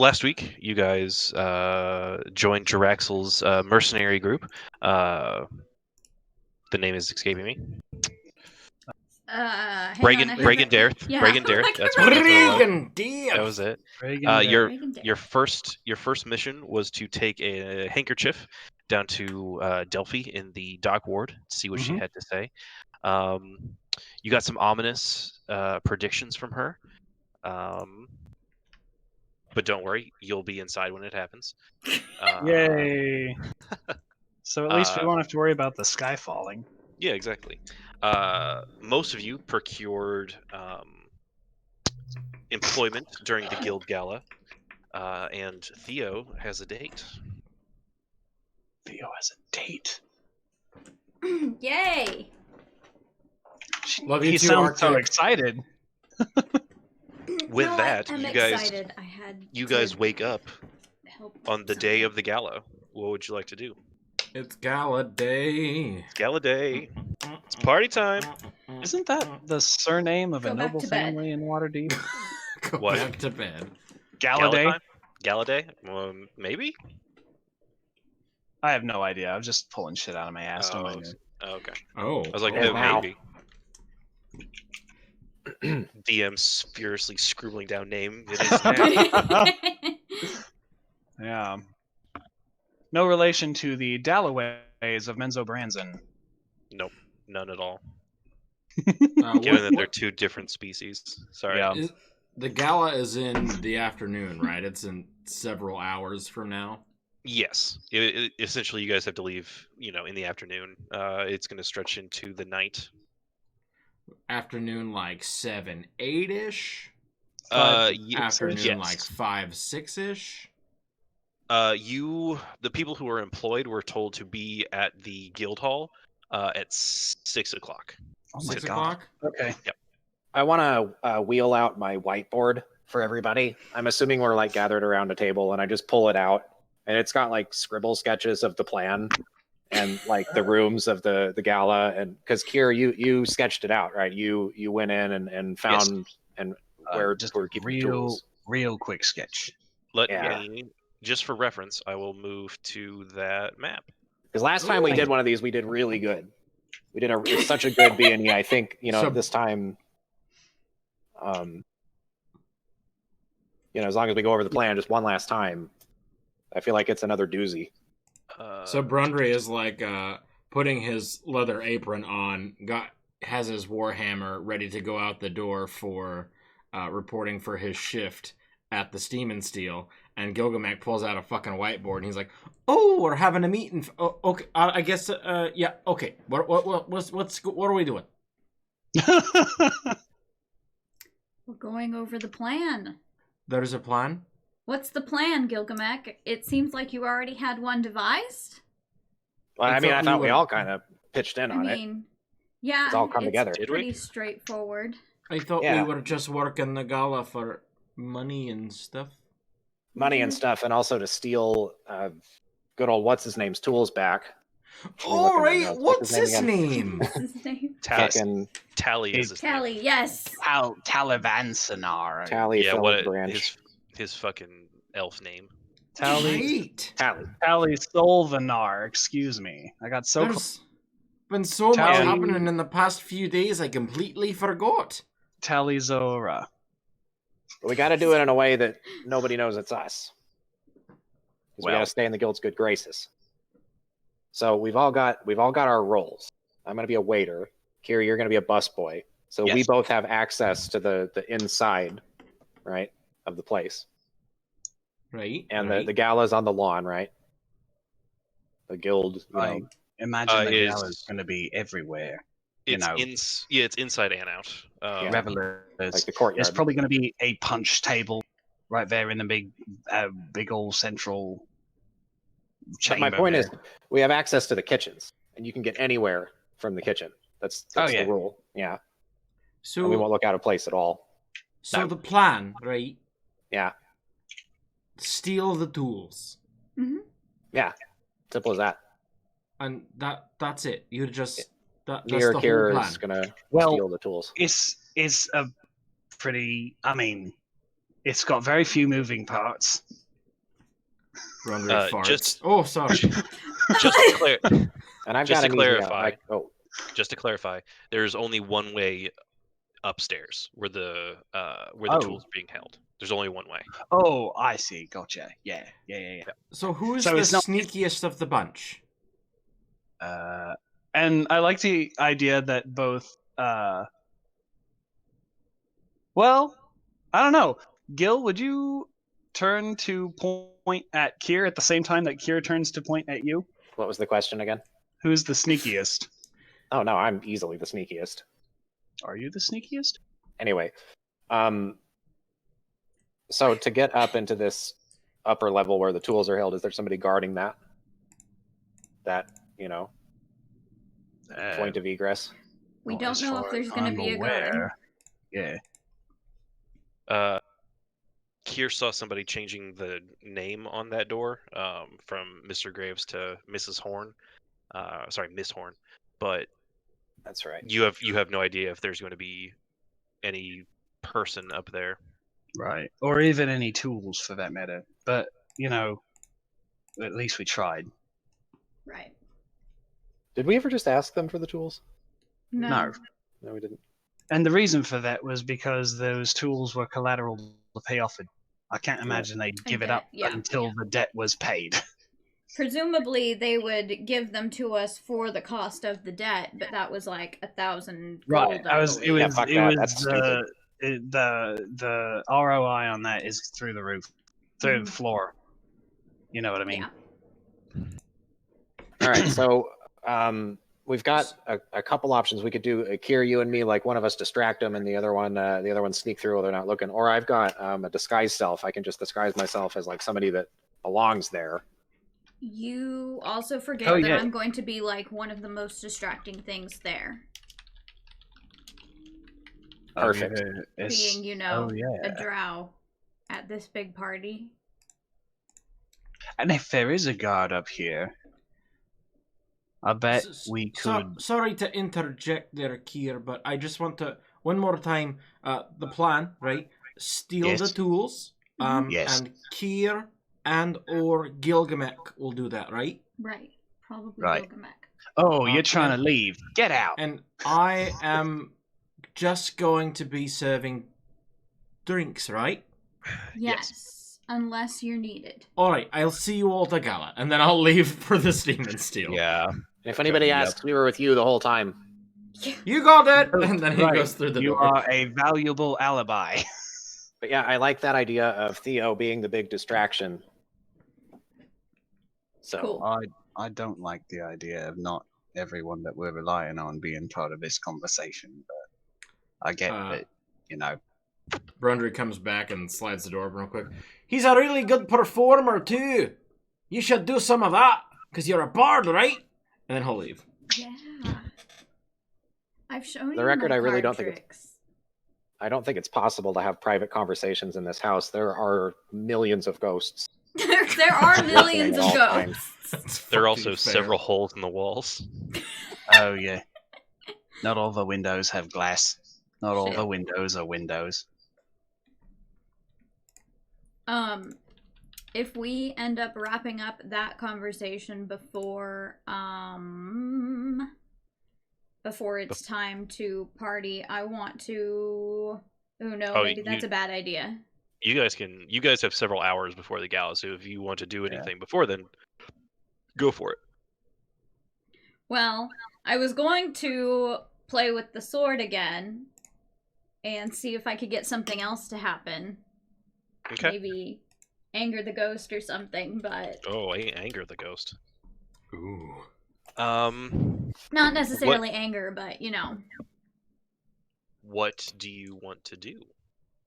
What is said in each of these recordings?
last week, you guys joined Jiraxel's mercenary group. The name is escaping me. Reagan Dareth. Yeah. Reagan Dareth. That's what it was. That was it. Your first mission was to take a handkerchief down to Delphi in the dock ward to see what she had to say. You got some ominous predictions from her. But don't worry, you'll be inside when it happens. Yay! So at least we won't have to worry about the sky falling. Yeah, exactly. Most of you procured employment during the guild gala, and Theo has a date. Theo has a date. Yay! Love you He too, sounds so Arctic. excited. With No, that, I'm you guys, excited. I had you guys wake up help on the day of the gala. What would you like to do? It's gala day. It's gala day. It's party time. Isn't that the surname of Go a back noble to bed. family in Waterdeep? Go What? back to bed. Galladay? time? Gala day? Maybe. I have no idea. I'm just pulling shit out of my ass. Oh, Don't mind me. okay. Oh. I was like, oh, no, wow. maybe. DM's furiously scribbling down name. It is now. Yeah. No relation to the Dalloways of Menzo Branson. Nope, none at all. Given Given that they're two different species. Sorry. Yeah. The gala is in the afternoon, right? It's in several hours from now. Yes. Essentially, you guys have to leave, in the afternoon. It's going to stretch into the night. Afternoon, like 7, 8-ish. Afternoon, Afternoon, like 5, 6-ish. The people who were employed were told to be at the guild hall at 6 o'clock. Oh my 6 God. o'clock? Okay. Yep. I want to wheel out my whiteboard for everybody. I'm assuming we're like gathered around a table, and I just pull it out, and it's got like scribble sketches of the plan and like the rooms of the gala. And because Kier, you sketched it out, right? You went in and found Yes. and where just we're keeping tools. real quick sketch. Let Yeah. me, just for reference, I will move to that map. Because last time we did one of these, we did really good. We did it's such a good B&E. I think this time. As long as we go over the plan just one last time, I feel like it's another doozy. So Brundry is like putting his leather apron on, has his warhammer ready to go out the door for reporting for his shift at the Steam and Steel, and Gilgamesh pulls out a fucking whiteboard and he's like, "Oh, we're having a meeting. Oh, okay, I guess. Yeah, okay. What are we doing?" We're going over the plan. There's a plan. What's the plan, Gilgamesh? It seems like you already had one devised. Well, I thought we all kind of pitched in on it. Yeah, It's all come together. It's pretty straightforward. I thought we were just working the gala for money and stuff. Money and stuff, and also to steal good old what's-his-name's tools back. All right, what's his name? Tally is his name. Tally, yes. Talivansanar. Tally, Yeah, what branch. his fucking elf name. Tally Solvanar, excuse me. I got so There's been so much happening in the past few days, I completely forgot. Tally Zora. We got to do it in a way that nobody knows it's us. We got to stay in the guild's good graces. So we've all got our roles. I'm going to be a waiter. Kira, you're going to be a busboy. So we both have access to the inside, right, of the place. Right. And the gala's on the lawn, right? The guild. Imagine the gala's going to be everywhere. It's inside and out. Revelers. Like the courtyard. There's probably going to be a punch table right there in the big old central chamber. But my point is, we have access to the kitchens, and you can get anywhere from the kitchen. That's the rule. Yeah. So and we won't look out of place at all. So the plan, right? Yeah. Steal the tools. Mm-hmm. Yeah. Simple as that. And that's it. You just that's the whole Kira is gonna steal the tools. It's a pretty. I mean, It's got very few moving parts. Brundry farts. Just- Oh, sorry. Just to clear, And I've Just got to an clarify. oh, just to clarify, there's only one way upstairs where the Oh. tools are being held. There's only one way. Oh, I see. Gotcha. Yeah. So who is So the it's not- sneakiest of the bunch? And I like the idea that both. Well, I don't know. Gil, would you turn to point at Kier at the same time that Kier turns to point at you? what was the question again? Who's the sneakiest? Oh no, I'm easily the sneakiest. Are you the sneakiest? Anyway, so to get up into this upper level where the tools are held, is there somebody guarding that? That, point of egress? We Well, don't as know far if there's as going to I'm be a aware, guard. Yeah. Kier saw somebody changing the name on that door from Mr. Graves to Mrs. Horn. Sorry, Miss Horn. But That's right. you have no idea if there's going to be any person up there. Right. Or even any tools for that matter. But, at least we tried. Right. Did we ever just ask them for the tools? No. No, we didn't. And the reason for that was because those tools were collateral to pay off. I can't imagine they'd give it up until the debt was paid. Presumably, they would give them to us for the cost of the debt, but that was like 1,000 Right. gold. I believe. That's stupid. The ROI on that is through the roof, through the floor. You know what I mean? Yeah. All right, so we've got a couple options. We could do Kier, you and me, like one of us distract them, and the other one sneak through while they're not looking. Or I've got a disguise self. I can just disguise myself as like somebody that belongs there. You also forget that I'm going to be like one of the most distracting things there. Perfect. Being, a drow at this big party. And if there is a guard up here, I bet we could. Sorry to interject there, Kier, but I just want to one more time. The plan, right? Steal the tools. Yes. And Kier and or Gilgamesh will do that, right? Right. Probably Right. Gilgamesh. Oh, you're trying to leave. Get out. And I am just going to be serving drinks, right? Yes. Unless you're needed. All right, I'll see you all together, and then I'll leave for the steam and steel. Yeah. If anybody asks, we were with you the whole time. You got it! And then he goes through the You door. are a valuable alibi. But yeah, I like that idea of Theo being the big distraction. So Cool. I don't like the idea of not everyone that we're relying on being part of this conversation, but I get that, Brundry comes back and slides the door open real quick. He's a really good performer, too. You should do some of that, because you're a bard, right? And then he'll leave. Yeah. I've shown the you record, my I really card don't think tricks. I don't think it's possible to have private conversations in this house. There are millions of ghosts. There are millions of all time. ghosts. There are also fair. several holes in the walls. Oh yeah. Not all the windows have glass. Not all Shit. the windows are windows. If we end up wrapping up that conversation before it's time to party, I want to. Oh no, maybe that's a bad idea. You guys have several hours before the gala, so if you want to do anything before then, go for it. Well, I was going to play with the sword again and see if I could get something else to happen. Okay. Maybe anger the ghost or something, but Oh, anger the ghost. Ooh. not necessarily anger, but What do you want to do?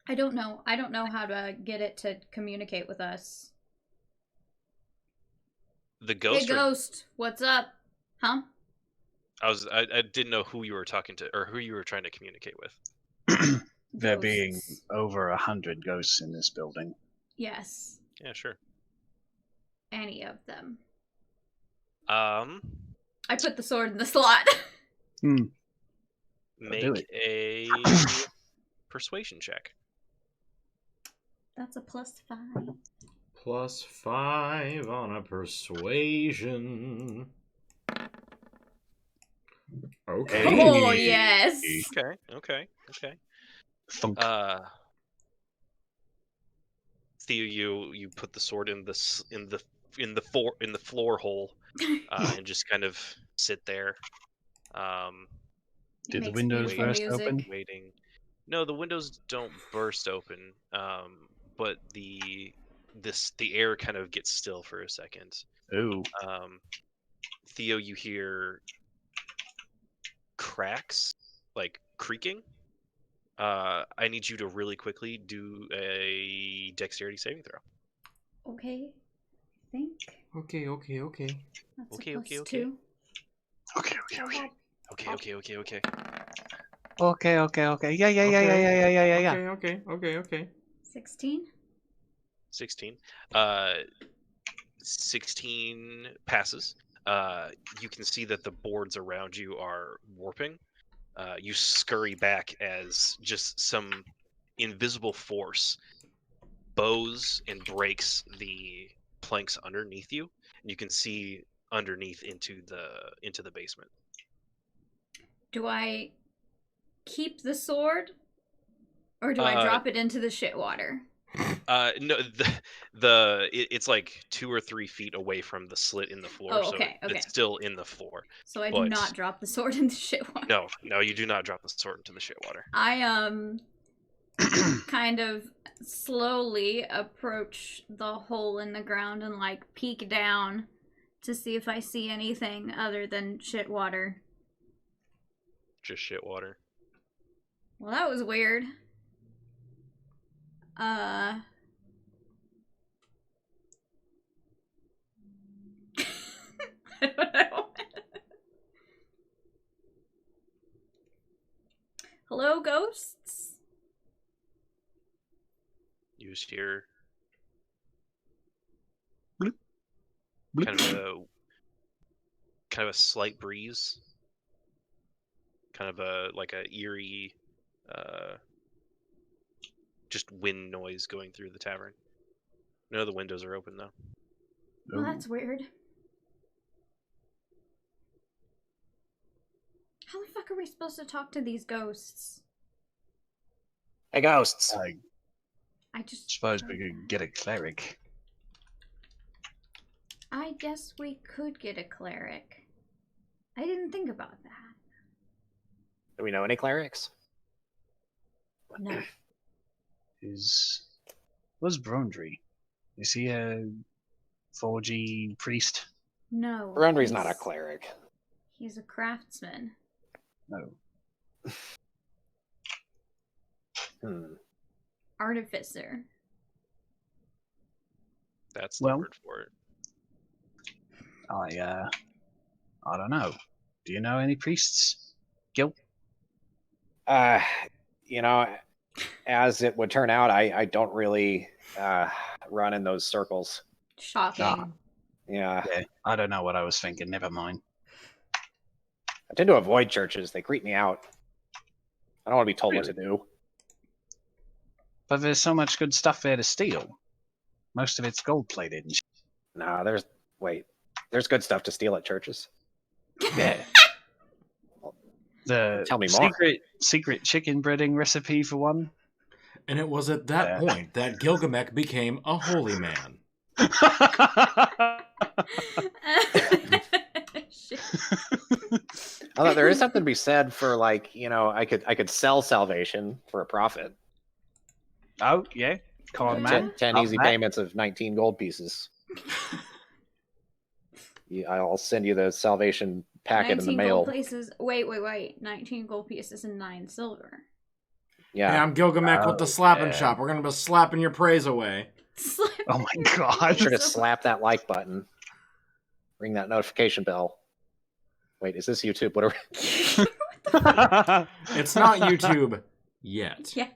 I don't know. I don't know how to get it to communicate with us. The ghost. Hey, ghost, what's up? Huh? I didn't know who you were talking to or who you were trying to communicate with. There being Ghosts. over 100 ghosts in this building. Yes, Yeah, sure. any of them. I put the sword in the slot. Make a persuasion check. That's a +5. +5 on a persuasion. Okay. Oh yes. Okay. Thunk. Theo, you put the sword in the floor hole, and just kind of sit there. Did the windows burst open? Waiting. No, the windows don't burst open. But the air kind of gets still for a second. Ooh. Theo, you hear cracks, like creaking. I need you to really quickly do a dexterity saving throw. Okay. I think. Okay. That's Okay. a +2. Okay. Yeah. Okay. 16. 16. 16 passes. You can see that the boards around you are warping. You scurry back as just some invisible force bows and breaks the planks underneath you, and you can see underneath into the basement. Do I keep the sword, or do I drop it into the shit water? No, it's like 2 or 3 feet away from the slit in the floor, okay. It's still in the floor. So I do not drop the sword in the shit water. No, you do not drop the sword into the shit water. I kind of slowly approach the hole in the ground and like peek down to see if I see anything other than shit water. Just shit water. Well, that was weird. I don't know. Hello, ghosts? You just hear Bloop. Bloop. kind of a slight breeze. Kind of a eerie just wind noise going through the tavern. None of the windows are open though. Well, that's weird. How the fuck are we supposed to talk to these ghosts? Hey, ghosts. I just suppose we could get a cleric. I guess we could get a cleric. I didn't think about that. Do we know any clerics? No. What's Brondry? Is he a 4G priest? No. Brondry's not a cleric. He's a craftsman. No. Artificer. That's the word for it. I don't know. Do you know any priests, Gil? You know, as it would turn out, I don't really run in those circles. Shocking. Yeah. I don't know what I was thinking. Never mind. I tend to avoid churches. They creep me out. I don't want to be told what to do. But there's so much good stuff there to steal. Most of it's gold-plated. No, there's good stuff to steal at churches. Yeah. The Tell me more. secret chicken breading recipe for one. And it was at that point that Gilgamesh became a holy man. Although there is something to be said for, like, you know, I could sell salvation for a profit. Oh yeah, con man. 10 easy payments of 19 gold pieces. I'll send you the salvation packet in the mail. 19 gold pieces. Wait. 19 gold pieces and 9 silver. Yeah. Hey, I'm Gilgamesh with the slapping shop. We're gonna be slapping your praise away. Oh my god! Be sure to slap that like button. Ring that notification bell. Wait, is this YouTube? What are It's not YouTube yet. Yes.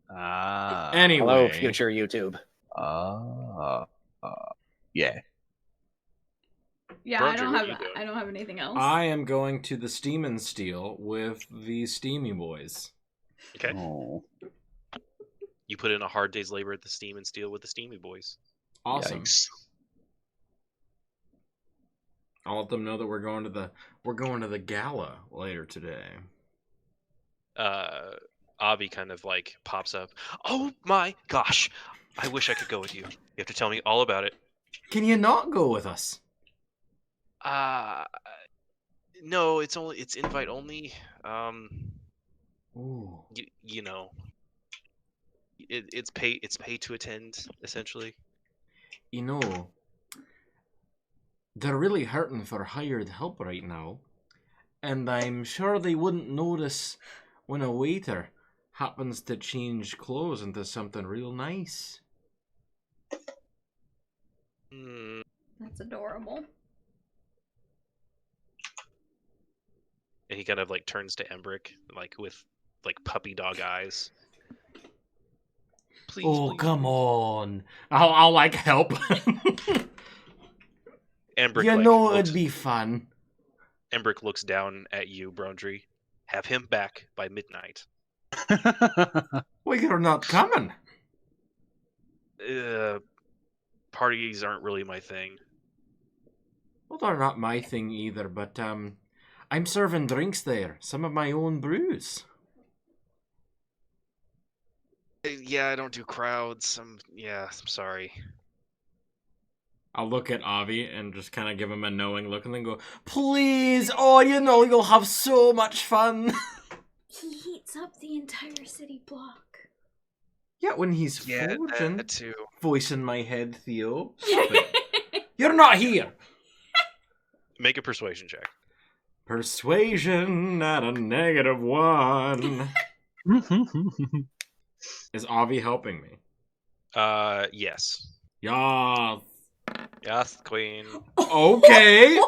Anyway. Hello, future YouTube. Yeah. Yeah, Roger, I don't have anything else. I am going to the Steam and Steel with the Steamy Boys. Okay. Oh. You put in a hard day's labor at the Steam and Steel with the Steamy Boys. Awesome. Yikes. I'll let them know that we're going to the gala later today. Avi kind of like pops up. Oh my gosh! I wish I could go with you. You have to tell me all about it. Can you not go with us? No, it's invite only. Ooh. You know, it's pay to attend essentially. You know, they're really hurting for hired help right now, and I'm sure they wouldn't notice when a waiter happens to change clothes into something real nice. That's adorable. And he kind of like turns to Embrick, like with like puppy dog eyes. Please, Oh, please, come please. on. I'll like help. Embrick, you like, know it'd be fun. Embrick looks down at you, Brondry. Have him back by midnight. Well, you're not coming. Parties aren't really my thing. Well, they're not my thing either, but I'm serving drinks there. Some of my own brews. Yeah, I don't do crowds. I'm sorry. I'll look at Avi and just kind of give him a knowing look and then go, please, oh, you know, you'll have so much fun. He heats up the entire city block. Yeah, when he's forging. That too. Voice in my head, Theo. You're not here. Make a persuasion check. Persuasion at a -1. Is Avi helping me? Yes. Yeah. Yes, Queen. Okay.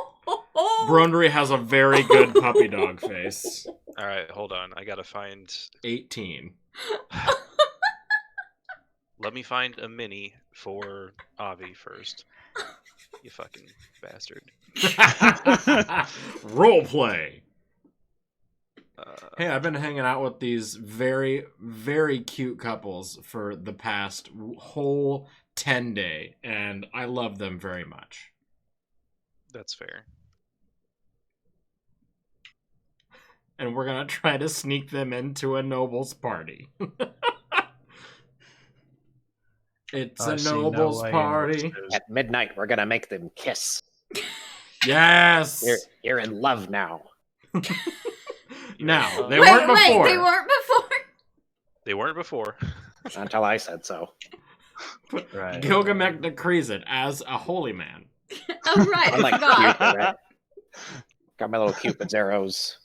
Brundry has a very good puppy dog face. All right, hold on. I gotta find 18. Let me find a mini for Avi first. You fucking bastard. Roleplay. Hey, I've been hanging out with these very, very cute couples for the past whole 10-day, and I love them very much. That's fair. And we're gonna try to sneak them into a nobles party. It's a nobles party. At midnight, we're gonna make them kiss. Yes! You're in love now. Now, they weren't before. They weren't before? They weren't before. Until I said so. Right. Gilgamesh decrees it as a holy man. Oh, right. I'm like I forgot. Cupid, right? Got my little Cupid's arrows.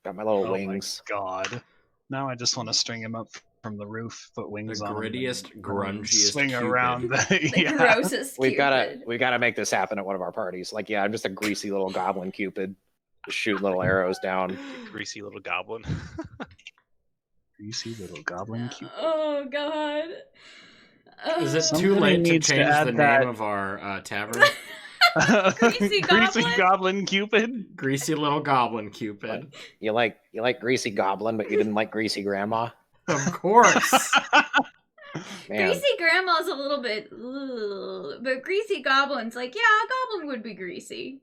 Got my little wings. My God. Now I just want to string him up from the roof, put wings The on him, grittiest, and grungiest swing Cupid. around. The grossest We've Cupid. gotta make this happen at one of our parties. Like, yeah, I'm just a greasy little goblin Cupid, just shooting little arrows down. Greasy little goblin. Greasy little goblin Cupid. Oh, God. Is it Somebody too late to needs to change add the that. name of our tavern? Greasy Greasy goblin? goblin Cupid. Greasy little goblin Cupid. You like greasy goblin, but you didn't like greasy grandma. Of course. Man, Greasy grandma's a little bit, ugh, but greasy goblin's like, yeah, a goblin would be greasy.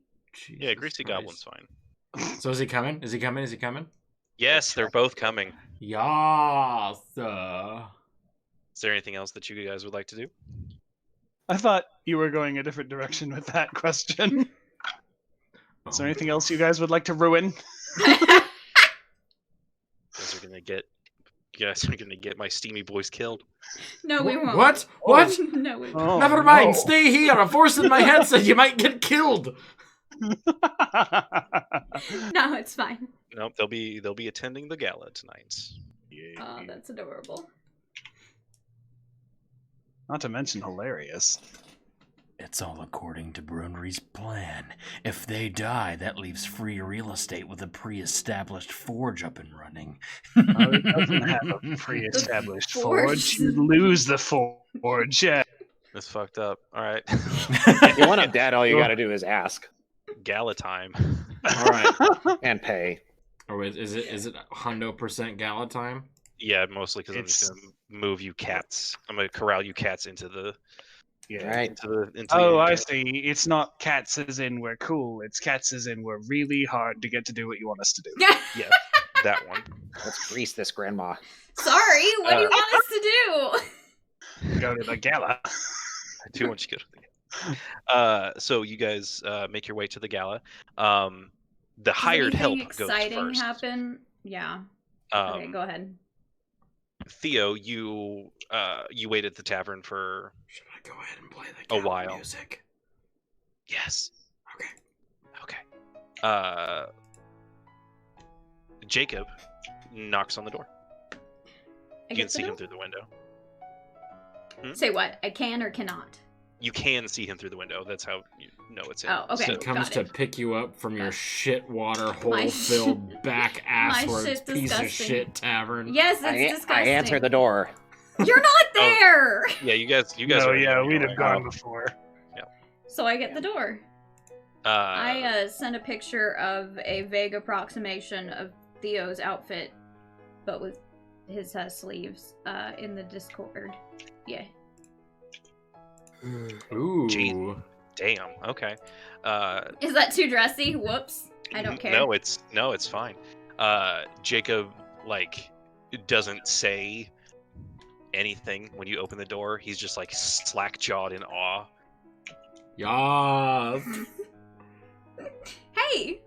Yeah, Greasy Goblin's fine. So is he coming? Is he coming? Is he coming? Yes, they're both coming. Yes. Is there anything else that you guys would like to do? I thought you were going a different direction with that question. Is there anything else you guys would like to ruin? You guys are gonna get my steamy boys killed. No, we won't. What? What? No, we won't. Oh, Never mind. no. Stay here. A force in my head said you might get killed. No, it's fine. Nope, they'll be attending the gala tonight. Oh, that's adorable. Not to mention hilarious. It's all according to Brunry's plan. If they die, that leaves free real estate with a pre-established forge up and running. Oh, it doesn't have a pre-established forge. You lose the forge. Yeah. That's fucked up. All right. if you want him dead, all you gotta do is ask Gala time. All right. and pay. Or is it 100% gala time? Yeah, mostly because I'm just gonna move you cats. I'm gonna corral you cats into the. Yeah. Right. Into Oh, the I see. It's not cats as in we're cool. It's cats as in we're really hard to get to do what you want us to do. Yeah, that one. Let's grease this grandma. Sorry, what do you want us to do? Go to the gala. Too much good. So you guys make your way to the gala. The hired help goes first. Happen? Yeah. Okay, go ahead. Theo, you wait at the tavern for. Should I go ahead and play the a while? Music? Yes. Okay. Jacob knocks on the door. You can see him through the window. Say what? I can or cannot? You can see him through the window. That's how you know it's him. Oh, okay. He comes to pick you up from your shit water hole-filled back asswards piece of shit tavern. Yes, it's disgusting. I answer the door. You're not there! Yeah, you guys. Oh, yeah, we'd have gone before. Yeah. So I get the door. I sent a picture of a vague approximation of Theo's outfit, but with his sleeves in the Discord. Yeah. Ooh. Gee, damn. Okay. Is that too dressy? Whoops. I don't care. No, it's fine. Jacob doesn't say anything when you open the door. He's just like slack-jawed in awe. Yes. Hey.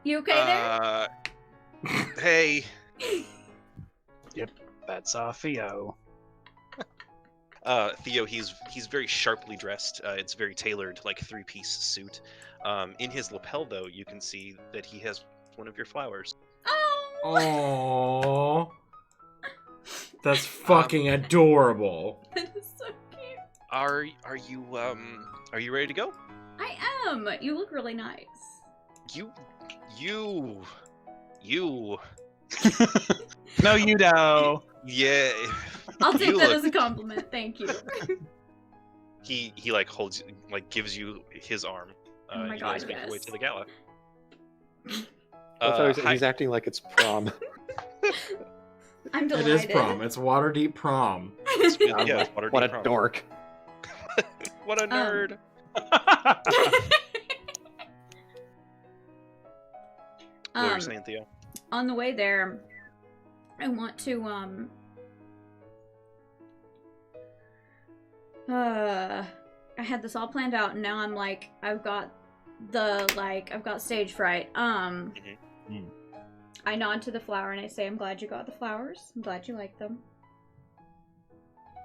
You okay there? Hey. Yep, that's Theo. Theo, he's very sharply dressed. It's very tailored, like three-piece suit. In his lapel, though, you can see that he has one of your flowers. Oh. That's fucking adorable. That is so cute. Are you ready to go? I am. You look really nice. You. No, you know. Yeah. I'll take that as a compliment. Thank you. He holds, gives you his arm. Oh my you god, guys make your way to the gala. He's acting like it's prom. I'm delighted. It is prom. It's Waterdeep prom. Yeah, What a dork. What a nerd. What were you saying, Theo? On the way there, I want to I had this all planned out, and now I'm like, I've got stage fright. I nod to the flower and I say, I'm glad you got the flowers. I'm glad you like them.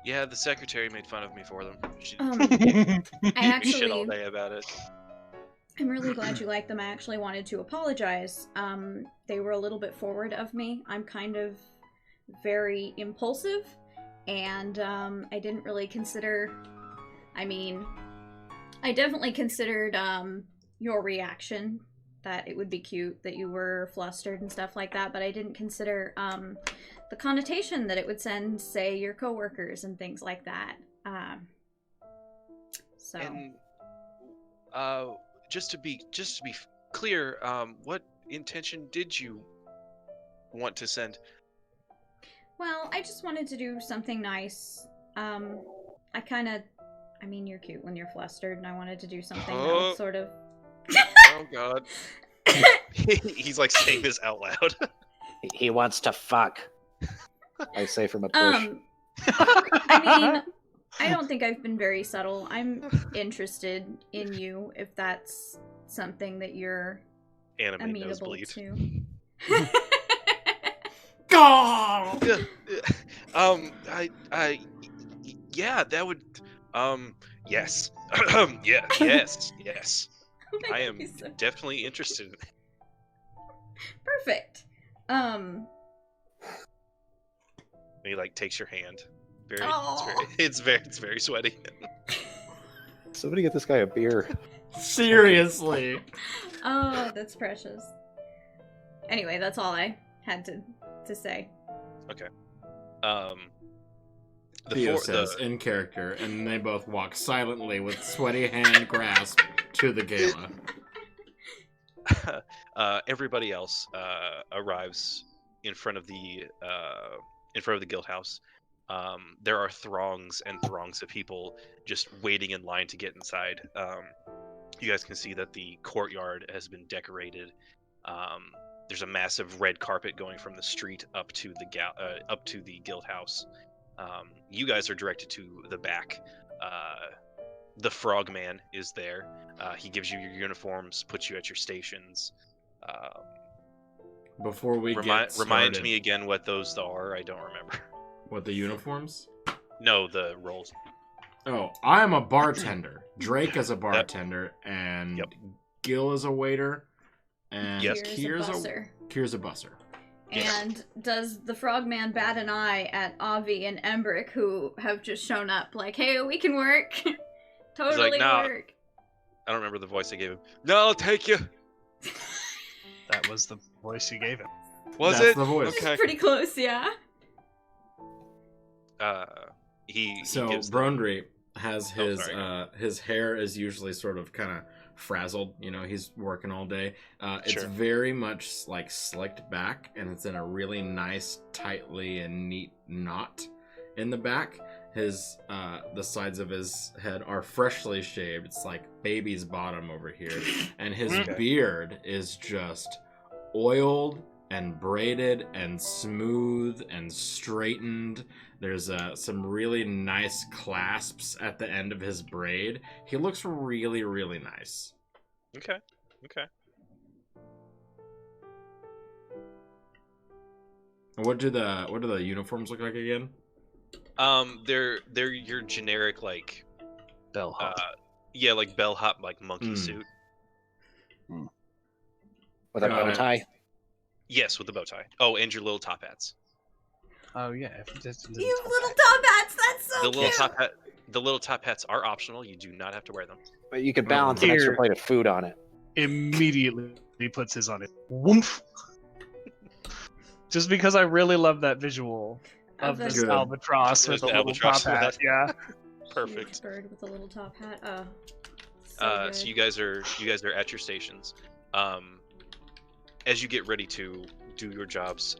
Yeah, the secretary made fun of me for them. She I actually shit all day about it. I'm really glad you like them. I actually wanted to apologize. They were a little bit forward of me. I'm kind of very impulsive, and I didn't really consider... I definitely considered your reaction, that it would be cute that you were flustered and stuff like that, but I didn't consider the connotation that it would send, say, your coworkers and things like that. So... And, just to be clear, what intention did you want to send? Well, I just wanted to do something nice. You're cute when you're flustered, and I wanted to do something that would sort of... Oh, God. He's saying this out loud. He wants to fuck. I say from a bush. I don't think I've been very subtle. I'm interested in you, if that's something that you're amenable to. Yeah, that would, yes. Yes. I am definitely interested in it. Perfect. He takes your hand. It's very sweaty. Somebody get this guy a beer. Seriously. Oh, that's precious. Anyway, that's all I had to say. Okay. Theo says in character, and they both walk silently with sweaty hand grasp to the gala. Everybody else arrives in front of the guild house. There are throngs and throngs of people just waiting in line to get inside. You guys can see that the courtyard has been decorated. There's a massive red carpet going from the street up to the guild house. You guys are directed to the back. The Frogman is there. He gives you your uniforms, puts you at your stations. Before we get started, remind me again what those are. I don't remember. What, the uniforms? No, the roles. Oh, I am a bartender. Drake is a bartender, and Gil is a waiter, and Kier's a busser. And does the Frogman bat an eye at Avi and Embrick, who have just shown up? Like, hey, we can work. Totally like, nah. work. I don't remember the voice I gave him. No, I'll take you. That was the voice you gave him. Was That's it? the voice. Okay. Pretty close, yeah. He gives Brondry has his hair is usually sort of kind of frazzled. You know, he's working all day. It's very much like slicked back, and it's in a really nice, tightly and neat knot in the back. His the sides of his head are freshly shaved. It's like baby's bottom over here, and his beard is just oiled and braided and smooth and straightened. There's some really nice clasps at the end of his braid. He looks really, really nice. Okay. What do the uniforms look like again? They're your generic like bellhop. Like bellhop, like monkey suit. With a bow tie. Yes, with the bow tie. Oh, and your little top hats. Oh yeah, You little top hats. That's so cute. The little top hats are optional. You do not have to wear them. But you could balance an extra plate of food on it. Immediately he puts his on it. Woomph. Just because I really love that visual of this albatross with a little top hat. Yeah. Perfect. Bird with a little top hat. So you guys are at your stations. As you get ready to do your jobs,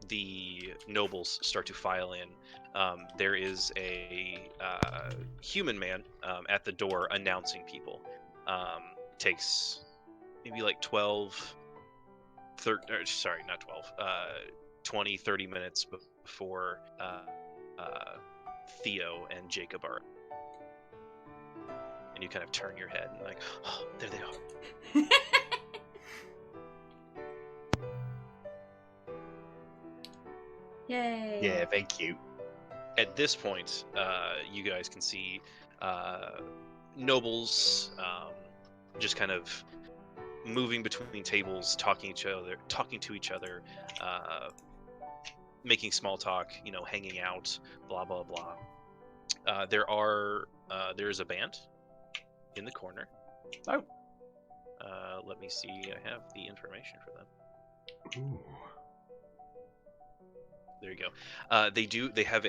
the nobles start to file in. There is a human man at the door announcing people. Takes maybe like 20, 30 minutes before Theo and Jacob are. And you kind of turn your head and like, oh, there they are. Yay. Yeah, thank you. At this point, you guys can see nobles just kind of moving between tables, talking to each other, making small talk, hanging out, blah blah blah. There's a band in the corner. Oh. Let me see. I have the information for them. Ooh. There you go. They have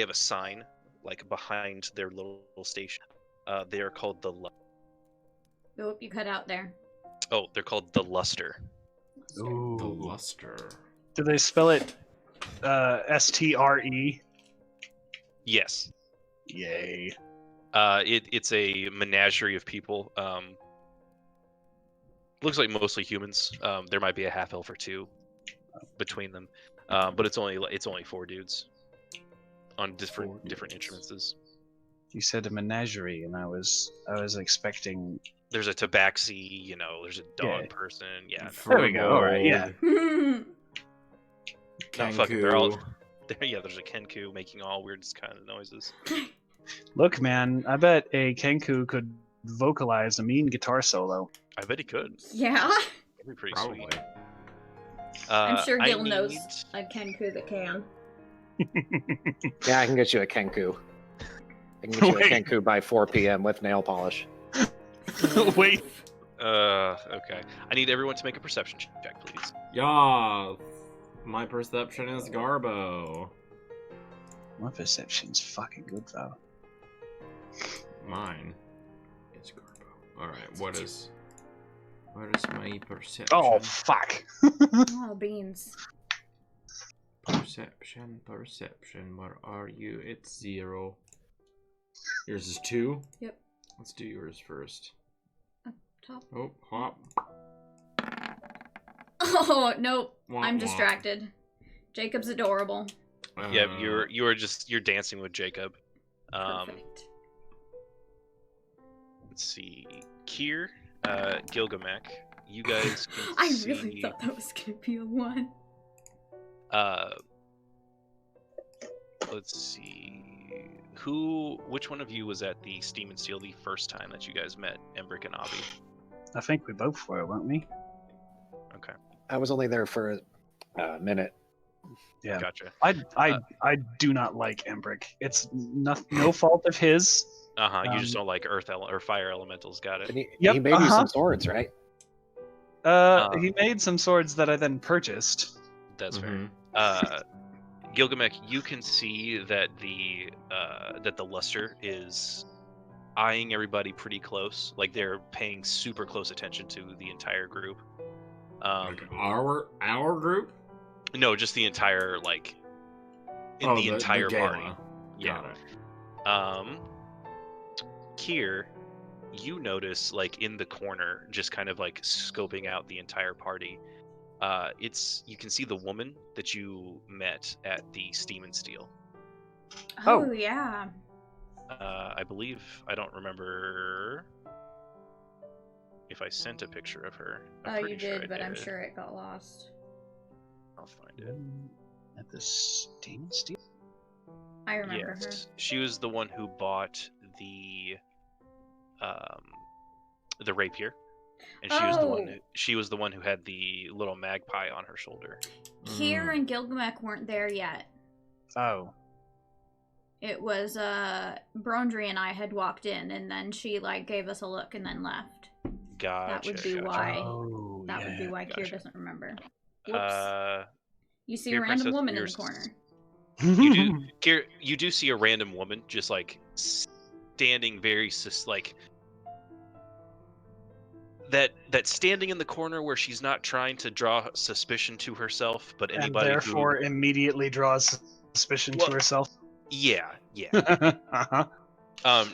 a sign like behind their little station. They are called the. Nope, you cut out there. Oh, they're called the Luster. Ooh. The Luster. Do they spell it STRE? Yes. Yay. It's a menagerie of people. Looks like mostly humans. There might be a half elf or two between them, but it's only 4 dudes on different instruments. You said a menagerie, and I was expecting. There's a tabaxi, there's a dog person. Yeah. There we go. All right. Yeah. No, fuck it, they're all. There's a Kenku making all weird kind of noises. Look, man, I bet a Kenku could vocalize a mean guitar solo. I bet he could. Yeah. That'd be pretty Probably. sweet. I'm sure Gil knows a Kenku that can. Yeah, I can get you a Kenku. I can get you a Kenku by 4 p.m. with nail polish. Wait. Okay. I need everyone to make a perception check, please. Yeah. My perception is Garbo. My perception's fucking good though. Mine is Garbo. Alright, what is my perception? Oh, fuck! Oh, beans. Perception. Where are you? It's 0. Yours is 2? Yep. Let's do yours first. Up top. Oh, hop. Oh, nope. Womp I'm womp. distracted. Jacob's adorable. Yeah, you're dancing with Jacob. Perfect. Let's see. Kier, Gilgamesh, you guys can I see... really thought that was gonna be a 1. Let's see. Which one of you was at the Steam and Steel the first time that you guys met Embrick and Avi? I think we both were, weren't we? Okay. I was only there for a minute. Yeah. Gotcha. I do not like Embrick. It's no fault of his. You just don't like or fire elementals. Got it. And he Yep, made you some swords, right? He made some swords that I then purchased. That's fair. Gilgamesh, you can see that the Luster is eyeing everybody pretty close. Like they're paying super close attention to the entire group. Like our group? No, just the entire entire gala. party. Yeah. Got it. Kier, you notice in the corner, just kind of scoping out the entire party. You can see the woman that you met at the Steam and Steel. Oh, yeah. I believe, I don't remember if I sent a picture of her. You did, but I'm sure it got lost. I'll find it. At the Steam and Steel? I remember her. She was the one who bought the rapier. And she was the one who had the little magpie on her shoulder. Kier and Gilgamesh weren't there yet. Oh. It was Brondry and I had walked in, and then she gave us a look and then left. Gotcha. That would be why. Oh, that would be why gotcha. Kier doesn't remember. Whoops. You see Kier, a random Princess, woman in the corner. Kier, you do see a random woman just standing very that standing in the corner where she's not trying to draw suspicion to herself, but anybody and therefore immediately draws suspicion to herself. Yeah.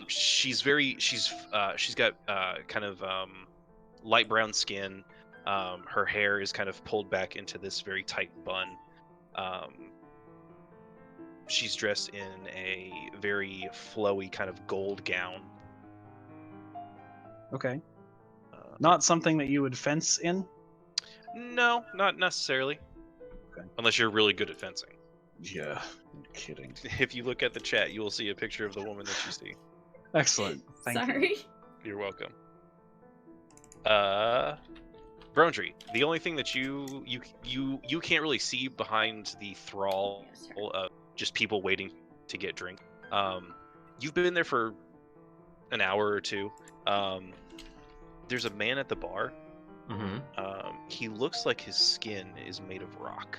She's got kind of light brown skin. Her hair is kind of pulled back into this very tight bun. She's dressed in a very flowy kind of gold gown. Okay. Not something that you would fence in? No, not necessarily. Okay. Unless you're really good at fencing. Yeah, I'm kidding. If you look at the chat, you will see a picture of the woman that you see. Excellent. Thank Sorry. you. You're welcome. Brondry, the only thing that you can't really see behind the thrall of just people waiting to get drink. You've been there for an hour or two. There's a man at the bar. He looks like his skin is made of rock.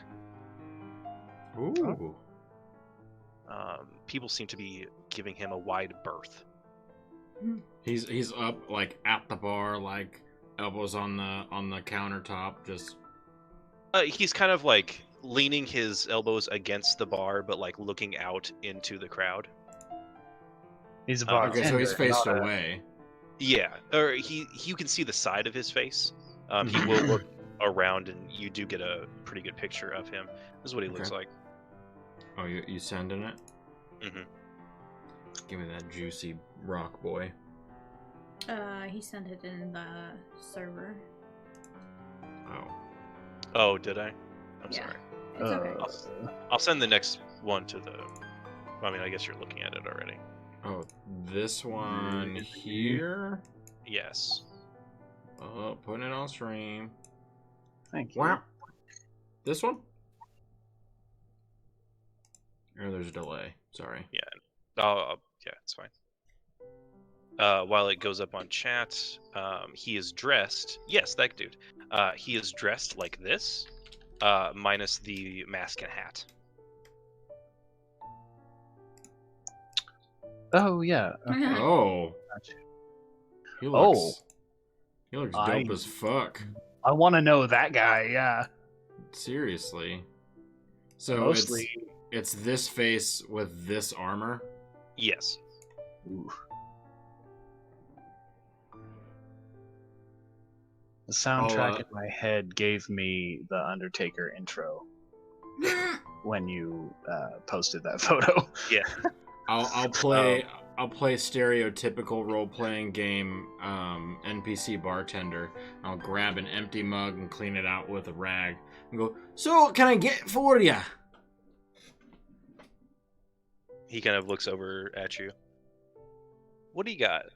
Ooh. People seem to be giving him a wide berth. He's up at the bar, elbows on the countertop, just. He's kind of leaning his elbows against the bar, but looking out into the crowd. He's a bartender. Okay, so he's faced away. Yeah, or you can see the side of his face. He will look around, and you do get a pretty good picture of him. This is what he looks like. Oh, you sending it? Mm-hmm. Give me that juicy rock boy. He sent it in the server. Oh, did I? I'm Yeah. sorry. It's okay. I'll send the next one to the. I guess you're looking at it already. Oh, this one here? Yes. Oh, putting it on stream. Thank you. Wow. This one? Oh, there's a delay. Sorry. Yeah. Yeah, it's fine. While it goes up on chat, he is dressed. Yes, that dude. He is dressed like this, minus the mask and hat. Oh yeah. Okay. Oh. He looks dope as fuck. I want to know that guy. Yeah. Seriously. So Mostly. it's this face with this armor. Yes. Ooh. The soundtrack in my head gave me the Undertaker intro when you posted that photo. Yeah. I'll play stereotypical role-playing game NPC bartender. I'll grab an empty mug and clean it out with a rag and go, "So, what can I get for you?" He kind of looks over at you. What do you got?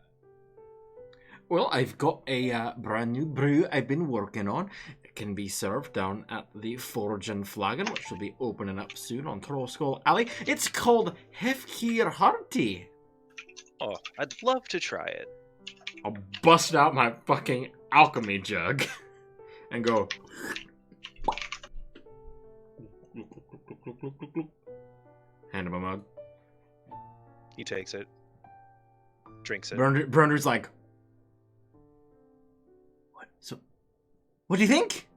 Well, I've got a brand new brew I've been working on. It can be served down at the Forge and Flagon, which will be opening up soon on Trollskull Alley. It's called Hefkir Hearty. Oh, I'd love to try it. I'll bust out my fucking alchemy jug and go. Hand him a mug. He takes it. Drinks it. Brunder's like, what? So, what do you think?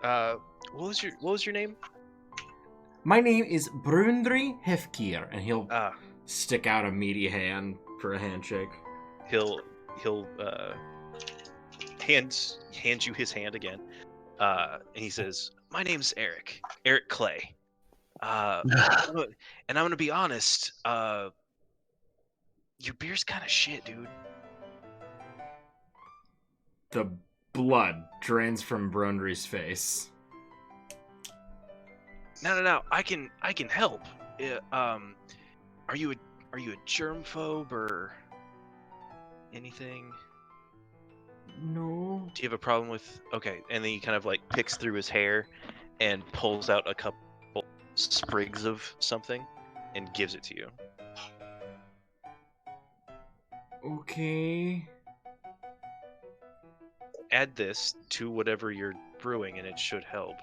What was your name? My name is Brundry Hefkir, and he'll stick out a meaty hand for a handshake. He'll hand you his hand again, and he says, "My name's Eric Clay, and I'm gonna be honest. Your beer's kind of shit, dude." The blood drains from Brundry's face. No. I can help. Are you a germphobe or anything? No. Do you have a problem with? Okay, and then he kind of like picks through his hair and pulls out a couple sprigs of something and gives it to you. Okay. Add this to whatever you're brewing, and it should help.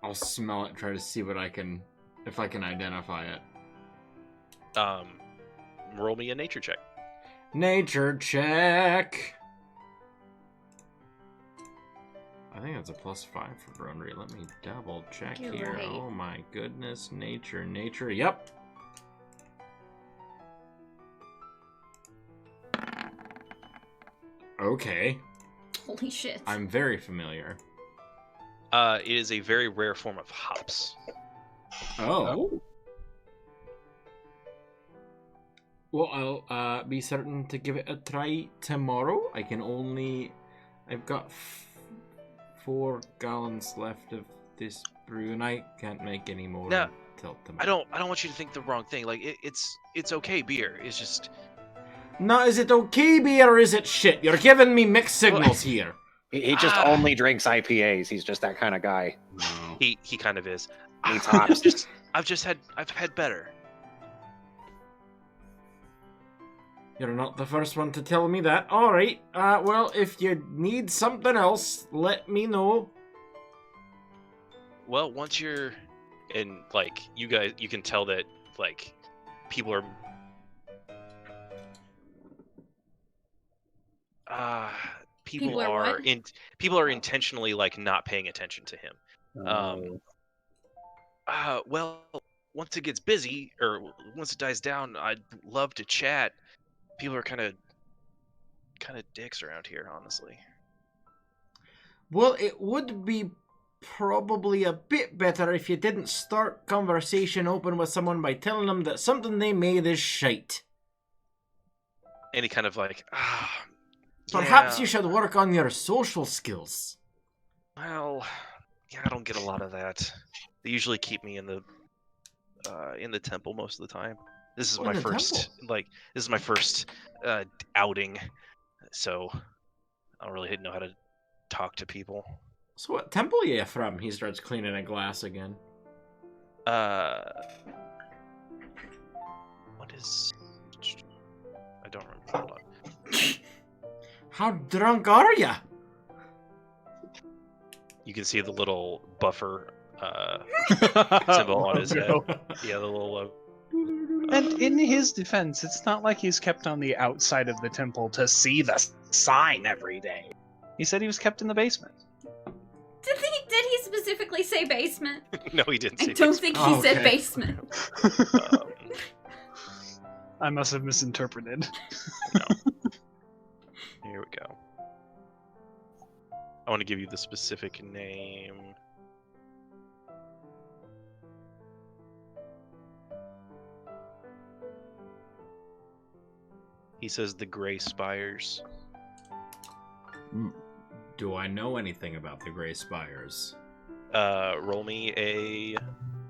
I'll smell it, try to see what if I can identify it. Roll me a nature check. Nature check. I think that's a +5 for Brundry. Let me double check here. Right. Oh my goodness, nature. Yep. Okay. Holy shit. I'm very familiar. It is a very rare form of hops. Oh. Well, I'll be certain to give it a try tomorrow. I've got 4 gallons left of this brew, and I can't make any more until tomorrow. I don't want you to think the wrong thing. Like it's okay beer. It's just. No, is it okay beer or is it shit? You're giving me mixed signals here. He just only drinks IPAs. He's just that kind of guy. No. He kind of is. He's hops. I've had better. You're not the first one to tell me that. All right. Well, if you need something else, let me know. Well, once you're in, like, you can tell that, like, people are. People are intentionally like not paying attention to him. Well, once it gets busy or once it dies down, I'd love to chat. People are kind of dicks around here, honestly. Well, it would be probably a bit better if you didn't start conversation open with someone by telling them that something they made is shite. And he kind of like, Perhaps you should work on your social skills. Well, yeah, I don't get a lot of that. They usually keep me in the temple most of the time. This is my first outing, so I don't really know how to talk to people. So what temple are you from? He starts cleaning a glass again. What is? I don't remember. Hold on. How drunk are ya? You can see the little buffer symbol on his head. Yeah, the little logo. And in his defense, it's not like he's kept on the outside of the temple to see the sign every day. He said he was kept in the basement. Did he specifically say basement? No, he didn't say I don't basement. think he said basement. I must have misinterpreted. No. Here we go. I want to give you the specific name. He says the Gray Spires. Do I know anything about the Gray Spires? Roll me a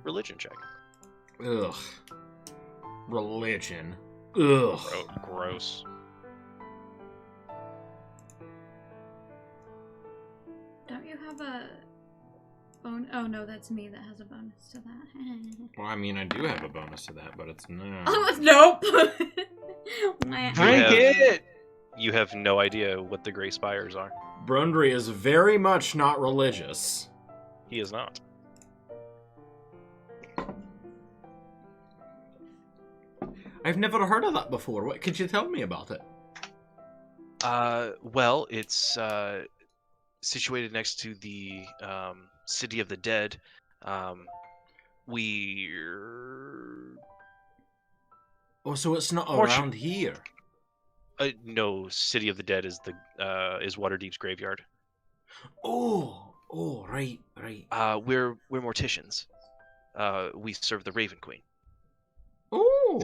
religion check. Ugh. Religion. Ugh. Gross. Don't you have a bonus? Oh no, that's me that has a bonus to that. Well, I mean, I do have a bonus to that, but it's no. Oh, nope. Drink it! You have no idea what the Gray Spires are. Brundry is very much not religious. He is not. I've never heard of that before. What could you tell me about it? Well, it's situated next to the City of the Dead. Oh, so it's not around here. No, City of the Dead is Waterdeep's graveyard. Oh, right. We're morticians. We serve the Raven Queen. Oh.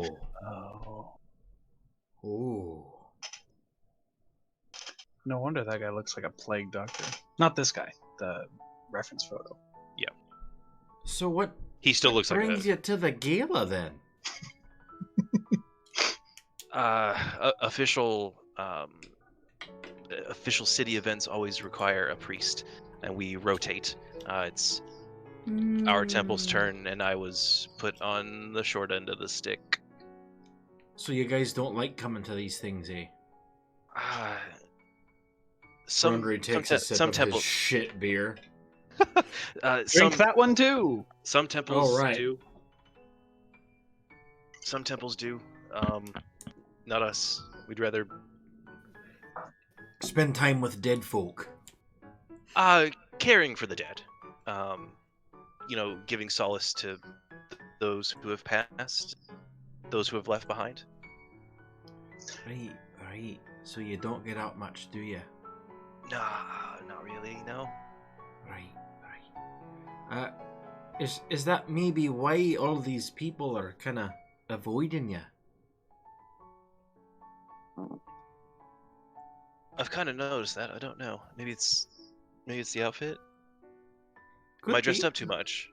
No wonder that guy looks like a plague doctor. Not this guy. The reference photo. Yeah. So what? He still looks like brings you to the gala then? Official city events always require a priest, and we rotate. It's our temple's turn, and I was put on the short end of the stick. So you guys don't like coming to these things, eh? Some temples shit beer. Drink that one too. Some temples right. do. Some temples do. Not us. We'd rather spend time with dead folk. Caring for the dead. Giving solace to those who have passed, those who have left behind. Right. So you don't get out much, do you? Nah, not really, no. Right. Is that maybe why all these people are kind of avoiding you? I've kind of noticed that. I don't know. Maybe it's the outfit. Could Am I dressed be. up too much?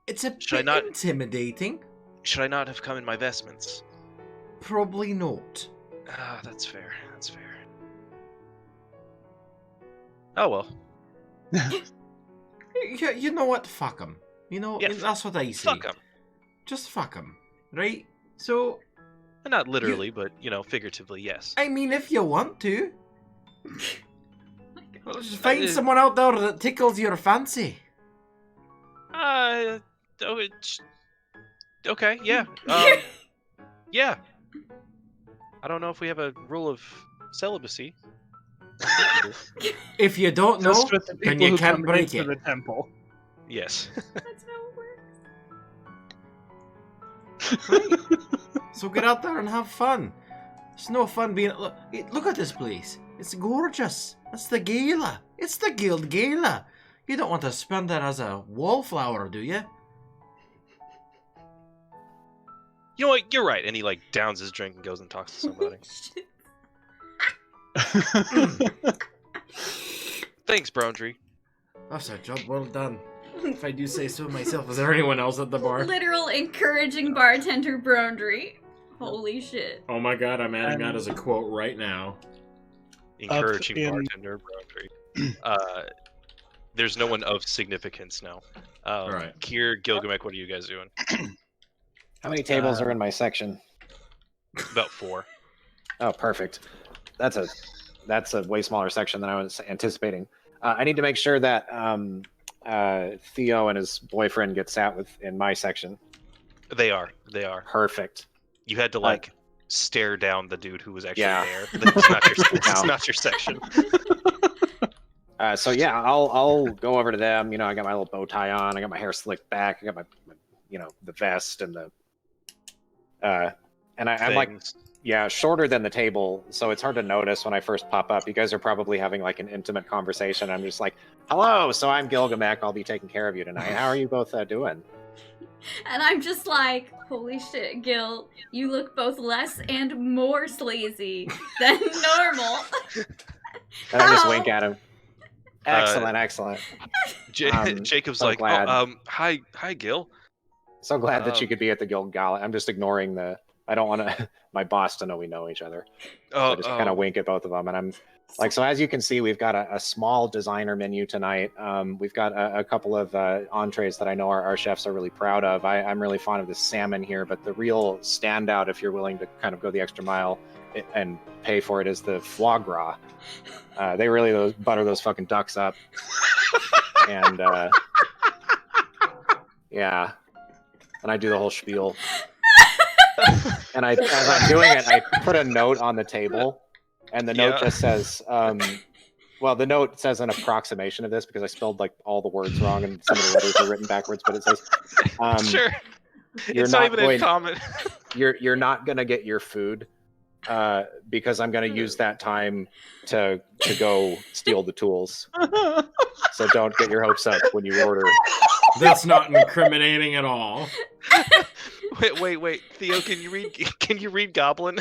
It's a Should I bit not- intimidating. Should I not have come in my vestments? Probably not. That's fair. Oh well. You know what? Fuck them. Yeah, that's what I say. Fuck them. Just fuck them, right? So, Not literally, but figuratively, yes. I mean, if you want to, well, just find someone out there that tickles your fancy. Okay, yeah. Yeah. I don't know if we have a rule of celibacy. If you don't know, Just with the then people you who can't come break into it. the temple. Yes. That's how it works. Right. So get out there and have fun. It's no fun being. Look at this place. It's gorgeous. It's the gala. It's the Guild Gala. You don't want to spend that as a wallflower, do you? You know what? You're right. And he downs his drink and goes and talks to somebody. Thanks, Broundry. That's a job well done. If I do say so myself. Is there anyone else at the bar? Literal encouraging bartender Broundry. Holy shit. Oh my god, I'm adding that as a quote right now. Encouraging bartender Broundry. There's no one of significance now. Right. Kier, Gilgamesh, what are you guys doing? How many tables are in my section? About 4. Oh, perfect. That's a way smaller section than I was anticipating. I need to make sure that Theo and his boyfriend get sat with in my section. They are. Perfect. You had to like stare down the dude who was actually Yeah. there. It's not your section. So yeah, I'll go over to them. I got my little bow tie on. I got my hair slicked back. I got my the vest and the and I'm like, shorter than the table, so it's hard to notice when I first pop up. You guys are probably having like an intimate conversation. I'm just like, hello, so I'm Gilgamesh. I'll be taking care of you tonight. How are you both doing? And I'm just like, holy shit, Gil, you look both less and more sleazy than normal. And I just wink at him. Excellent. Jacob's so like, glad. Hi, Gil. So glad that you could be at the guild gala. I'm just ignoring I don't want my boss to know we know each other. So I just kind of wink at both of them, and I'm like, so as you can see, we've got a small designer menu tonight. We've got a couple of entrees that I know our chefs are really proud of. I'm really fond of the salmon here, but the real standout, if you're willing to kind of go the extra mile and pay for it, is the foie gras. They really butter those fucking ducks up. And yeah. And I do the whole spiel. And as I'm doing it, I put a note on the table, and the note just says, the note says an approximation of this because I spelled like all the words wrong and some of the letters are written backwards, but it says, sure. It's not even in common. You're not going to get your food because I'm going to use that time to go steal the tools. So don't get your hopes up when you order. That's not incriminating at all. Wait, Theo, can you read Goblin?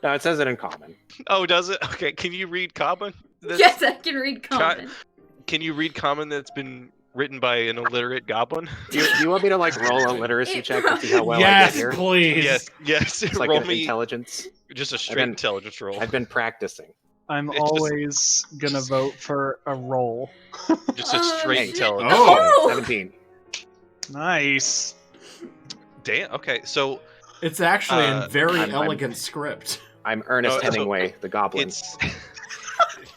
No, it says it in common. Oh, does it? Okay, can you read Common? Yes, I can read Common. Can you read Common that's been written by an illiterate goblin? Do you want me to like roll a literacy check to see how well I get here? Please. Yes. It's like roll intelligence. Just a straight intelligence roll. I've been practicing. I'm always gonna vote for a roll. Just a straight intelligence. Oh, 17. Nice. Damn. Okay, so it's actually in very elegant script. I'm Ernest Hemingway, the goblin.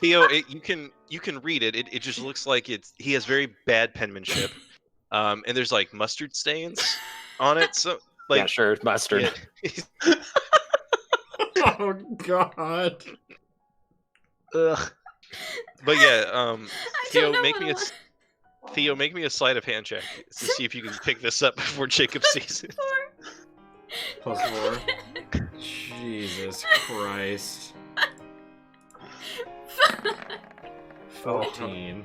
Theo, you can read it. It just looks like he has very bad penmanship, and there's like mustard stains on it. So like, yeah, sure, mustard. Yeah. Oh God. Ugh. But yeah, Theo, make me a sleight of hand check to see if you can pick this up before Jacob sees it. +4. Jesus Christ. 14.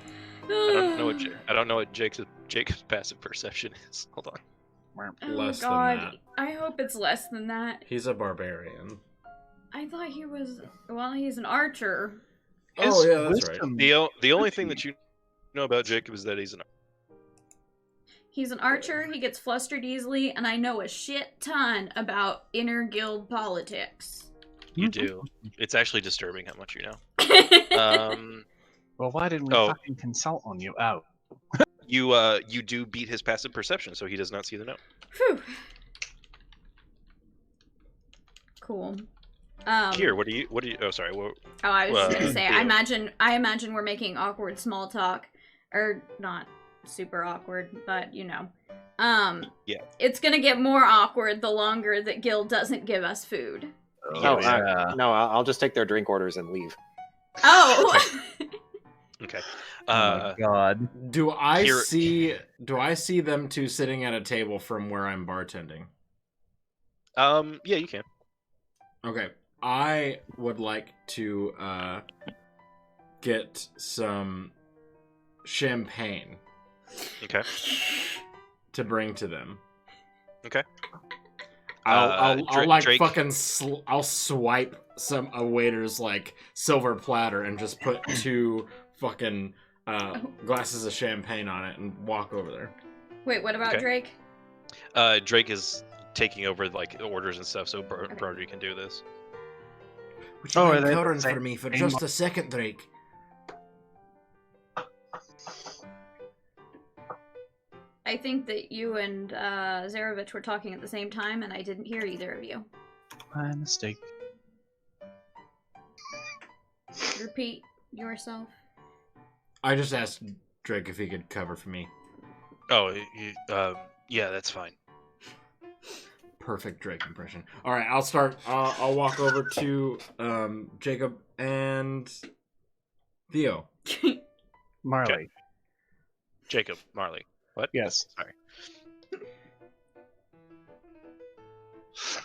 I don't know what Jacob's passive perception is. Hold on. Less than that. I hope it's less than that. He's a barbarian. I thought he was. Well, he's an archer. Oh yeah, that's right. The only thing that you know about Jacob is that he's an. He's an archer. He gets flustered easily, and I know a shit ton about inner guild politics. You do. It's actually disturbing how much you know. Well, why didn't we fucking consult on you? Oh. You do beat his passive perception, so he does not see the note. Whew. Cool. Here, what do you? Oh, sorry. I was just gonna say. I imagine we're making awkward small talk, or not super awkward, but you know. Yeah. It's gonna get more awkward the longer that Gil doesn't give us food. No, I'll just take their drink orders and leave. Oh. Okay. Oh God. Do I see them two sitting at a table from where I'm bartending? Yeah, you can. Okay. I would like to get some champagne. Okay. To bring to them. Okay. I'll like Drake. fucking I'll swipe a waiter's like silver platter and just put 2 fucking glasses of champagne on it and walk over there. Wait, what about Drake? Drake is taking over like orders and stuff, so Brody can do this. Would you mind covering for me for just a second, Drake? I think that you and Zarevich were talking at the same time, and I didn't hear either of you. My mistake. Repeat yourself. I just asked Drake if he could cover for me. Oh, yeah, that's fine. perfect Drake impression. All right, I'll start. I'll walk over to Jacob and Theo. Marley. Okay. Jacob, Marley. What? Yes. Sorry.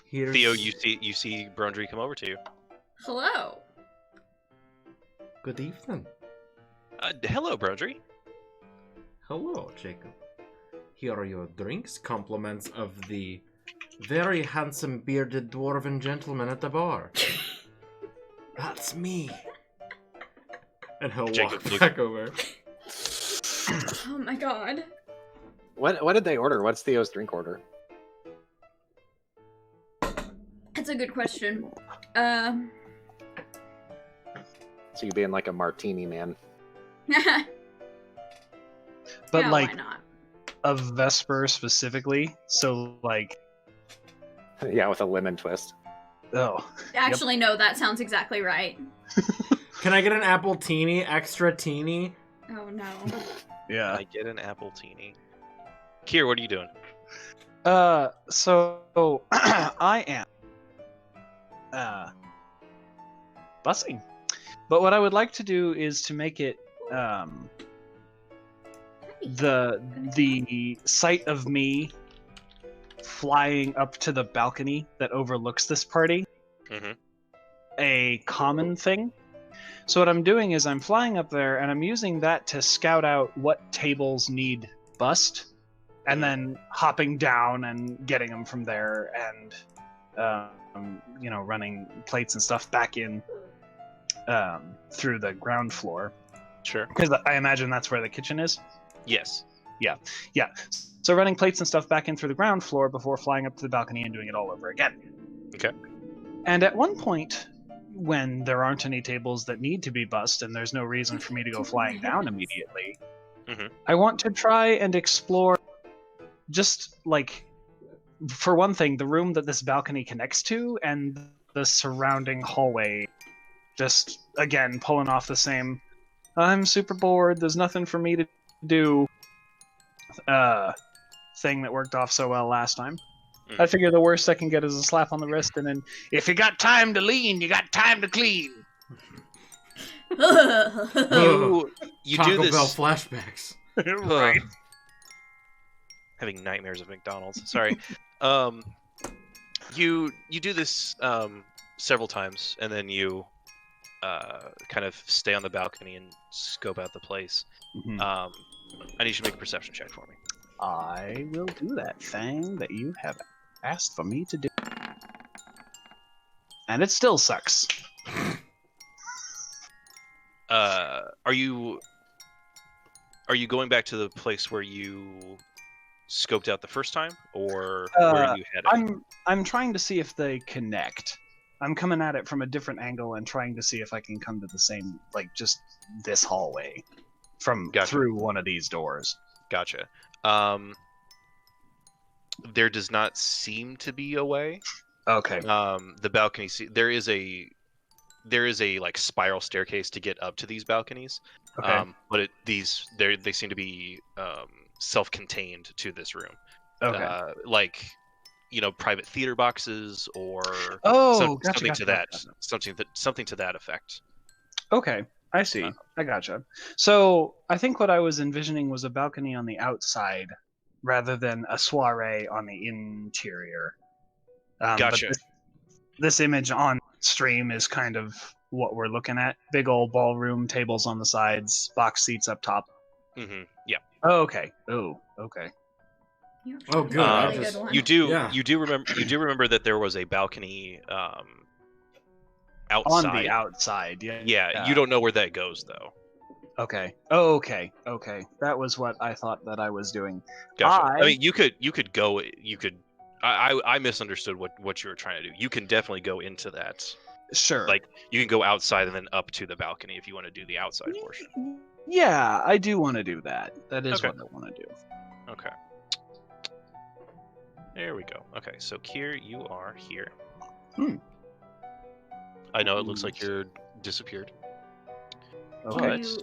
Here's... Theo, you see Brundry come over to you. Hello. Good evening. Hello, Brundry. Hello, Jacob. Here are your drinks, compliments of the very handsome bearded dwarven gentleman at the bar. That's me. And he'll Jacob, walk back over. Oh my god. What did they order? What's Theo's drink order? That's a good question. So you being like a martini man. But yeah, like why not? a Vesper specifically, so like Yeah, with a lemon twist. oh. Actually, no, that sounds exactly right. Can I get an apple teeny, extra teeny? Oh no. Yeah. I get an apple teeny. Kier, what are you doing? So I am bussing. But what I would like to do is to make it the sight of me flying up to the balcony that overlooks this party a common thing. So what I'm doing is I'm flying up there and I'm using that to scout out what tables need bussed, and then hopping down and getting them from there, and running plates and stuff back in through the ground floor. Sure. Because I imagine that's where the kitchen is. Yes. Yeah. So running plates and stuff back in through the ground floor before flying up to the balcony and doing it all over again. Okay. And at one point, when there aren't any tables that need to be bussed and there's no reason for me to go flying down immediately, I want to try and explore just, like, for one thing, the room that this balcony connects to and the surrounding hallway. Just, again, pulling off the same, I'm super bored, there's nothing for me to do thing that worked off so well last time. I figure the worst I can get is a slap on the wrist, and then, if you got time to lean, you got time to clean. You Taco do this. Bell flashbacks. Right. Having nightmares of McDonald's. Sorry. You do this several times, and then you kind of stay on the balcony and scope out the place. I need you to make a perception check for me. I will do that thing that you have asked for me to do. And it still sucks. Are you going back to the place where you scoped out the first time, or where are you heading? I'm trying to see if they connect. I'm coming at it from a different angle and trying to see if I can come to the same, like, just this hallway from through one of these doors. Gotcha. There does not seem to be a way. Okay. The balcony. There is a like spiral staircase to get up to these balconies. Okay. But they seem to be self-contained to this room. Okay. Like, private theater boxes or something to that effect. Okay. I see. I gotcha. So I think what I was envisioning was a balcony on the outside rather than a soiree on the interior. Gotcha. But this image on stream is kind of what we're looking at. Big old ballroom, tables on the sides, box seats up top. Yeah. Oh, okay. Oh, okay. Oh, good. You do remember that there was a balcony outside. On the outside, yeah. Yeah, you don't know where that goes though. Okay. Oh, okay. That was what I thought that I was doing. Gotcha. I mean, you could go. I misunderstood what you were trying to do. You can definitely go into that. Sure. Like, you can go outside and then up to the balcony if you want to do the outside portion. Yeah, I do want to do that. That is what I want to do. Okay. There we go. Okay, so Kier, you are here. I know it looks like you're disappeared. Okay. Can you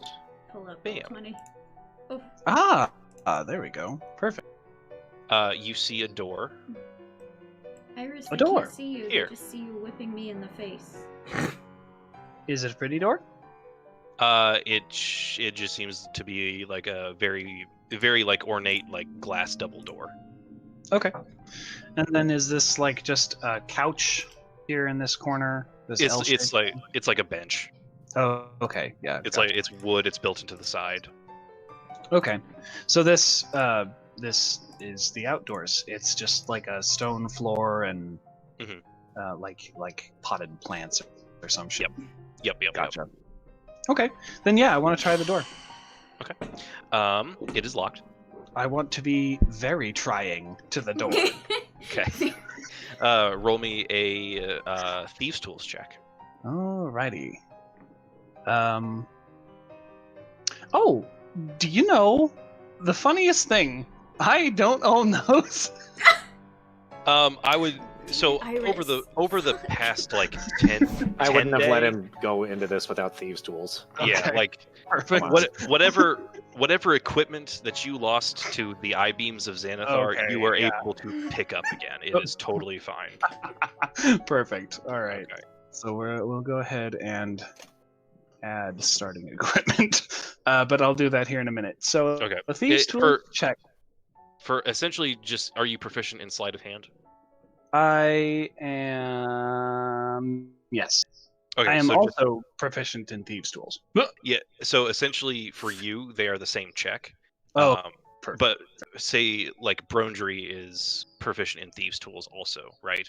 pull up Bam. 20? Oh. There we go. Perfect. You see a door. nervous. A They door. can't see you. Here. They just see you whipping me in the face. Is it a pretty door? It just seems to be like a very like ornate like glass double door. Okay. And then is this like just a couch here in this corner? This It's like a bench. Oh, okay. Yeah. It's gotcha. like it's wood. It's built into the side. Okay. So this is the outdoors. It's just like a stone floor and like potted plants or some shit. Yep. Gotcha. Okay. Then yeah, I want to try the door. Okay. It is locked. I want to be very trying to the door. Okay. Roll me a thieves tools check. Alrighty. Oh, do you know the funniest thing? I don't own those. I would. So over the past like 10 I wouldn't have days, let him go into this without thieves' tools. Yeah, Okay. like Perfect. whatever equipment that you lost to the I-beams of Xanathar, Okay, you were yeah. able to pick up again. It is totally fine. Perfect. All right. Okay. So we'll go ahead and add starting equipment, but I'll do that here in a minute. So Okay. the thieves tool check. For essentially just, are you proficient in sleight of hand? I am. Yes. Okay, I am so also proficient in thieves tools. yeah. So essentially, for you, they are the same check. Oh, perfect. But say like Brondry is proficient in thieves tools also, right?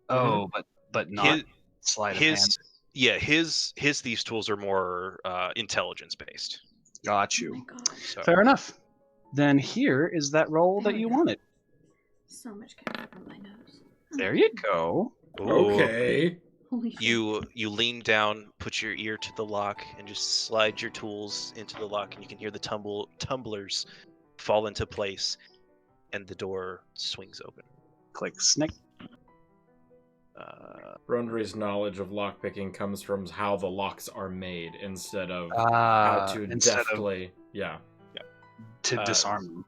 Oh, but not sleight of hand. Yeah, his thieves tools are more intelligence based. Got Oh you. my god. So Fair enough. Then here is that roll that you wanted. So much ketchup on my nose. There you go. Okay. Holy shit. You lean down, put your ear to the lock, and just slide your tools into the lock, and you can hear the tumblers fall into place, and the door swings open. Click snick. Brundry's knowledge of lockpicking comes from how the locks are made instead of how to deftly. To disarm them.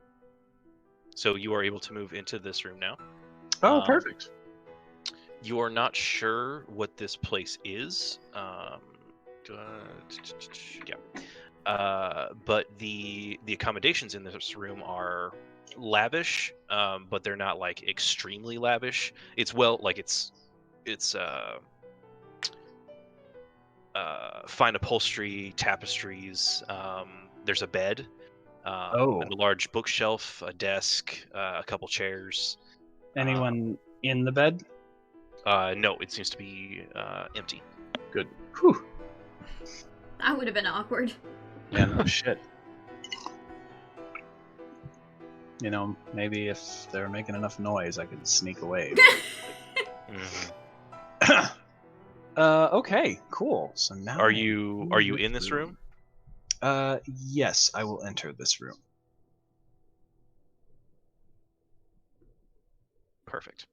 So you are able to move into this room now. Oh, perfect. You are not sure what this place is. But the accommodations in this room are lavish, but they're not like extremely lavish. It's fine upholstery, tapestries. There's a bed, and a large bookshelf, a desk, a couple chairs. Anyone in the bed? No, it seems to be empty. Good. Whew. That would have been awkward. Yeah, no shit. You know, maybe if they're making enough noise, I could sneak away. Okay, cool. So now Are you in this room? Yes, I will enter this room. Perfect.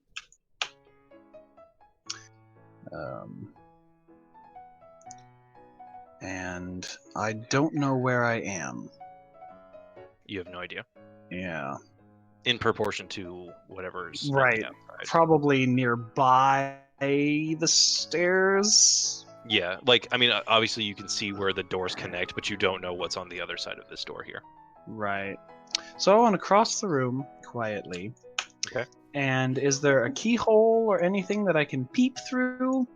And I don't know where I am. You have no idea. Yeah. In proportion to whatever's Right. outside. Probably nearby the stairs. Yeah, like, I mean, obviously you can see where the doors connect, but you don't know what's on the other side of this door here. Right. So I want to cross the room quietly. Okay. And is there a keyhole or anything that I can peep through?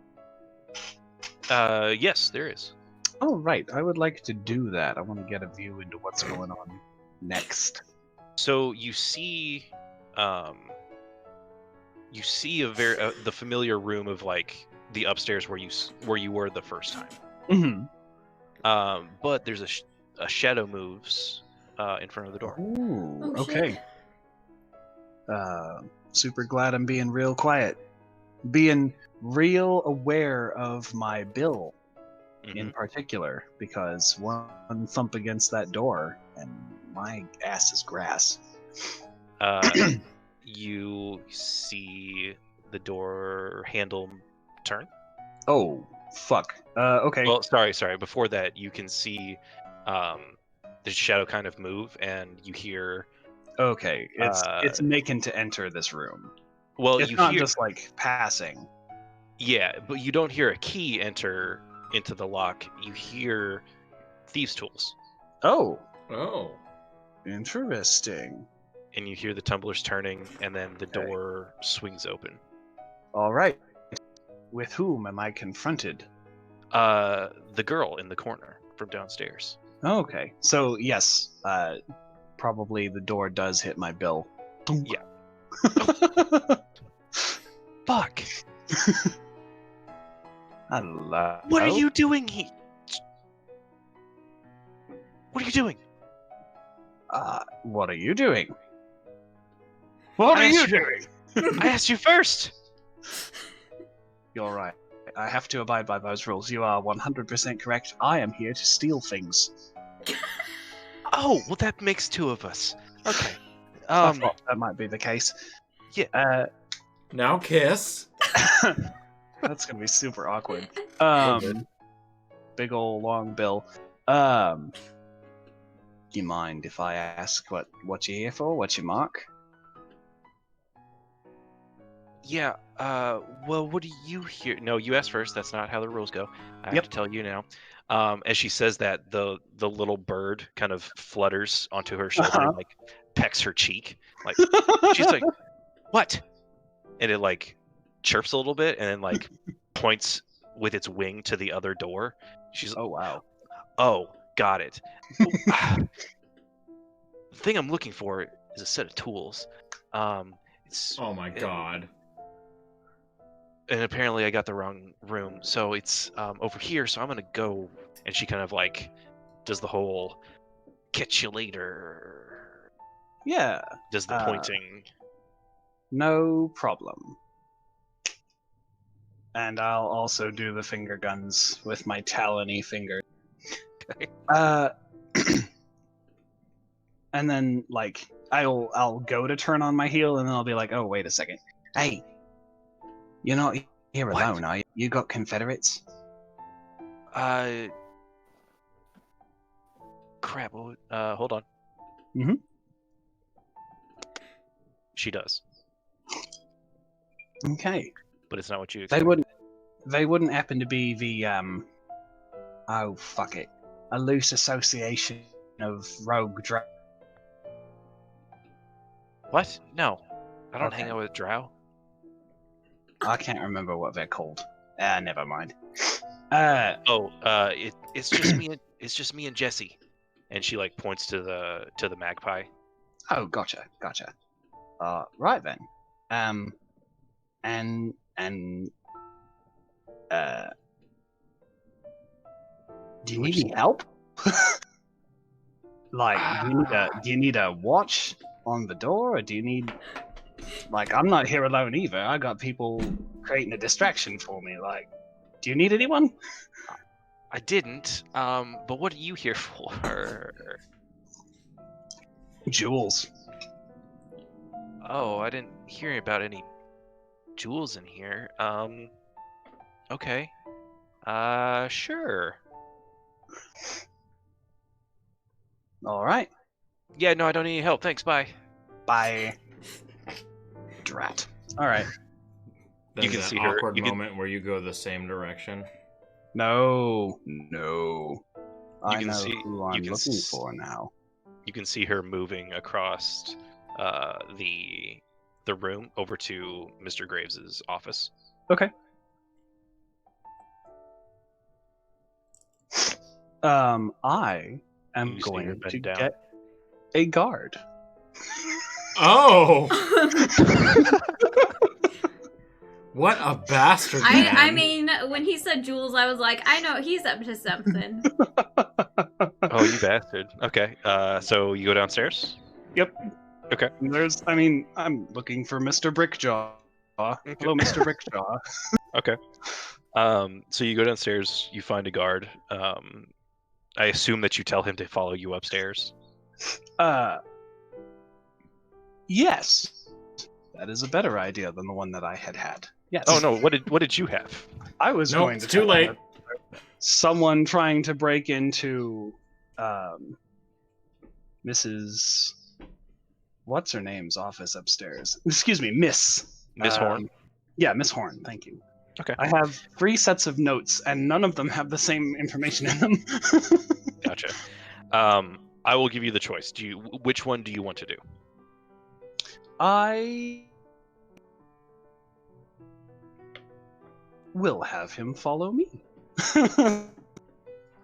Yes, there is. Oh, right. I would like to do that. I want to get a view into what's going on next. So you see the familiar room of like the upstairs where you were the first time. Mm-hmm. But there's a shadow moves in front of the door. Ooh, Oh, okay. Super glad I'm being real quiet. Being real aware of my bill in particular, because one thump against that door and my ass is grass. You see the door handle turn. Oh, fuck. Okay. Well, sorry. Before that, you can see the shadow kind of move, and you hear. Okay, it's making to enter this room. Well, it's not just like passing. Yeah, but you don't hear a key enter into the lock. You hear thieves' tools. Oh. Interesting. And you hear the tumblers turning, and then the door swings open. All right. With whom am I confronted? The girl in the corner from downstairs. Okay. So, yes, probably the door does hit my bill. Yeah. Fuck. Hello. What are you doing here? What are you doing? What are you doing? What are you doing? I asked you first. You're right. I have to abide by those rules. You are 100% correct. I am here to steal things. Oh, well, that makes two of us. Okay. I thought that might be the case. Yeah. Now kiss. That's gonna be super awkward. Big ol' long bill. Do you mind if I ask what you're here for? What's your mark? Yeah, well, what do you hear? No, you asked first. That's not how the rules go. I have to tell you now. As she says that, the little bird kind of flutters onto her shoulder and, like, pecks her cheek. Like, she's like, what? And it, like, chirps a little bit and then, like, points with its wing to the other door. She's oh, wow. Oh, got it. The thing I'm looking for is a set of tools. It's oh my god. And apparently I got the wrong room, so it's over here. So I'm gonna go. And she kind of like does the whole catch you later. Yeah. Does the pointing. No problem. And I'll also do the finger guns with my talony finger. Okay. And then like I'll go to turn on my heel, and then I'll be like, oh, wait a second. Hey, you're not here alone, are you? You got Confederates? Crap. Hold on. Mm-hmm. She does. Okay. But it's not what you expect. They wouldn't happen to be the oh fuck it, a loose association of rogue drow. What? No, I don't hang out with drow. I can't remember what they're called. Never mind. It's just me. It's just me and Jesse. And she like points to the magpie. Oh, gotcha. Right then. Do you need any help? Like, do you need a watch on the door, or do you need? Like, I'm not here alone either. I got people creating a distraction for me. Like, do you need anyone? I didn't. But what are you here for? Jewels. Oh, I didn't hear about any jewels in here. Okay. Sure. All right. Yeah, no, I don't need any help. Thanks, bye. Bye. Drat. All right. You can see her awkward moment where you go the same direction. No. I know who I'm looking for now. You can see her moving across the room over to Mr. Graves's office. Okay. I am going to get a guard. Oh! What a bastard! I mean, when he said Jules, I was like, I know he's up to something. Oh, you bastard! Okay, so you go downstairs. Yep. Okay. I'm looking for Mr. Brickjaw. Okay. Hello, Mr. Brickjaw. Okay. So you go downstairs. You find a guard. I assume that you tell him to follow you upstairs. Yes. That is a better idea than the one that I had. Yes. Oh no! What did you have? I was going to. Too late. Someone trying to break into, Mrs. What's her name's office upstairs? Excuse me, Miss Miss Horn? Yeah, Miss Horn, thank you. Okay. I have 3 sets of notes, and none of them have the same information in them. Gotcha. I will give you the choice. Which one do you want to do? I will have him follow me.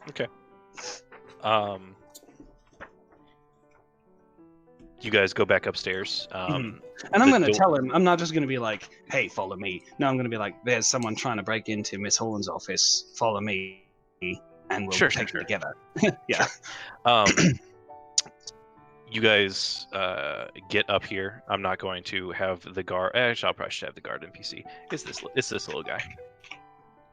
Okay. You guys go back upstairs. And I'm going to tell him, I'm not just going to be like, hey, follow me. No, I'm going to be like, there's someone trying to break into Miss Horn's office. Follow me, and we'll take it together. Yeah. You guys get up here. I'm not going to have the guard. Actually, I'll probably should have the guard NPC. It's this little guy.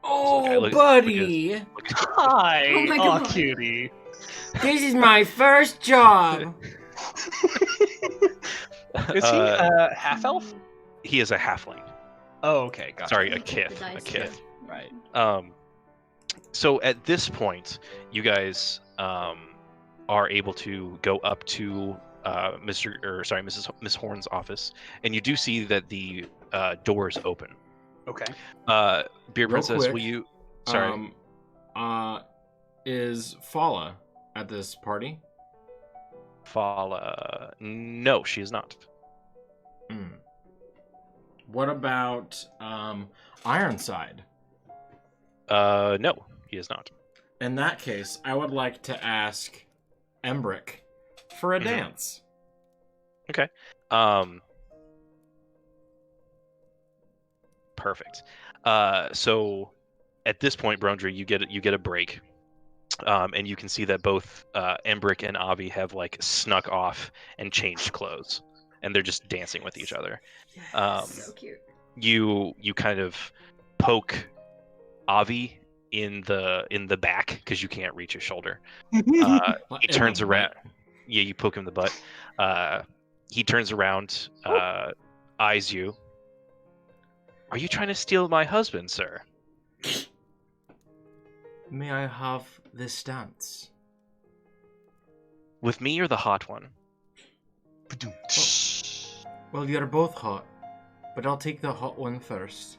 Oh, buddy! Hi! Oh my God. Cutie. This is my first job! Is he a half-elf? He is a halfling. Oh, okay, gotcha. Sorry, a kith. A kith. Right. So at this point, you guys are able to go up to Miss Horn's office, and you do see that the door is open. Okay. Beer Real Princess, quick, will you? Sorry. Is Fala at this party? Fala? No, she is not. What about Ironside? No, he is not. In that case, I would like to ask Embrick for a dance. Okay. Perfect. So at this point, Brondry, you get a break, and you can see that both Embrick and Avi have like snuck off and changed clothes, and they're just dancing with each other. So cute. You kind of poke Avi in the back because you can't reach his shoulder. He turns around. Yeah, you poke him in the butt. He turns around, eyes you. Are you trying to steal my husband, sir? May I have this dance? With me or the hot one? Well, you're both hot, but I'll take the hot one first.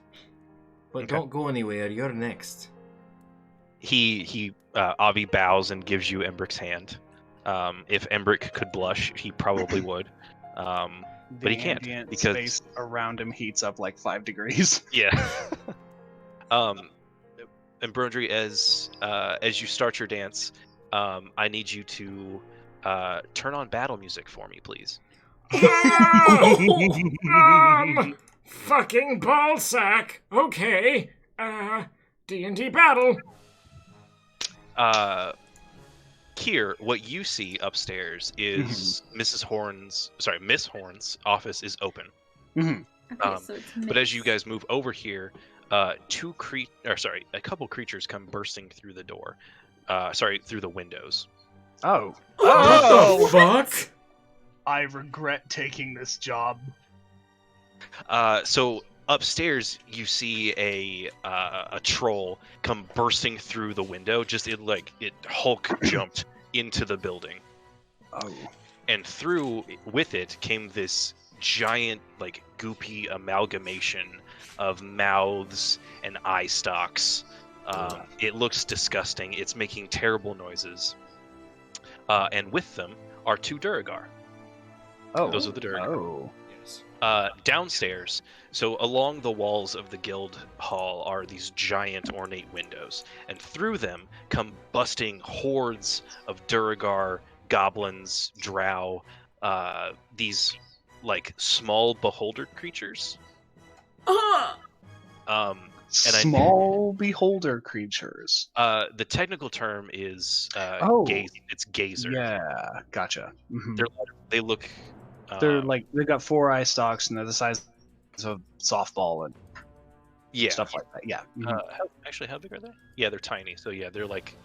But don't go anywhere, you're next. Avi bows and gives you Embrick's hand. If Embrick could blush, he probably would. But he can't because space around him heats up like 5 degrees. Yeah. And Brondry, as you start your dance, I need you to turn on battle music for me, please. Fucking ballsack. Okay. D&D battle. Kier, what you see upstairs is Miss Horn's office is open. Okay, so it's but as you guys move over here, a couple creatures come bursting through the door. Through the windows. Oh. What the fuck? I regret taking this job. So upstairs you see a troll come bursting through the window. It Hulk jumped into the building. Oh. And through with it came this giant, like, goopy amalgamation of mouths and eye stalks. It looks disgusting. It's making terrible noises. And with them are 2 Duragar. Oh. Those are the Duragar. Oh. Downstairs, so along the walls of the guild hall are these giant ornate windows, and through them come busting hordes of Duragar, goblins, drow, these like small beholder creatures. Small beholder creatures. The technical term is it's gazer. Yeah, gotcha. Mm-hmm. They look. They're like they've got 4 eye stalks and they're the size of softball and stuff like that. Yeah. Mm-hmm. How big are they? Yeah, they're tiny. So yeah, they're like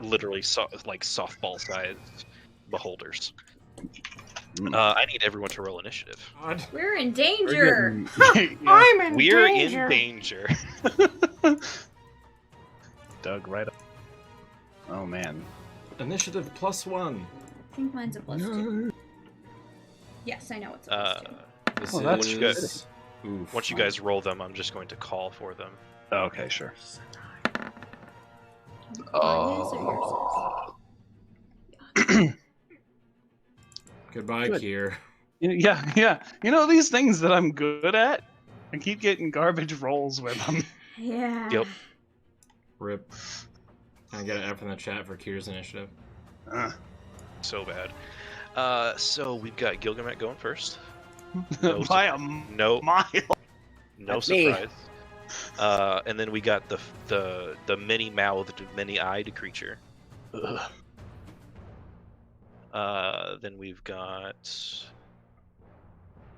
literally like softball sized beholders. I need everyone to roll initiative. We're in danger. We're in danger. Doug, right up. Oh man. Initiative +1. I think mine's a +2. Yes, I know it's a +2. Once you guys roll them, I'm just going to call for them. Oh, okay, sure. Goodbye, Good. Kier. Yeah. You know these things that I'm good at? I keep getting garbage rolls with them. Yeah. Yep. Rip. I get an F in the chat for Kier's initiative. So bad. So we've got Gilgamesh going first. By a mile. No That's me. surprise. And then we got the many-mouthed, many-eyed creature. Then we've got...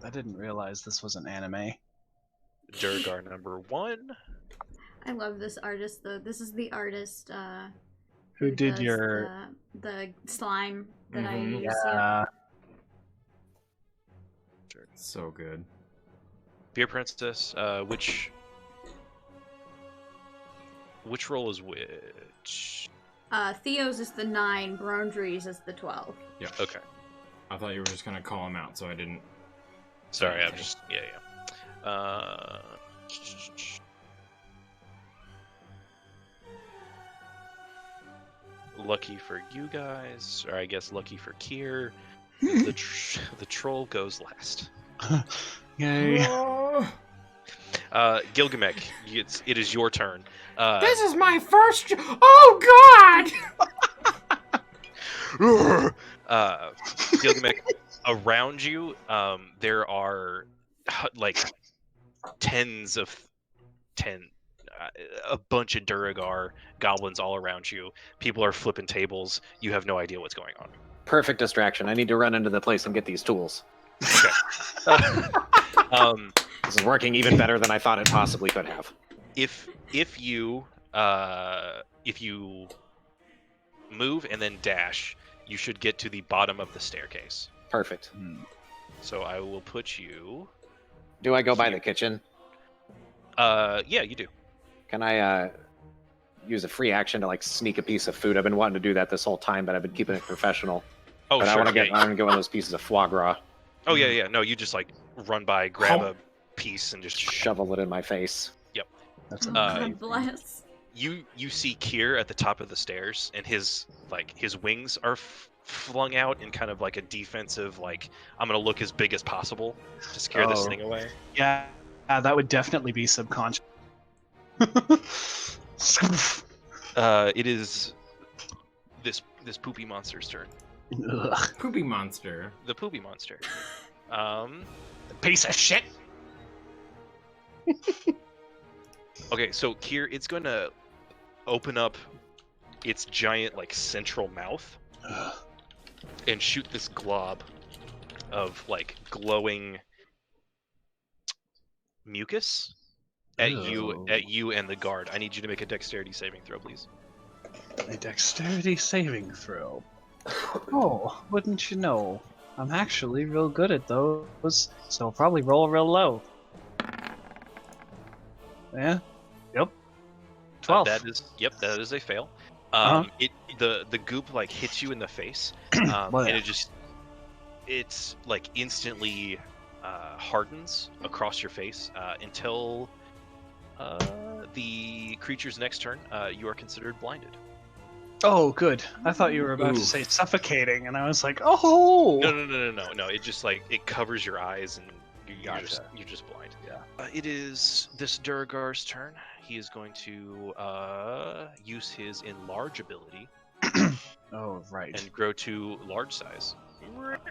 I didn't realize this was an anime. Durgar number 1. I love this artist though. This is the artist Who did does your the slime that I use. Yeah. So good. Beer Princess, which roll is which? Theo's is the 9, Brondry's is the 12. Yeah. Okay. I thought you were just gonna call him out, so I didn't. Sorry, I'm just lucky for you guys, or I guess lucky for Kier, the troll goes last. Yay. Gilgamesh, it is your turn. This is my first. Oh God! Gilgamesh, around you, there are like a bunch of Duragar goblins all around you. People are flipping tables. You have no idea what's going on. Perfect distraction. I need to run into the place and get these tools. Okay. This is working even better than I thought it possibly could have. If you move and then dash, you should get to the bottom of the staircase. Perfect. So I will put you. Do I go by the kitchen? Yeah, you do. Can I use a free action to like sneak a piece of food? I've been wanting to do that this whole time, but I've been keeping it professional. Oh, but sure. I want to get one of those pieces of foie gras. Oh yeah. No, you just like run by, grab a piece, and just shovel it in my face. Yep. That's God bless. You see Kier at the top of the stairs, and his wings are flung out in kind of like a defensive, like I'm gonna look as big as possible to scare this thing away. Yeah, that would definitely be subconscious. It is this poopy monster's turn. Ugh. Poopy monster. The poopy monster. Piece of shit. Okay, so Kier, it's going to open up its giant, like, central mouth and shoot this glob of, like, glowing mucus at you and the guard. I need you to make a dexterity saving throw, please. A dexterity saving throw. Oh, wouldn't you know? I'm actually real good at those, so I'll probably roll real low. Yeah. Yep. 12. That is a fail. The goop like hits you in the face, and it's like instantly hardens across your face until the creature's next turn. You are considered blinded. Oh, good. I thought you were about to say suffocating, and I was like, oh. No. It just like it covers your eyes, and you're just blind. Yeah. It is this Duragar's turn. He is going to use his enlarge ability. Oh, right. And grow to large size.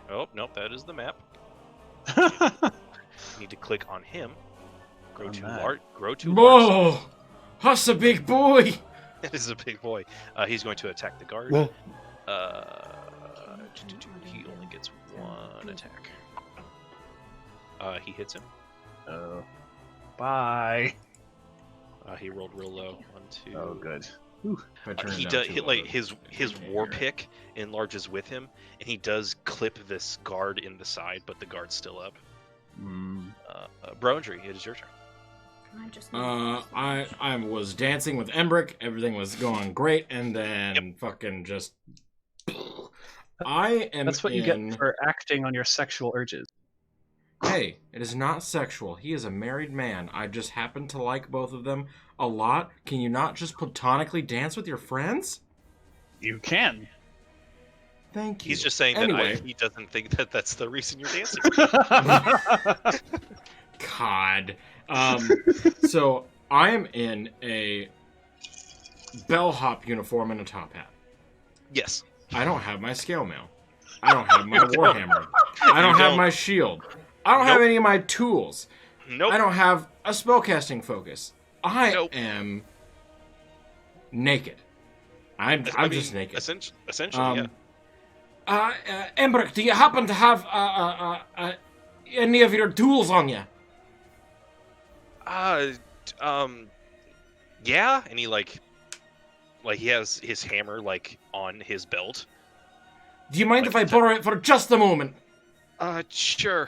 Oh, nope, that is the map. Need to click on him. Grow to large. Whoa! That's a big boy! It is a big boy. He's going to attack the guard. He only gets one attack. He hits him. Oh. Bye. He rolled real low. 1, 2. Oh, good. He does hit like his war pick enlarges with him, and he does clip this guard in the side, but the guard's still up. Brondry, it is your turn. I was dancing with Embrick. Everything was going great, and then fucking just. I am. That's what you get for acting on your sexual urges. Hey, it is not sexual. He is a married man. I just happen to like both of them a lot. Can you not just platonically dance with your friends? You can. Thank you. He's just saying anyway. that he doesn't think that that's the reason you're dancing. God. So I am in a bellhop uniform and a top hat. Yes. I don't have my scale mail. I don't have my warhammer. I don't have my shield. I don't have any of my tools. Nope. I don't have a spellcasting focus. I am naked. I'm just naked. Essentially, yeah. Embrick, do you happen to have any of your tools on you? Yeah, and he like he has his hammer like on his belt. Do you mind if I borrow it for just a moment? Sure.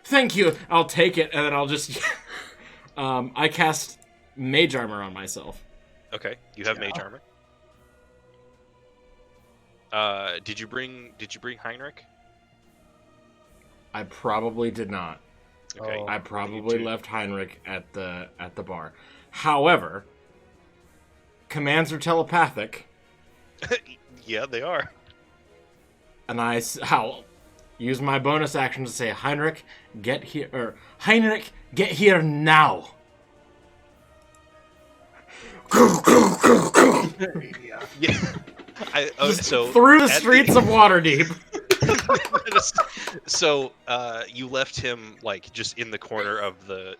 Thank you. I'll take it, and then I'll just I cast mage armor on myself. Okay, you have mage armor. Did you bring Heinrich? I probably did not. Okay. I probably left Heinrich at the bar. However, commands are telepathic. Yeah, they are. And I'll use my bonus action to say, Heinrich, get here, or Heinrich, get here now. Yeah. So through the streets of Waterdeep. So you left him like just in the corner of the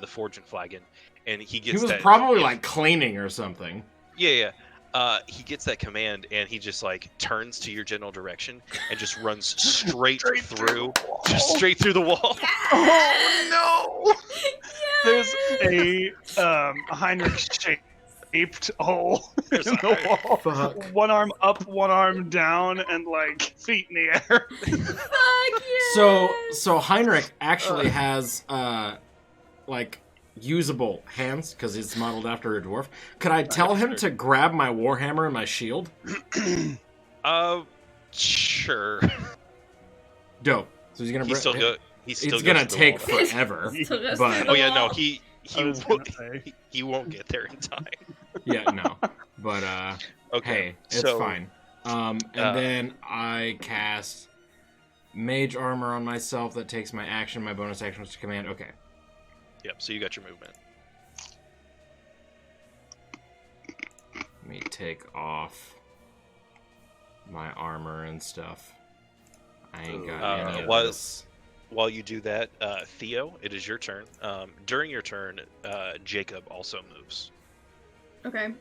forge and flagon, and he gets. He was probably like cleaning or something. Yeah. He gets that command, and he just like turns to your general direction and just runs straight through the wall. Oh no! There's a Heinrich-shaped hole in the wall. Fuck. One arm up, one arm down, and like feet in the air. Fuck yeah! So Heinrich actually has like usable hands because he's modeled after a dwarf. Could I tell him to grab my warhammer and my shield? Sure. Dope. So he's gonna. He's gonna take forever. But he won't get there in time. Yeah, no. But okay, hey, it's fine. And then I cast mage armor on myself. That takes my action. My bonus action was to command. Okay. Yep, so you got your movement. Let me take off my armor and stuff. I ain't got any of this. While you do that, Theo, it is your turn. During your turn, Jacob also moves. Okay.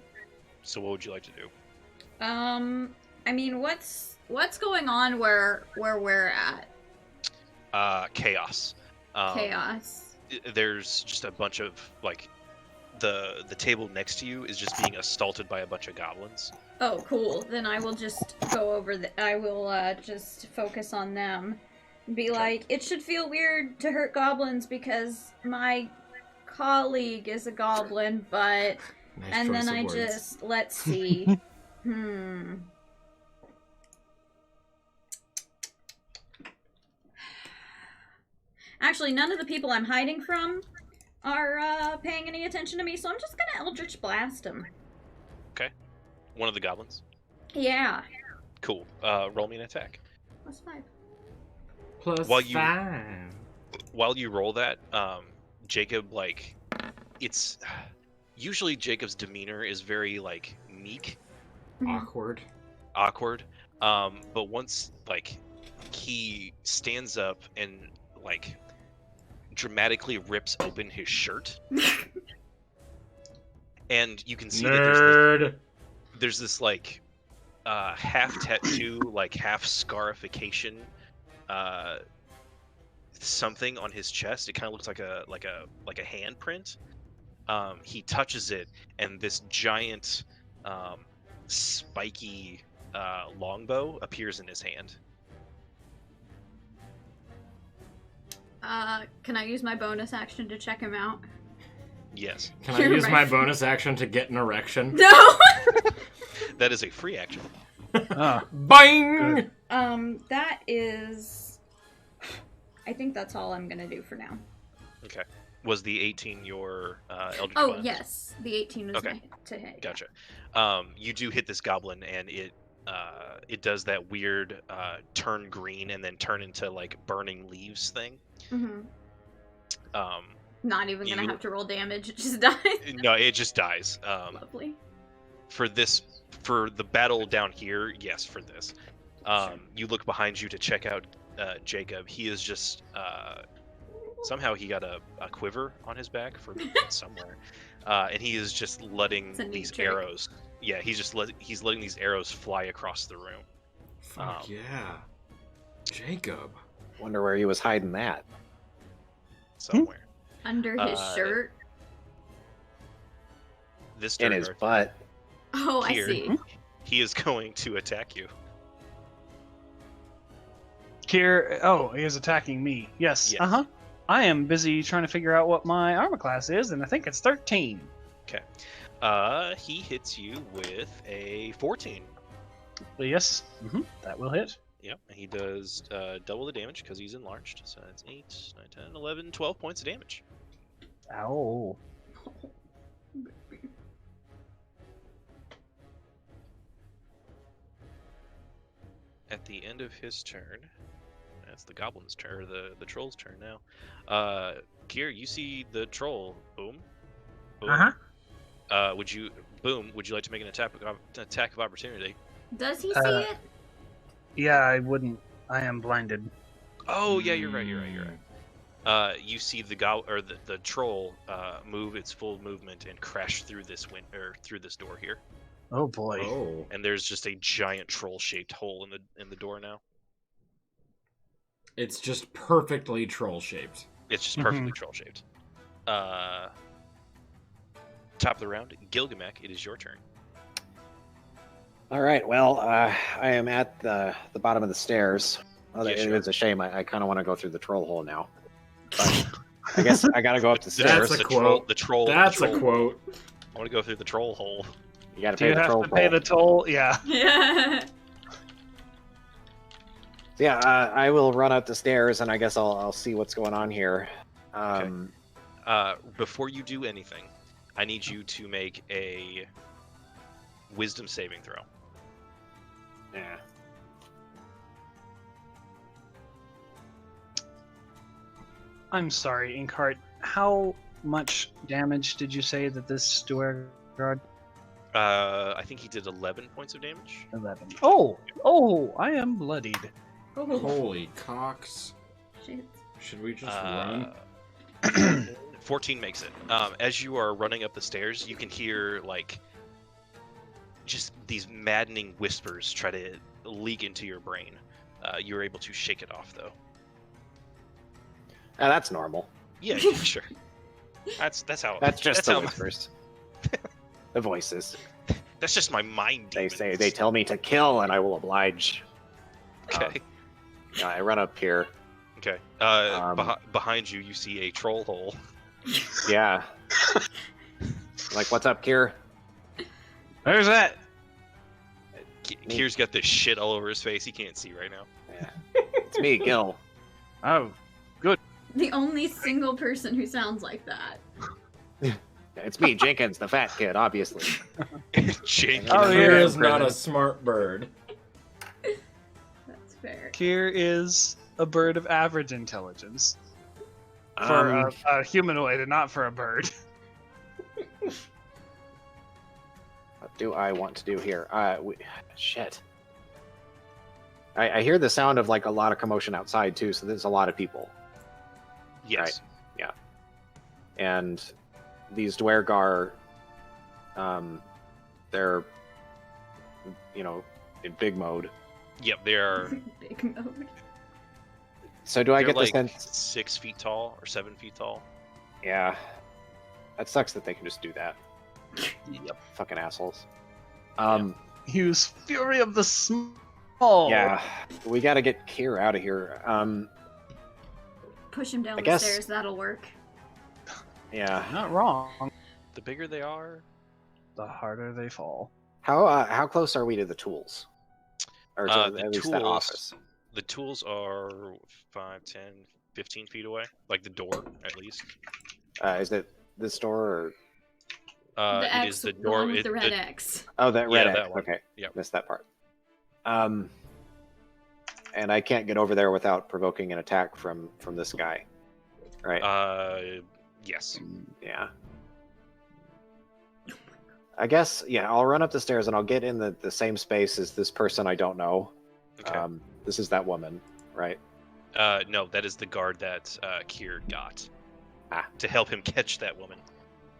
So what would you like to do? I mean, what's going on where we're at? Chaos. Chaos. There's just a bunch of like the table next to you is just being assaulted by a bunch of goblins. Oh, cool. Then I will just go over I will just focus on them. Be like, it should feel weird to hurt goblins because my colleague is a goblin, but Nice and choice then of I words. just let's see. Actually, none of the people I'm hiding from are paying any attention to me, so I'm just gonna Eldritch Blast them. Okay. One of the goblins. Yeah. Cool. Roll me an attack. +5. +5. While you roll that, Jacob, like, it's usually Jacob's demeanor is very like meek, Awkward. But once like he stands up and like dramatically rips open his shirt, and you can see that there's this like half tattoo, like half scarification, something on his chest. It kind of looks like a handprint. He touches it, and this giant spiky longbow appears in his hand. Can I use my bonus action to check him out? Yes. Can I use my bonus action to get an erection? No! That is a free action. Bang! That is I think that's all I'm gonna do for now. Okay. Was the 18 your Eldritch Oh, Blast? yes. The 18 was Okay. my to hit. Gotcha. You do hit this goblin, and it does that weird turn green and then turn into like burning leaves thing. Mm-hmm. Um, Not even gonna have to roll damage; it just dies. No, it just dies. Lovely. For the battle down here, yes, for this. Sure. You look behind you to check out Jacob. He is just somehow he got a quiver on his back from somewhere, and he is just letting these arrows. Yeah, he's letting these arrows fly across the room. Fuck yeah, Jacob. Wonder where he was hiding that. Somewhere under his shirt. This in his butt. Oh, here, I see. He is going to attack you. Kier, oh, he is attacking me. Yes. Uh-huh. I am busy trying to figure out what my armor class is, and I think it's 13. Okay. He hits you with a 14. Yes. That will hit. Yep, and he does double the damage because he's enlarged. So that's 8, 9, 10, 11, 12 points of damage. Ow. At the end of his turn, that's the goblin's turn, or the troll's turn now. Kier, you see the troll. Boom. Boom. Would you like to make an attack of opportunity? Does he see it? Yeah, I wouldn't. I am blinded. Oh yeah, you're right. You see the troll move its full movement and crash through this through this door here. Oh boy. Oh. And there's just a giant troll-shaped hole in the door now. It's just perfectly troll-shaped. It's just perfectly troll-shaped. Top of the round, Gilgamesh, it is your turn. All right. Well, I am at the bottom of the stairs. Oh, Yeah, it sure. is a shame. I kind of want to go through the troll hole now. But I guess I got to go up the stairs. That's a quote. The troll. That's the troll a quote. I want to go through the troll hole. You got to Do pay you the have troll to pay toll. the toll? Yeah. Yeah. So yeah, I will run up the stairs, and I guess I'll see what's going on here. Before you do anything, I need you to make a wisdom saving throw. Yeah. I'm sorry, Inkheart. How much damage did you say that this Duergar? I think he did 11 points of damage. 11. Oh, I am bloodied. Oh, Holy cocks. shit. Should we just run? 14 makes it. As you are running up the stairs, you can hear like just these maddening whispers try to leak into your brain. You're able to shake it off though. That's normal. Yeah, sure. That's how. That's just that's the how whispers. The voices. That's just my mind. They Demons. say they tell me to kill, and I will oblige. Okay. I run up here. Okay. Behind you, you see a troll hole. Yeah. Like, what's up, Kier? Where's that? Kier's got this shit all over his face. He can't see right now. Yeah. It's me, Gil. Oh, The only single person who sounds like that. It's me, Jenkins, the fat kid, obviously. Jenkins. Oh, yeah. Kier is not a smart bird. That's fair. Kier is a bird of average intelligence. For a humanoid and not for a bird. What do I want to do here? Shit. I hear the sound of like a lot of commotion outside too, so there's a lot of people. Yes. Right. Yeah. And these Dwergar, they're, in big mode. Yep, they are. Big mode. So do I They're get like the sense? 6 feet tall or 7 feet tall. Yeah. That sucks that they can just do that. Yep. Fucking assholes. Use Fury of the Small. Yeah. We got to get Kier out of here. Push him down I the guess- stairs, that'll work. Yeah. Not wrong. The bigger they are, The harder they fall. How close are we to the tools? Or to the at least that tools- office? the tools are 5, 10, 15 feet away, like the door at least. Is it this door or? The It X, is the the door. one with the red X. Oh, that red X. That one. Okay, yeah, missed that part. And I can't get over there without provoking an attack from this guy, right? Yes. Yeah. I guess, yeah, I'll run up the stairs and I'll get in the same space as this person I don't know. Okay. This is that woman, right? No, that is the guard that Kier got. Ah. To help him catch that woman.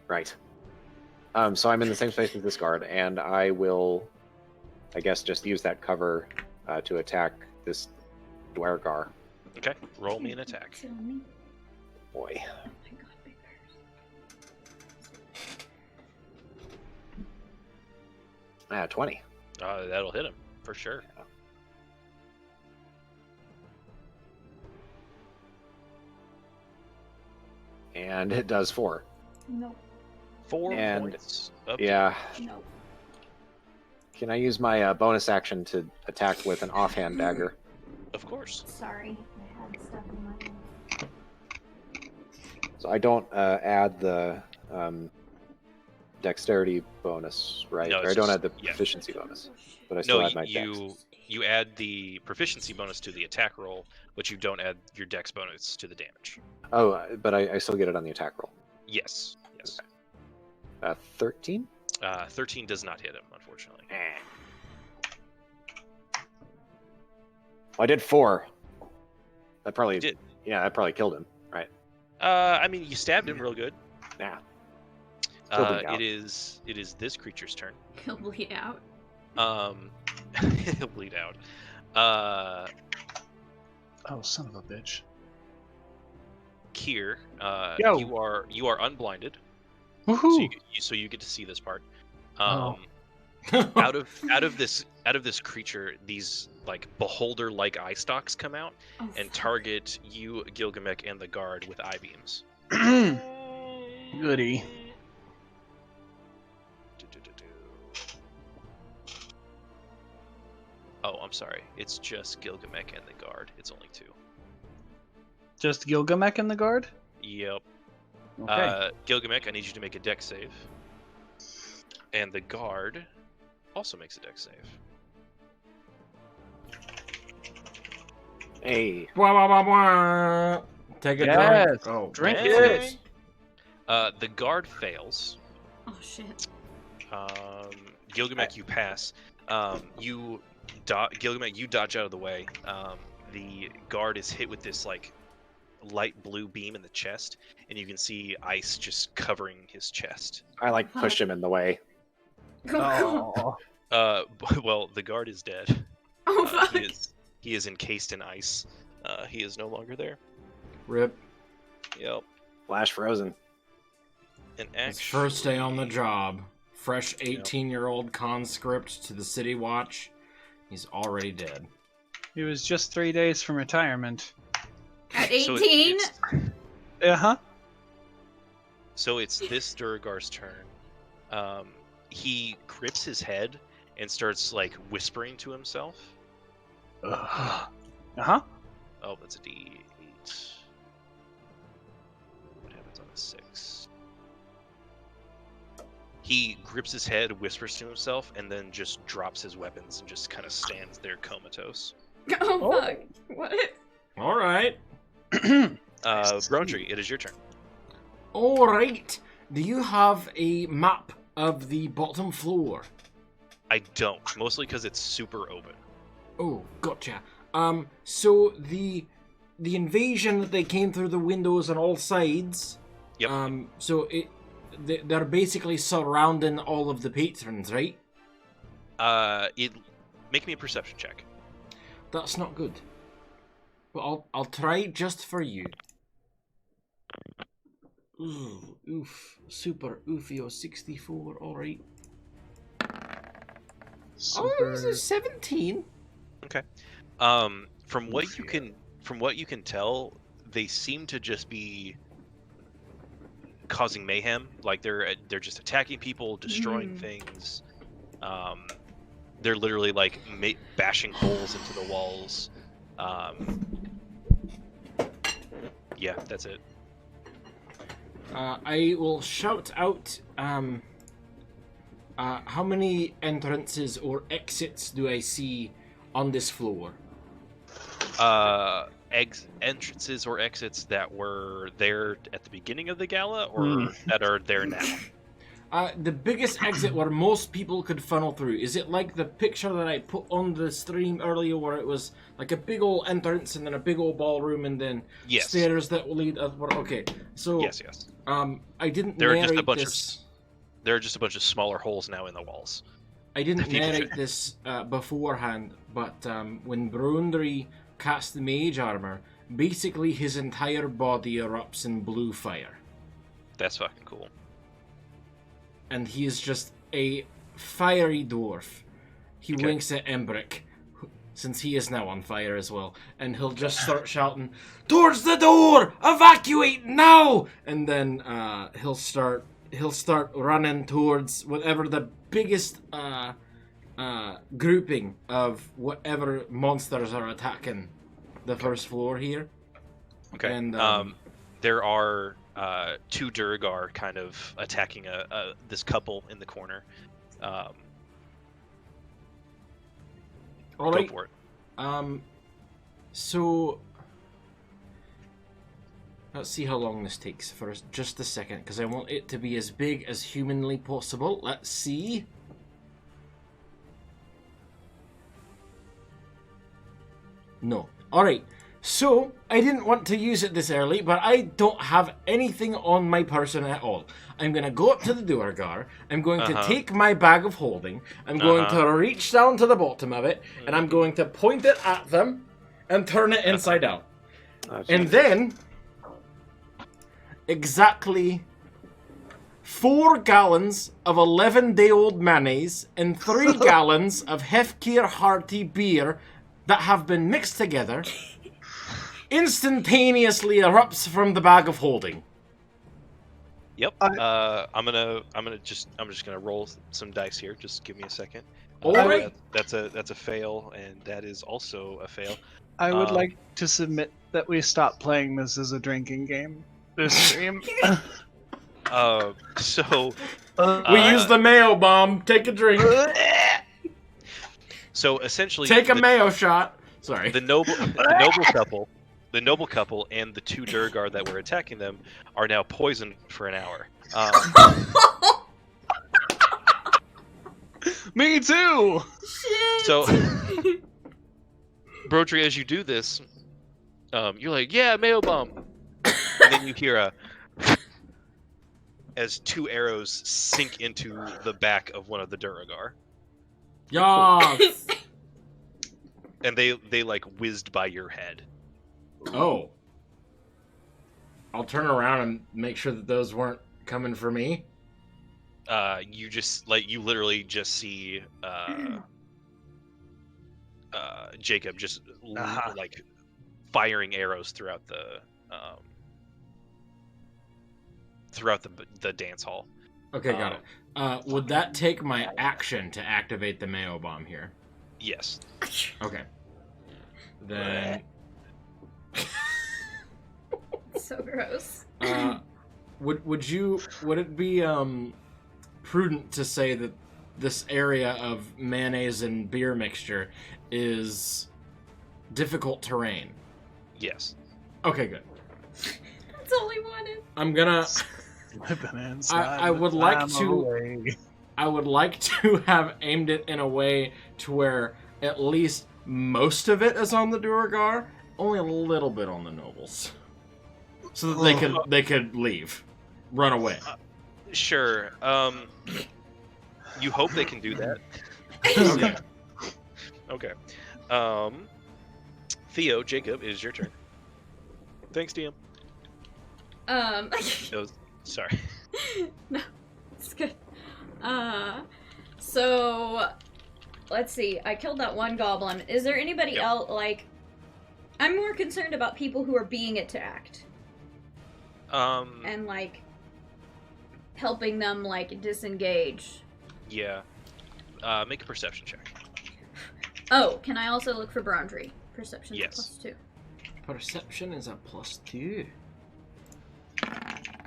Right. So I'm in the same space as this guard, and I will, I guess, just use that cover to attack this Dwergar. Okay, roll me an attack. Boy. Oh my god, big bears. 20. That'll hit him, for sure. And it does 4. Nope. 4 And, points. Of yeah. Nope. Can I use my bonus action to attack with an offhand dagger? Of course. Sorry, I had stuff in my hand. So I don't add the dexterity bonus, right? No, or I don't add the proficiency bonus, but I still No, add my dex. you add the proficiency bonus to the attack roll, but you don't add your dex bonus to the damage. Oh, but I still get it on the attack roll. Yes. Yes. 13? 13 does not hit him, unfortunately. Well, I did 4. That probably did. Yeah, that probably killed him, right? I mean, you stabbed him real good. Yeah. It is this creature's turn. He'll bleed out. He'll bleed out. Oh, son of a bitch. Kier, Yo. you are unblinded. Woohoo! So you get to see this part. Oh. out of this creature, these like beholder-like eye stalks come out and target you, Gilgamesh, and the guard with eye beams. Goody. Oh, I'm sorry. It's just Gilgamesh and the guard. It's only 2. Just Gilgamesh and the guard? Yep. Okay. Gilgamesh, I need you to make a dex save. And the guard also makes a dex save. Hey. Wah, wah, wah, wah. Take a drink. Oh, drink it. The guard fails. Oh shit. Gilgamesh, you pass. Gilgamesh, you dodge out of the way. The guard is hit with this like light blue beam in the chest, and you can see ice just covering his chest. I like pushed him in the way. Oh. Well, the guard is dead. Oh fuck. He is encased in ice. He is no longer there. Rip. Yep. Flash frozen. An His action. first day on the job. Fresh 18-year-old conscript to the City Watch. He's already dead. He was just 3 days from retirement. At 18? Uh-huh. So it's this Duragar's turn. He grips his head and starts like whispering to himself. Uh-huh. Oh, that's a D8. What happens on a 6? He grips his head, whispers to himself, and then just drops his weapons and just kind of stands there comatose. Oh fuck. What? All right. Brondry, it is your turn. All right. Do you have a map of the bottom floor? I don't, mostly because it's super open. Oh, gotcha. So the invasion that they came through the windows on all sides. Yep. So they're basically surrounding all of the patrons, right? Make me a perception check. That's not good. But I'll try just for you. Ooh, oof, super oofio 64. All right. Super... Oh, it was a 17. Okay. From what you can tell, they seem to just be causing mayhem. Like they're just attacking people, destroying things. They're literally like bashing holes into the walls. Yeah, that's it. I will shout out, how many entrances or exits do I see on this floor? Entrances or exits that were there at the beginning of the gala, or that are there now? The biggest exit where most people could funnel through. Is it like the picture that I put on the stream earlier where it was like a big old entrance and then a big old ballroom and then stairs that will lead upward? Okay, so... Yes. I didn't There are narrate just a bunch this... There are just a bunch of smaller holes now in the walls. I didn't narrate this beforehand, but when Brundry casts the mage armor, basically his entire body erupts in blue fire. That's fucking cool. And he is just a fiery dwarf. He winks at Embrick, since he is now on fire as well, and he'll just start shouting, "Towards the door! Evacuate now!" And then he'll start running towards whatever the biggest grouping of whatever monsters are attacking the first floor here. Okay. And there are 2 Durgar kind of attacking this couple in the corner. All right. Go for it. So let's see how long this takes for just a second, because I want it to be as big as humanly possible. Let's see. No. All right. So, I didn't want to use it this early, but I don't have anything on my person at all. I'm going to go up to the Duergar, I'm going to take my bag of holding, I'm going to reach down to the bottom of it, and I'm going to point it at them and turn it inside out. And then, exactly 4 gallons of 11-day-old mayonnaise and 3 gallons of Hefkir Hearty beer that have been mixed together instantaneously erupts from the bag of holding. Yep. I'm just gonna roll some dice here. Just give me a second. All right. That's a fail, and that is also a fail. I would like to submit that we stop playing this as a drinking game this stream. So we use the mayo bomb. Take a drink. So essentially, take a mayo shot. Sorry. The noble couple and the 2 Durgar that were attacking them are now poisoned for an hour. Me too! Shit! So, Brodry, as you do this, you're like, yeah, mayo bomb. And then you hear as 2 arrows sink into the back of one of the Durgar. Yes! And they like whizzed by your head. Oh. I'll turn around and make sure that those weren't coming for me. You literally just see Jacob just like firing arrows throughout the dance hall. Okay, got it. Would that take my action to activate the mayo bomb here? Yes. Okay. Then. So gross. Would it be prudent to say that this area of mayonnaise and beer mixture is difficult terrain? Yes. Okay, good. That's all I wanted. I'm gonna. I would like to. Away. I would like to have aimed it in a way to where at least most of it is on the Duergar, only a little bit on the nobles, so that they could leave, run away. Sure. You hope they can do that. Okay. Okay. Theo, Jacob, it is your turn. Thanks, DM. Sorry. No, it's good. So let's see. I killed that one goblin. Is there anybody else? Like, I'm more concerned about people who are being attacked. And like helping them like disengage. Yeah. Make a perception check. Oh, can I also look for Brondry? Perception yes. +2. Perception is a +2.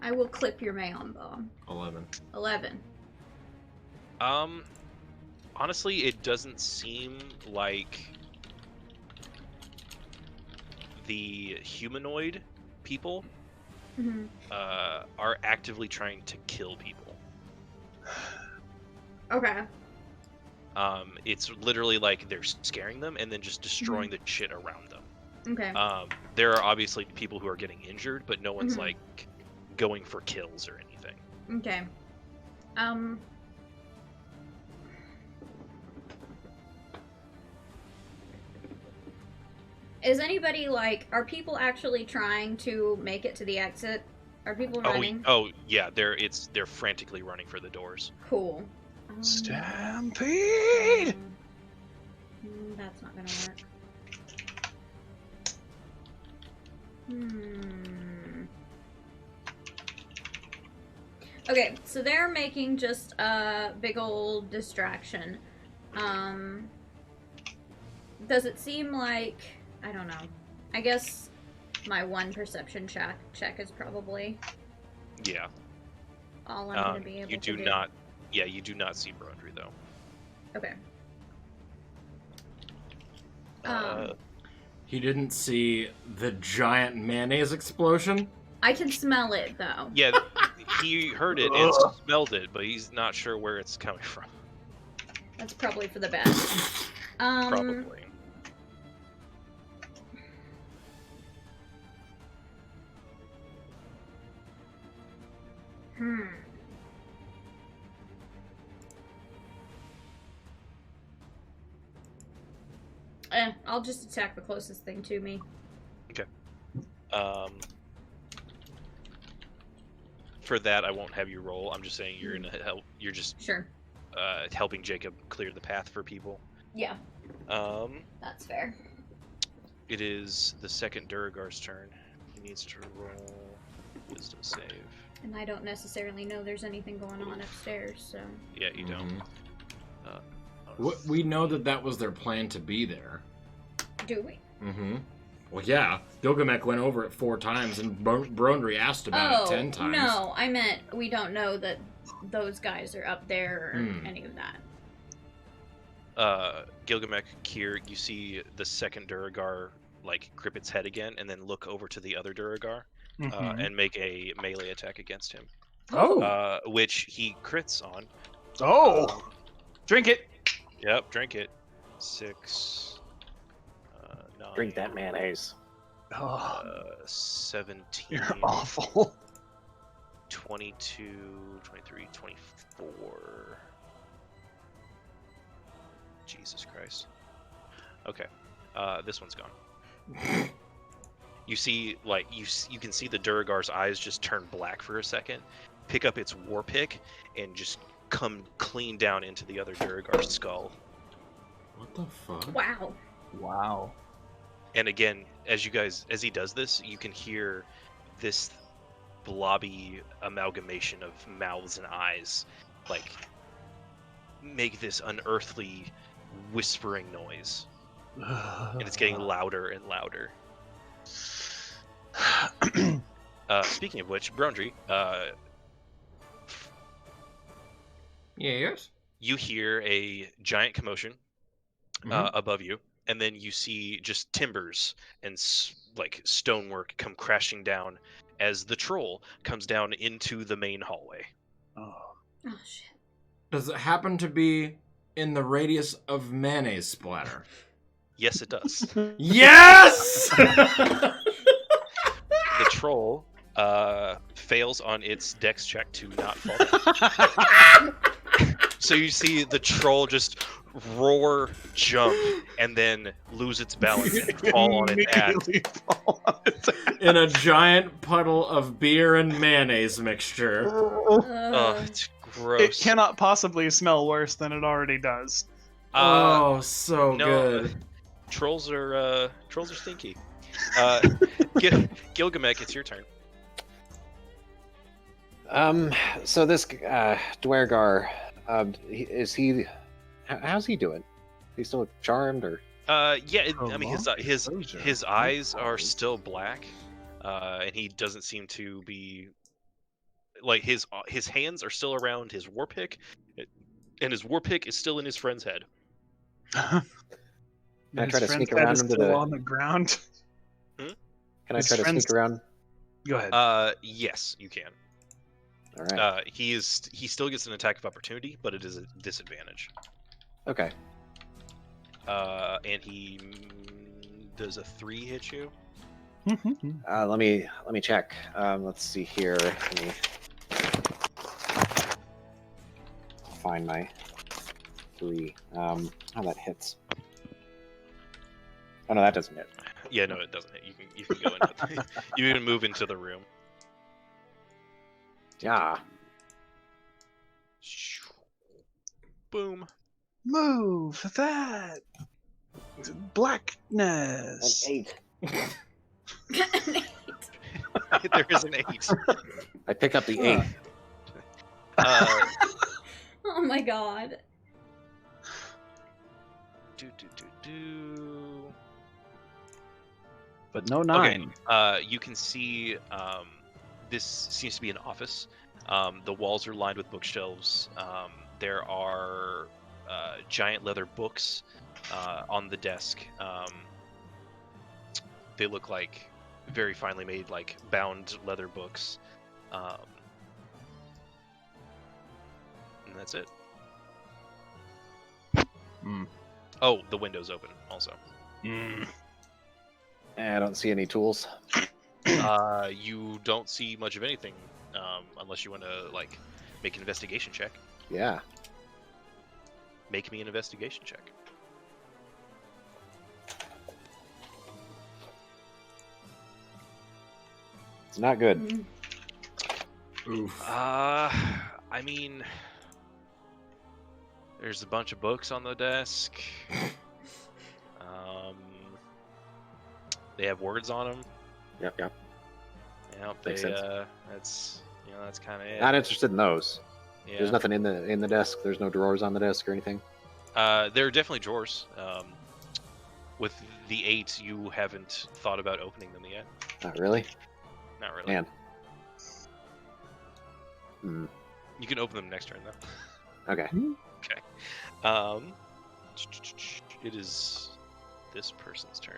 I will clip your Mayon bomb. 11. Honestly, it doesn't seem like the humanoid people are actively trying to kill people. Okay. It's literally like they're scaring them and then just destroying the shit around them. Okay. There are obviously people who are getting injured, but no one's like going for kills or anything. Okay. Is anybody like? Are people actually trying to make it to the exit? Are people running? Oh yeah, they're frantically running for the doors. Cool. Stampede! That's not gonna work. Okay, so they're making just a big old distraction. Does it seem like... I don't know. I guess my one perception check is probably... Yeah. All I'm gonna be able to do. You do not see Brondry, though. Okay. He didn't see the giant mayonnaise explosion? I can smell it, though. Yeah, he heard it and smelled it, but he's not sure where it's coming from. That's probably for the best. Probably. I'll just attack the closest thing to me. Okay. For that, I won't have you roll. I'm just saying you're gonna help. You're just helping Jacob clear the path for people. Yeah. That's fair. It is the second Duragar's turn. He needs to roll wisdom save. And I don't necessarily know there's anything going on upstairs, so... Yeah, you don't. We know that was their plan to be there. Do we? Well, yeah. Gilgamesh went over it 4 times, and Brondry asked about it 10 times. No, I meant we don't know that those guys are up there or any of that. Gilgamesh, Kier, you see the second Duragar, like, grip its head again, and then look over to the other Duragar. And make a melee attack against him. Which he crits on. Drink it! Yep, drink it. 6, 9. Drink that mayonnaise. 17. You're awful. 22, 23, 24. Jesus Christ. Okay. This one's gone. You see, like, you can see the Duragar's eyes just turn black for a second, pick up its war pick, and just come clean down into the other Duragar's skull. What the fuck? Wow. And again, as he does this, you can hear this blobby amalgamation of mouths and eyes, like, make this unearthly whispering noise. And it's getting louder and louder. Speaking of which, Brondry, yes? You hear a giant commotion above you, and then you see just timbers and like stonework come crashing down as the troll comes down into the main hallway. Oh shit. Does it happen to be in the radius of mayonnaise splatter? Yes, it does. Yes! The troll fails on its dex check to not fall. So you see the troll just roar, jump, and then lose its balance and fall on its ass. In a giant puddle of beer and mayonnaise mixture. It's gross. It cannot possibly smell worse than it already does. So good. Trolls are stinky. Gilgamesh, it's your turn. So this Dwergar, is he? How's he doing? Is he still charmed or? Yeah. I mean, his eyes are still black, and he doesn't seem to be like his hands are still around his war pick, and his war pick is still in his friend's head. Can I try to sneak head around is into still the? on the ground. Can I His try to friend's- sneak around? Go ahead. Yes, you can. All right. He still gets an attack of opportunity, but it is a disadvantage. Okay. And he does a 3 hit you? Let me check. Let's see here. Let me find my 3. Oh, that hits. Oh no, that doesn't hit. Yeah, no, it doesn't hit. You can go into you can move into the room. Yeah. Boom. Move that. Blackness. An 8. There is an 8. I pick up the 8. Oh my god. But no 9. Okay. You can see this seems to be an office. The walls are lined with bookshelves. There are giant leather books on the desk. They look like very finely made, like bound leather books. And that's it. Oh, the window's open also. I don't see any tools. You don't see much of anything unless you want to like make an investigation check. Yeah. Make me an investigation check. It's not good. Oof. I mean, there's a bunch of books on the desk. They have words on them. Yep. Yeah, Makes sense. that's kind of it. Not interested in those. Yeah. There's nothing in the desk. There's no drawers on the desk or anything. There are definitely drawers. With the 8, you haven't thought about opening them yet. Not really. Not really. Man. You can open them next turn though. Okay. Okay. It is this person's turn.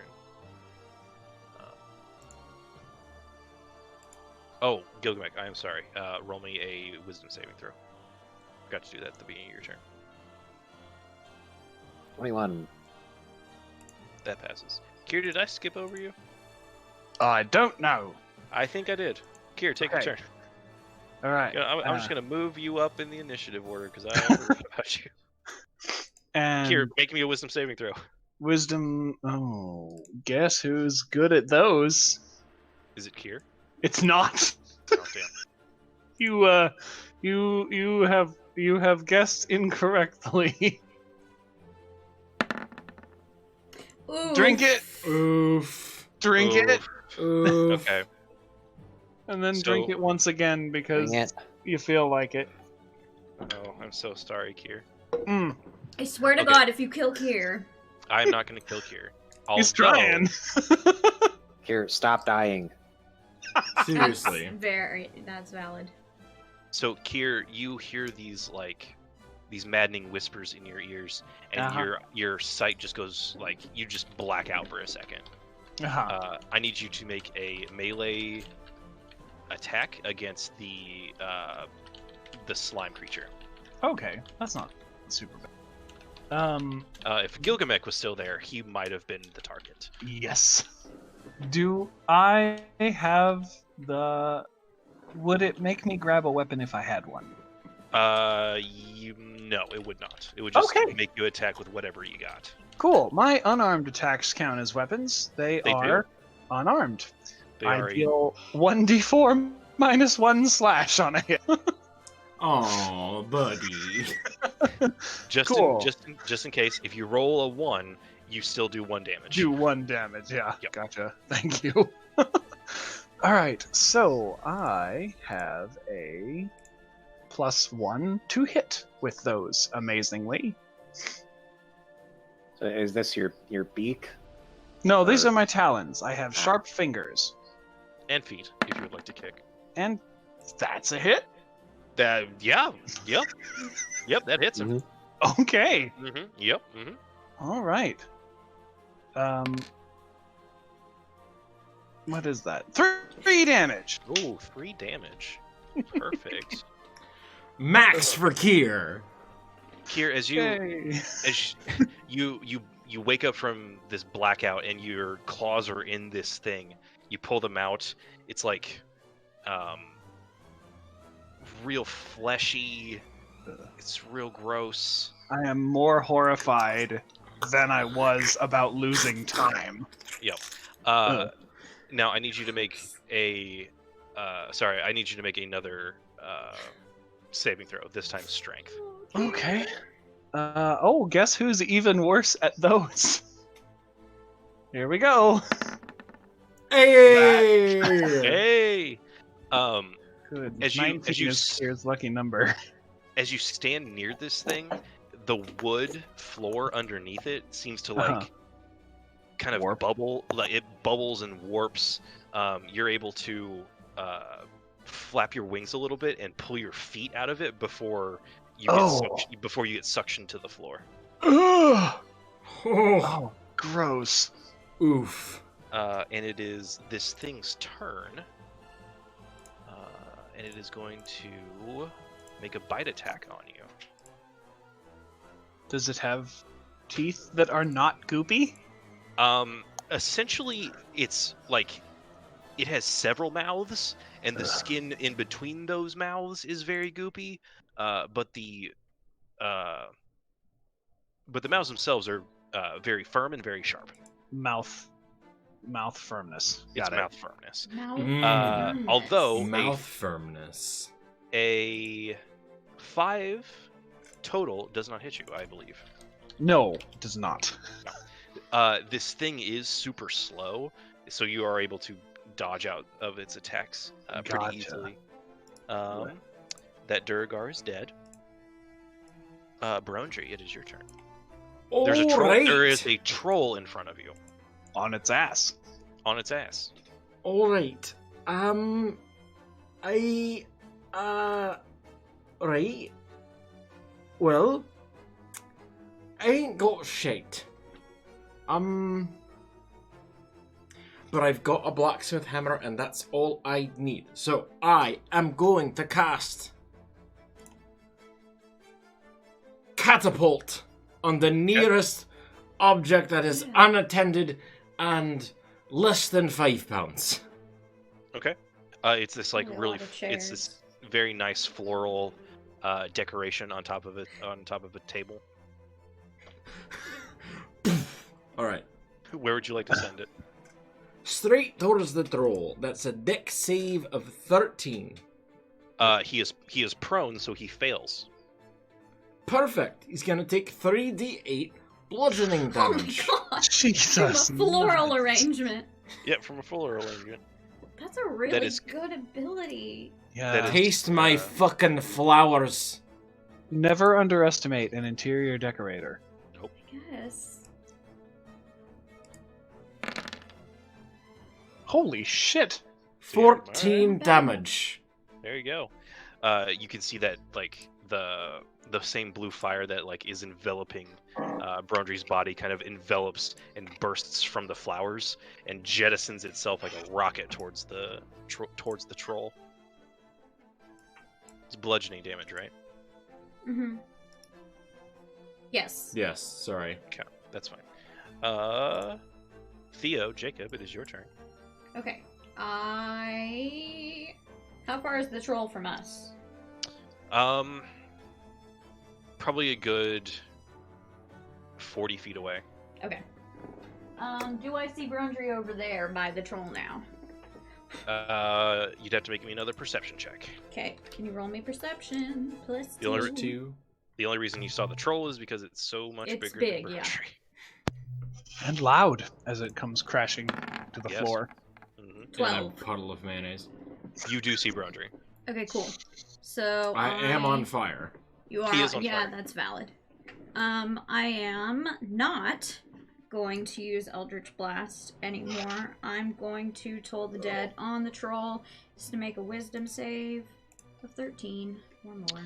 Oh, Gilgamesh, I am sorry. Roll me a wisdom saving throw. Forgot to do that at the beginning of your turn. 21. That passes. Kier, did I skip over you? I don't know. I think I did. Kier, take your turn. All right. I'm just going to move you up in the initiative order because I forgot about you. And Kier, make me a wisdom saving throw. Wisdom. Oh, guess who's good at those? Is it Kier? It's not. Oh, damn. You have guessed incorrectly. Oof. Drink it. Oof. Drink it. Oof. Okay. And then drink it once again because you feel like it. Oh, I'm so sorry, Kier. I swear to God, if you kill Kier. I'm not going to kill Kier. He's trying. Kier, stop dying. Seriously. That's valid. So, Kier, you hear these maddening whispers in your ears, and your sight just goes you just black out for a second. I need you to make a melee attack against the slime creature. Okay, that's not super bad. If Gilgamesh was still there, he might have been the target. Yes. Do I have the... Would it make me grab a weapon if I had one? No, it would not. It would just make you attack with whatever you got. Cool. My unarmed attacks count as weapons. They are unarmed. I deal 1d4 minus 1 slash on a hit. Oh, buddy. Just in case, if you roll a 1, you still do 1 damage. Do 1 damage, yeah. Yep. Gotcha. Thank you. Alright, so I have a +1 to hit with those, amazingly. So is this your beak? No, these are my talons. I have sharp fingers. And feet, if you would like to kick. And That's a hit. Yep, that hits him. Okay. Yep. All right. What is that? 3 damage. Oh, 3 damage. Perfect. Max for Kier. Kier, as you wake up from this blackout and your claws are in this thing, you pull them out. It's like real fleshy. It's real gross. I am more horrified than I was about losing time. Yep. Now I need you to make a. I need you to make another saving throw. This time, strength. Okay. Guess who's even worse at those? Here we go. Hey! Hey! Good. As you Kier's lucky number. As you stand near this thing, the wood floor underneath it seems to kind of bubble, like it bubbles and warps. You're able to flap your wings a little bit and pull your feet out of it before you get suctioned to the floor. Oh, gross. Oof. And it is this thing's turn. And it is going to make a bite attack on you. Does it have teeth that are not goopy? Essentially, it's like it has several mouths, and the skin in between those mouths is very goopy. But the mouths themselves are very firm and very sharp. Mouth firmness. It's mouth firmness. Although mouth firmness. A 5 total does not hit you, I believe. No, it does not. This thing is super slow, so you are able to dodge out of its attacks pretty easily. That Duragar is dead. Brondry, it is your turn. There's a troll. Right. There is a troll in front of you. On its ass. On its ass. All right. Right. Well, I ain't got shit. But I've got a blacksmith hammer, and that's all I need. So I am going to cast catapult on the nearest object that is unattended and less than £5. Okay. It's this it's this very nice floral decoration on top of a table. All right. Where would you like to send it? Straight towards the troll. That's a dex save of 13. He is prone, so he fails. Perfect. He's gonna take 3d8 bludgeoning damage. Oh my god! Jesus. From a floral arrangement. Yeah, from a floral arrangement. That's a really good ability. Yeah. Taste my fucking flowers. Never underestimate an interior decorator. Nope. Yes. Holy shit! 14 damage. There you go. You can see that the same blue fire that is enveloping Brondry's body kind of envelops and bursts from the flowers and jettisons itself like a rocket towards the troll. It's bludgeoning damage, right? Mm-hmm. Yes. Yes, sorry. Okay, that's fine. Theo, Jacob, it is your turn. Okay. How far is the troll from us? Probably a good 40 feet away. Okay. Do I see Brondry over there by the troll now? You'd have to make me another perception check. Okay. Can you roll me perception? Plus The only 2. The only reason you saw the troll is because it's so much It's bigger big, than yeah. Brondry. And loud as it comes crashing to the floor. Mm-hmm. 12. And a puddle of mayonnaise. You do see Brondry. Okay, cool. So I am on fire. You are. He is on yeah, fire. that's valid. I am not going to use Eldritch Blast anymore. I'm going to Toll the Dead on the troll just to make a Wisdom save. A 13 or more.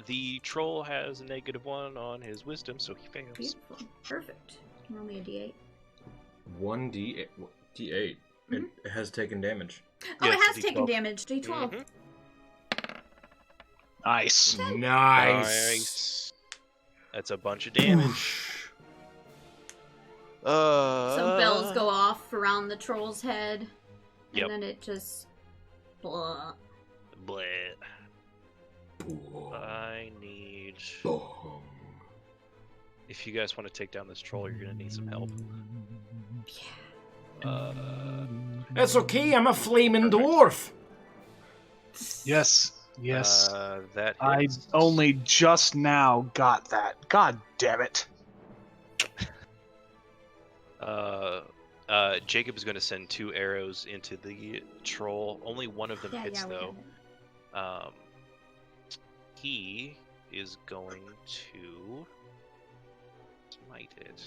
The troll has a -1 on his wisdom, so he fails. Beautiful. Perfect. Roll me a d8. 1d8. D8. Mm-hmm. It has taken damage. Oh, it has taken damage. D12. Mm-hmm. Nice. Nice. That's a bunch of damage. Some bells go off around the troll's head. And then it just... Blah. Blah. I need... If you guys want to take down this troll, you're going to need some help. Yeah. That's okay, I'm a flaming dwarf. Yes. Yes. That I hits. only just now got that. God damn it. Jacob is going to send 2 arrows into the troll. Only one of them hits, though. He is going to smite it.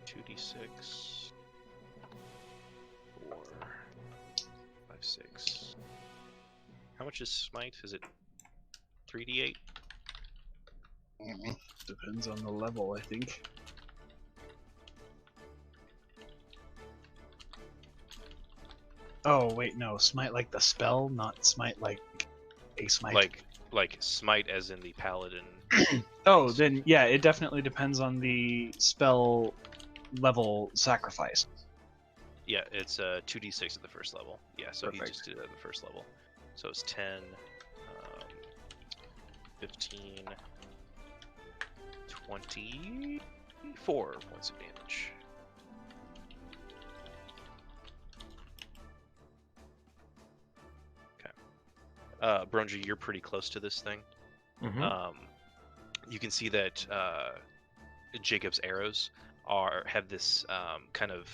Two d6, 4, 5, 6. How much is smite? Is it 3d8? Depends on the level, I think. Oh, wait, no. Smite like the spell, not smite like a smite. Like smite as in the paladin. Oh, then yeah, it definitely depends on the spell level sacrifice. Yeah, it's 2d6 at the first level. Yeah, so Perfect. he just did it at the first level. So it's 10, 15, 24 points of damage. Okay. Brunji, you're pretty close to this thing. Mm-hmm. You can see that Jacob's arrows have this kind of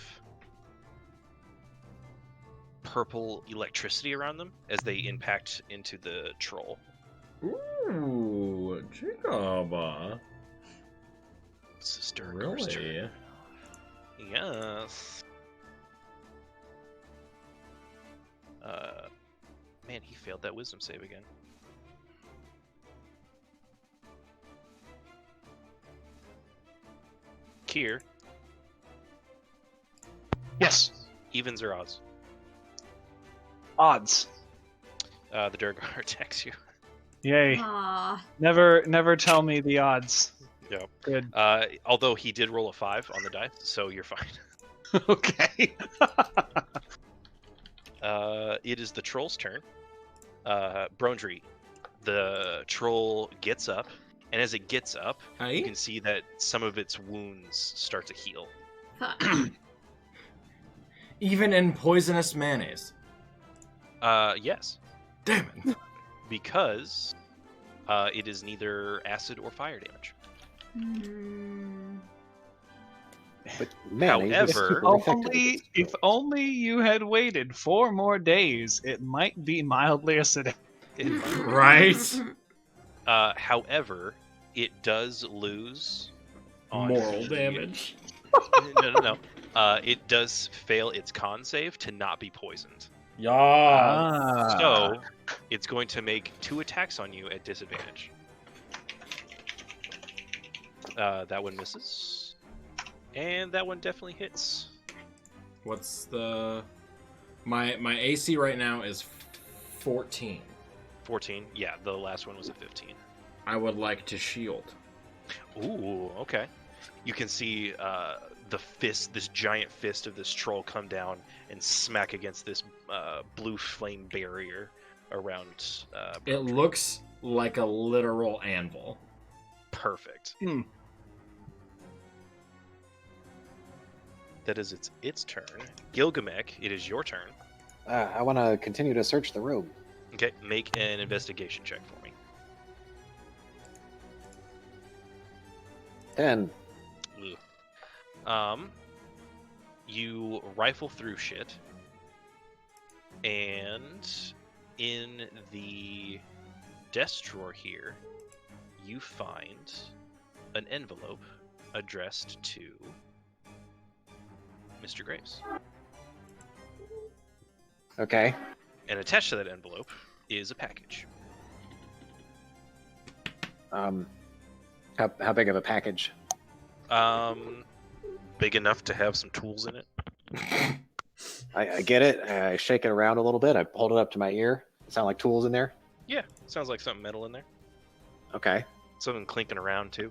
purple electricity around them as they impact into the troll. Ooh, Jacob. Sister, really? Yes. Man, he failed that wisdom save again. Kier, Yes. evens or odds? Odds. The Durgar attacks you. Yay. Aw. Never tell me the odds. Yep. Good. Although he did roll a 5 on the dice, so you're fine. Okay. It is the troll's turn. Brondry, the troll gets up, and as it gets up, you can see that some of its wounds start to heal. Even in poisonous mayonnaise. Yes. Damn it. Because it is neither acid or fire damage. But mayonnaise is However, super effective against if trolls. only you had waited 4 more days, it might be mildly acidic. Right? However, it does lose on Moral the- damage. No. It does fail its con save to not be poisoned. Yeah. So, it's going to make 2 attacks on you at disadvantage. That one misses. And that one definitely hits. What's the... My AC right now is 14. 14. Yeah, the last one was a 15. I would like to shield. Ooh, okay. You can see this giant fist of this troll come down and smack against this blue flame barrier around. It looks like a literal anvil. Perfect. That is its turn. Gilgamesh, it is your turn. I want to continue to search the room. Okay, make an investigation check for me. 10. You rifle through shit, and in the desk drawer here, you find an envelope addressed to Mr. Graves. Okay. And attached to that envelope is a package. How big of a package? Big enough to have some tools in it. I get it. I shake it around a little bit. I hold it up to my ear. Sound like tools in there? Yeah, sounds like something metal in there. Okay. Something clinking around too.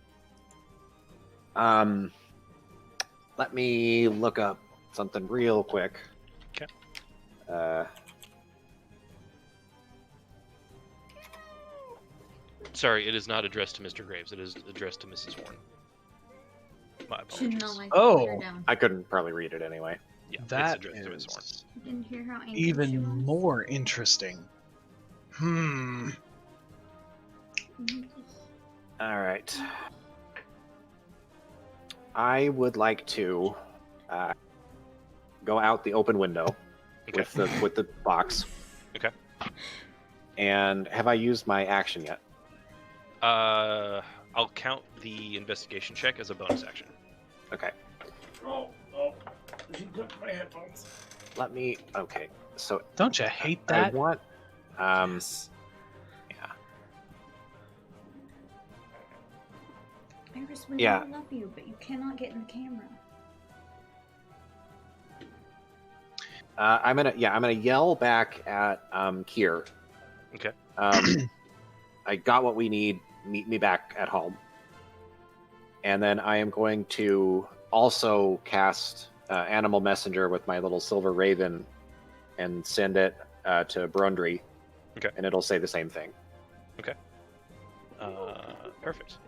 Let me look up something real quick. Okay. Sorry, it is not addressed to Mr. Graves. It is addressed to Mrs. Horn. My apologies. I couldn't probably read it anyway. Yeah, that it's addressed to Mrs. Horn. Didn't hear how angry Even she was. more interesting. All right. I would like to go out the open window with the box. Okay. And have I used my action yet? I'll count the investigation check as a bonus action. Okay. Oh, she took my headphones. Let me. Okay. So Don't you hate that? I want. Yeah. Iris, we Yeah. all love you, but you cannot get in the camera. I'm gonna yell back at Kier. Okay. I got what we need. Meet me back at home. And then I am going to also cast Animal Messenger with my little silver raven and send it to Brundry. Okay. And it'll say the same thing. Okay. Perfect.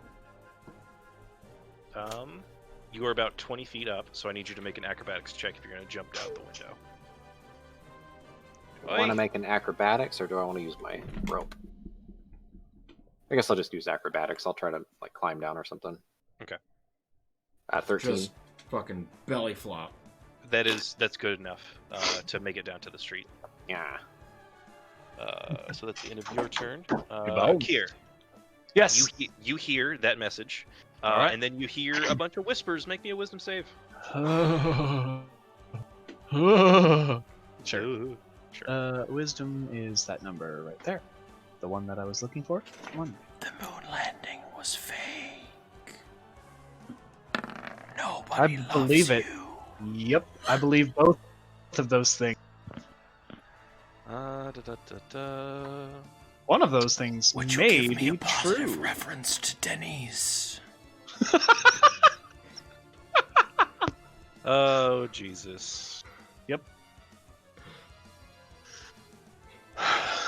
You are about 20 feet up, so I need you to make an acrobatics check if you're going to jump out the window. Do I want to make an acrobatics, or do I want to use my rope? I guess I'll just use acrobatics. I'll try to like climb down or something. Okay. 13. Just fucking belly flop. That's good enough to make it down to the street. Yeah. So that's the end of your turn. Goodbye. Kier, Yes. you hear that message, Alright. and then you hear a bunch of whispers. Make me a wisdom save. Sure. Wisdom is that number right there. The one that I was looking for. One. The moon landing was fake. Nobody I loves believe it. you. Yep. I believe both of those things. One of those things Which may will give me a be positive true. reference to Denny's. Oh Jesus. Yep.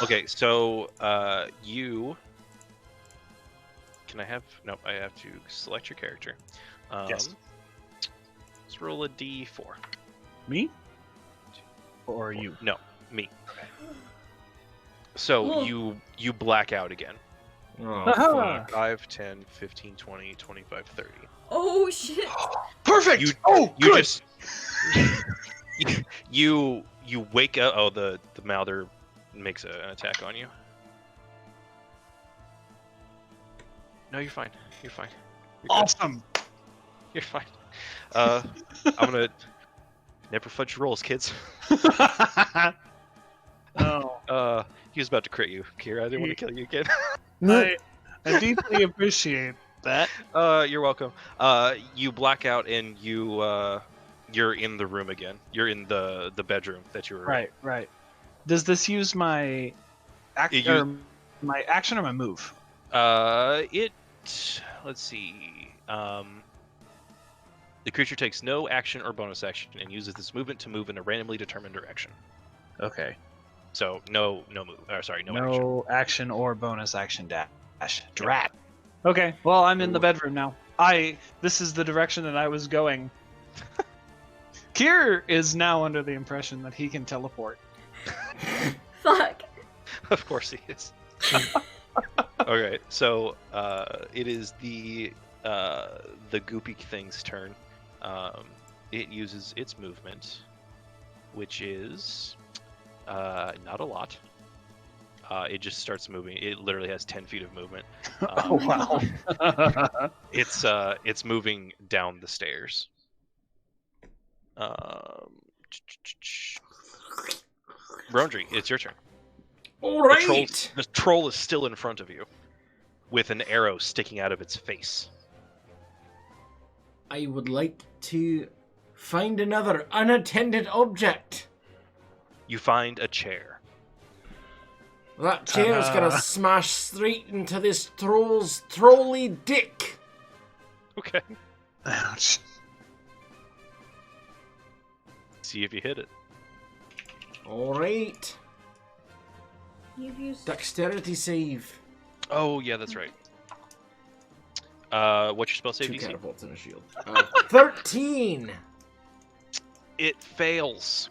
Okay, so you can I have I have to select your character. Yes. Let's roll a d4. Me? Or you? No, me. So Ooh. you black out again. Oh, Aha! fuck. 5, 10, 15, 20, 25, 30. Oh shit! Perfect! You good! just you wake up. Oh, the Mouther makes an attack on you. No, you're fine. You're fine. You're good. Awesome! You're fine. I'm gonna never fudge your rolls, kids. Oh, He was about to crit you, Kira. I didn't want to kill you again. I deeply appreciate that. You're welcome. You black out and you're in the room again. You're in the bedroom that you were in. Right. Does this use my my action or my move? Let's see. The creature takes no action or bonus action and uses this movement to move in a randomly determined direction. Okay. So no move. Or sorry, no action. No action or bonus action dash. Drat. Okay. Well, I'm in the bedroom now. This is the direction that I was going. Kier is now under the impression that he can teleport. Fuck. Of course he is. Okay, so it is the goopy thing's turn. It uses its movement, which is not a lot. It just starts moving. It literally has 10 feet of movement. Oh wow! It's moving down the stairs. Brondry, it's your turn. All right. The troll is still in front of you, with an arrow sticking out of its face. I would like to find another unattended object. You find a chair. That chair's gonna smash straight into this troll's trolly dick. Okay. Ouch. See if you hit it. Alright. You've used Dexterity save. Oh, yeah, that's right. What's your spell save 2 DC? catapults and a shield. 13! It fails.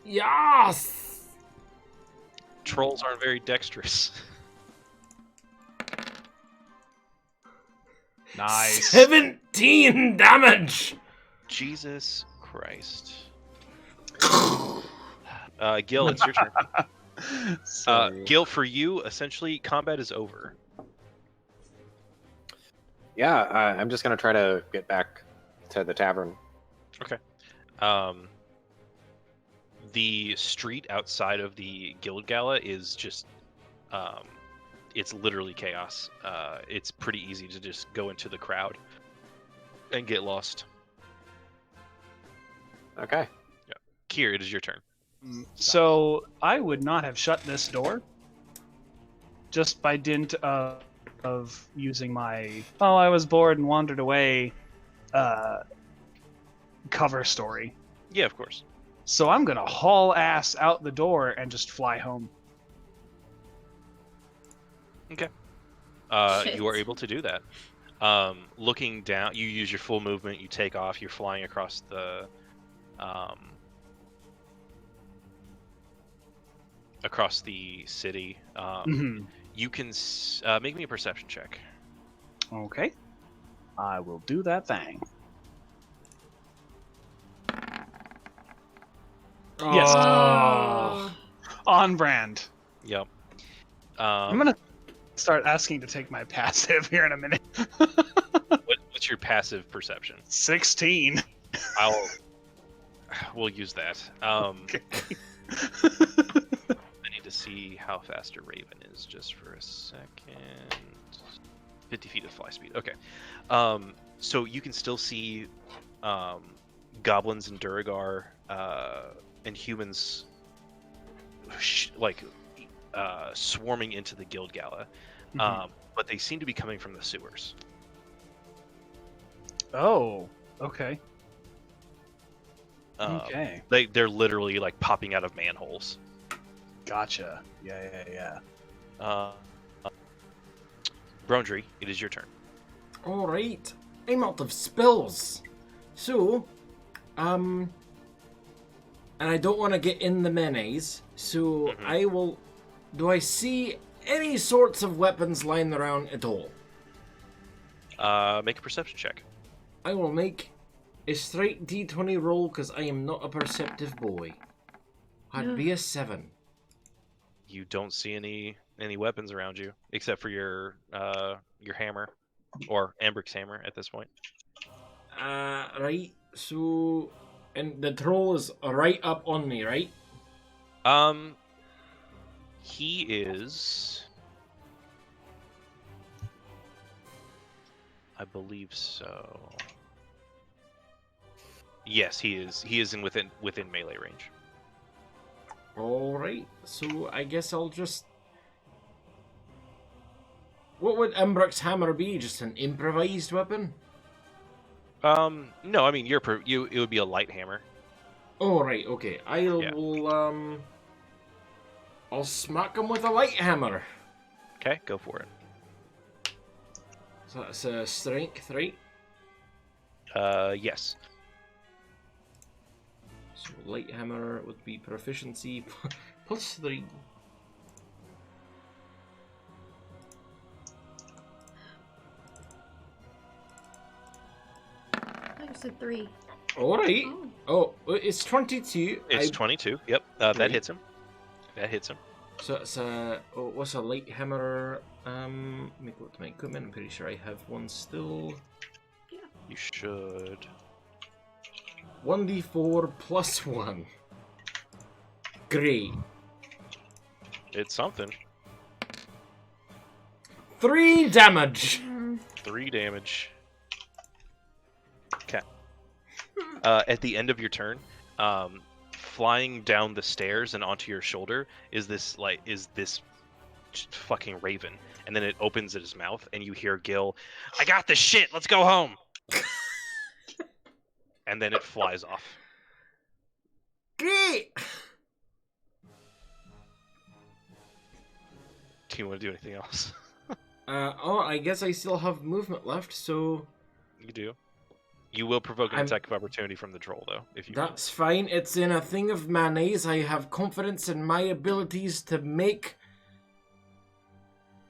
Yes! Trolls aren't very dexterous. Nice. 17 damage! Jesus Christ. Gil, it's your turn. Gil, for you, essentially, combat is over. Yeah, I'm just gonna try to get back to the tavern. Okay. The street outside of the Guild Gala is just, it's literally chaos. It's pretty easy to just go into the crowd and get lost. Okay. Yeah. Kier, it is your turn. So I would not have shut this door just by dint of using my I was bored and wandered away cover story. Yeah, of course. So I'm gonna haul ass out the door and just fly home. Okay. You are able to do that. Looking down, you use your full movement, you take off, you're flying across the city. You can make me a perception check. Okay. I will do that thing. Yes. On brand. Yep. I'm gonna start asking to take my passive here in a minute. What's your passive perception? 16. We'll use that. Okay. I need to see how fast a raven is just for a second. 50 feet of fly speed. Okay. So you can still see goblins and Duragar and humans swarming into the Guild Gala. But they seem to be coming from the sewers. Oh, okay. Okay. They're literally like popping out of manholes. Gotcha. Yeah. Brondry, it is your turn. Alright. I'm out of spells. So, and I don't want to get in the menace, so I will... Do I see any sorts of weapons lying around at all? Make a perception check. I will make a straight d20 roll, because I am not a perceptive boy. I'd be a 7. You don't see any weapons around you, except for your hammer, or Ambrick's hammer at this point. Right, so... And the troll is right up on me, right? He is... I believe so. Yes, he is. He is within melee range. Alright, so I guess I'll just... What would Ambrick's hammer be? Just an improvised weapon? No, I mean, it would be a light hammer. Oh, right, okay. I'll smack him with a light hammer. Okay, go for it. So that's a strength, right? Yes. So light hammer would be proficiency plus 3. I said 3. Alright. Oh, it's 22. It's 22. Yep. That hits him. That hits him. So it's what's a light hammer? Let me go to my equipment. I'm pretty sure I have one still. Yeah. You should. 1d4 plus 1. Great. It's something. 3 damage. 3 damage. Okay. At the end of your turn, flying down the stairs and onto your shoulder is this fucking raven, and then it opens its mouth, and you hear Gil, "I got this shit. Let's go home." And then it flies off. Great. Do you want to do anything else? I guess I still have movement left, so... You do. You will provoke an attack of opportunity from the troll, though. If you. That's fine. It's in a thing of mayonnaise. I have confidence in my abilities to make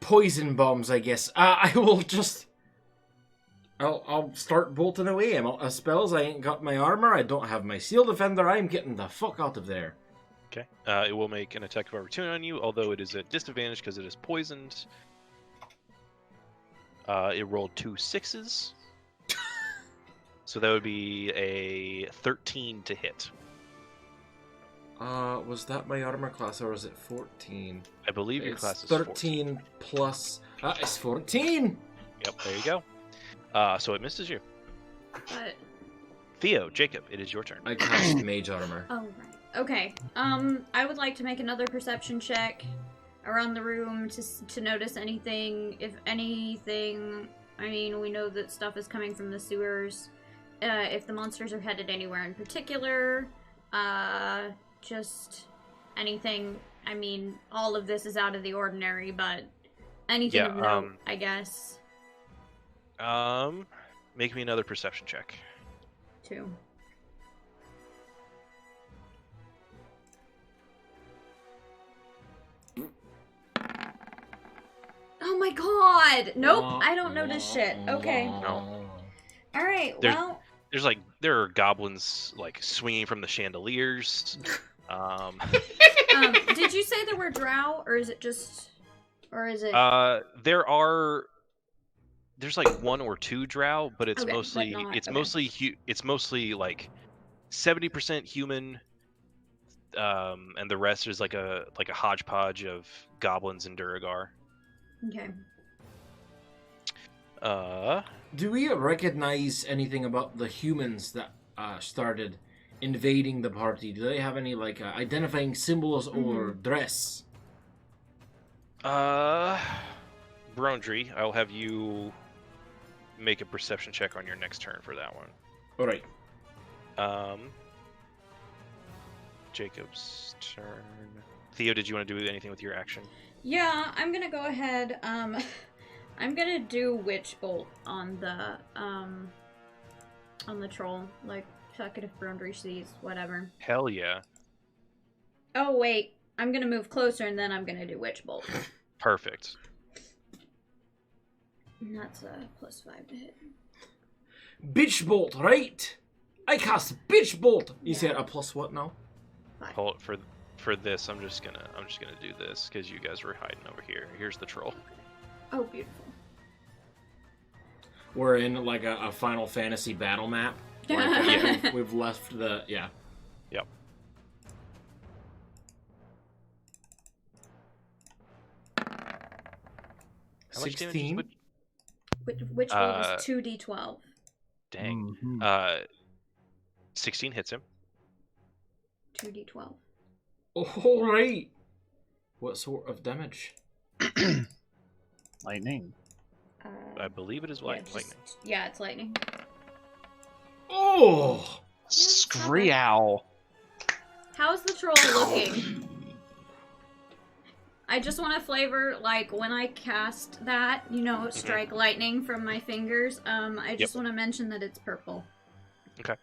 poison bombs, I guess. I will just... I'll start bolting away. I'm out of spells. I ain't got my armor. I don't have my seal defender. I'm getting the fuck out of there. Okay. It will make an attack of opportunity on you, although it is at disadvantage because it is poisoned. It rolled 2 6s. So that would be a 13 to hit. Was that my armor class or was it 14? I believe your class is 13 14. plus... it's 14! Yep, there you go. So it misses you. But... Theo, Jacob, it is your turn. I cast mage armor. Oh, right. Okay. I would like to make another perception check around the room to notice anything. If anything, I mean, we know that stuff is coming from the sewers. If the monsters are headed anywhere in particular, just anything. I mean, all of this is out of the ordinary, but anything of note, I guess. Make me another perception check. 2. Oh my god! Nope, I don't notice shit. Okay. No. Alright, well... There are goblins, like, swinging from the chandeliers. Did you say there were drow, or is it just... Or is it... There's like 1 or 2 drow, but it's mostly... But not, It's mostly, like, 70% human, and the rest is like a hodgepodge of goblins and Duragar. Okay. Do we recognize anything about the humans that started invading the party? Do they have any like identifying symbols or dress? Brondry, I'll have you make a perception check on your next turn for that one. All right. Jacob's turn. Theo, did you want to do anything with your action? Yeah, I'm gonna go ahead. I'm gonna do Witch Bolt on the troll. Like, fuck it if Brondry sees, whatever. Hell yeah. Oh wait, I'm gonna move closer and then I'm gonna do Witch Bolt. Perfect. And that's a +5 to hit. Bitch Bolt, right? I cast Bitch Bolt. You said a plus what now? 5. Hold it for this. I'm just gonna do this because you guys were hiding over here. Here's the troll. Oh, beautiful. We're in like a Final Fantasy battle map. Like, we've left the Yep. How much 16. Which one was 2d12? Dang. 16 hits him. 2d12. All right. What sort of damage? Lightning. I believe it is lightning. Yeah, it's lightning. Oh! Screow. How's the troll looking? I just want to flavor, like, when I cast that, strike lightning from my fingers, I just want to mention that it's purple. Okay.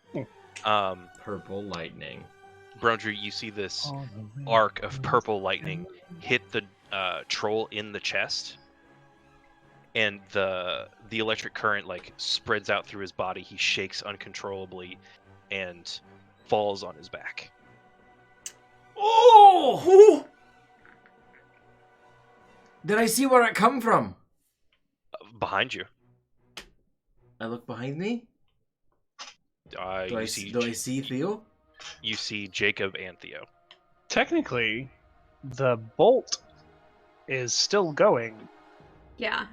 Purple lightning. Brondry, you see this arc of purple lightning hit the troll in the chest, and the electric current like spreads out through his body. He shakes uncontrollably and falls on his back. Oh! Did I see where it come from? Behind you. I look behind me. Do I see Theo? You see Jacob and Theo. Technically, the bolt is still going. Yeah.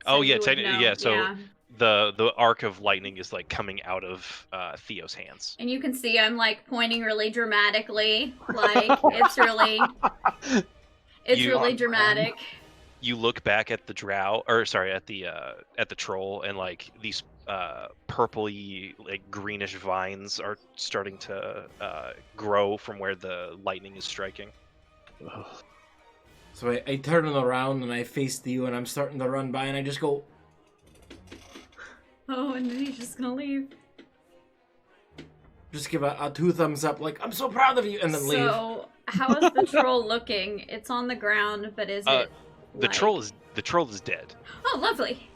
Oh yeah, technically, yeah. So the arc of lightning is like coming out of Theo's hands, and you can see I'm like pointing really dramatically, like it's really dramatic. You look back at the drow, or sorry, at the troll, and like these purpley, like greenish vines are starting to grow from where the lightning is striking. So I turn around and I face you, and I'm starting to run by, and I just go, oh, and then he's just gonna leave. Just give a 2 thumbs up, like, I'm so proud of you, and then leave. So, how is the troll looking? It's on the ground, but is it? The troll is dead. Oh, lovely.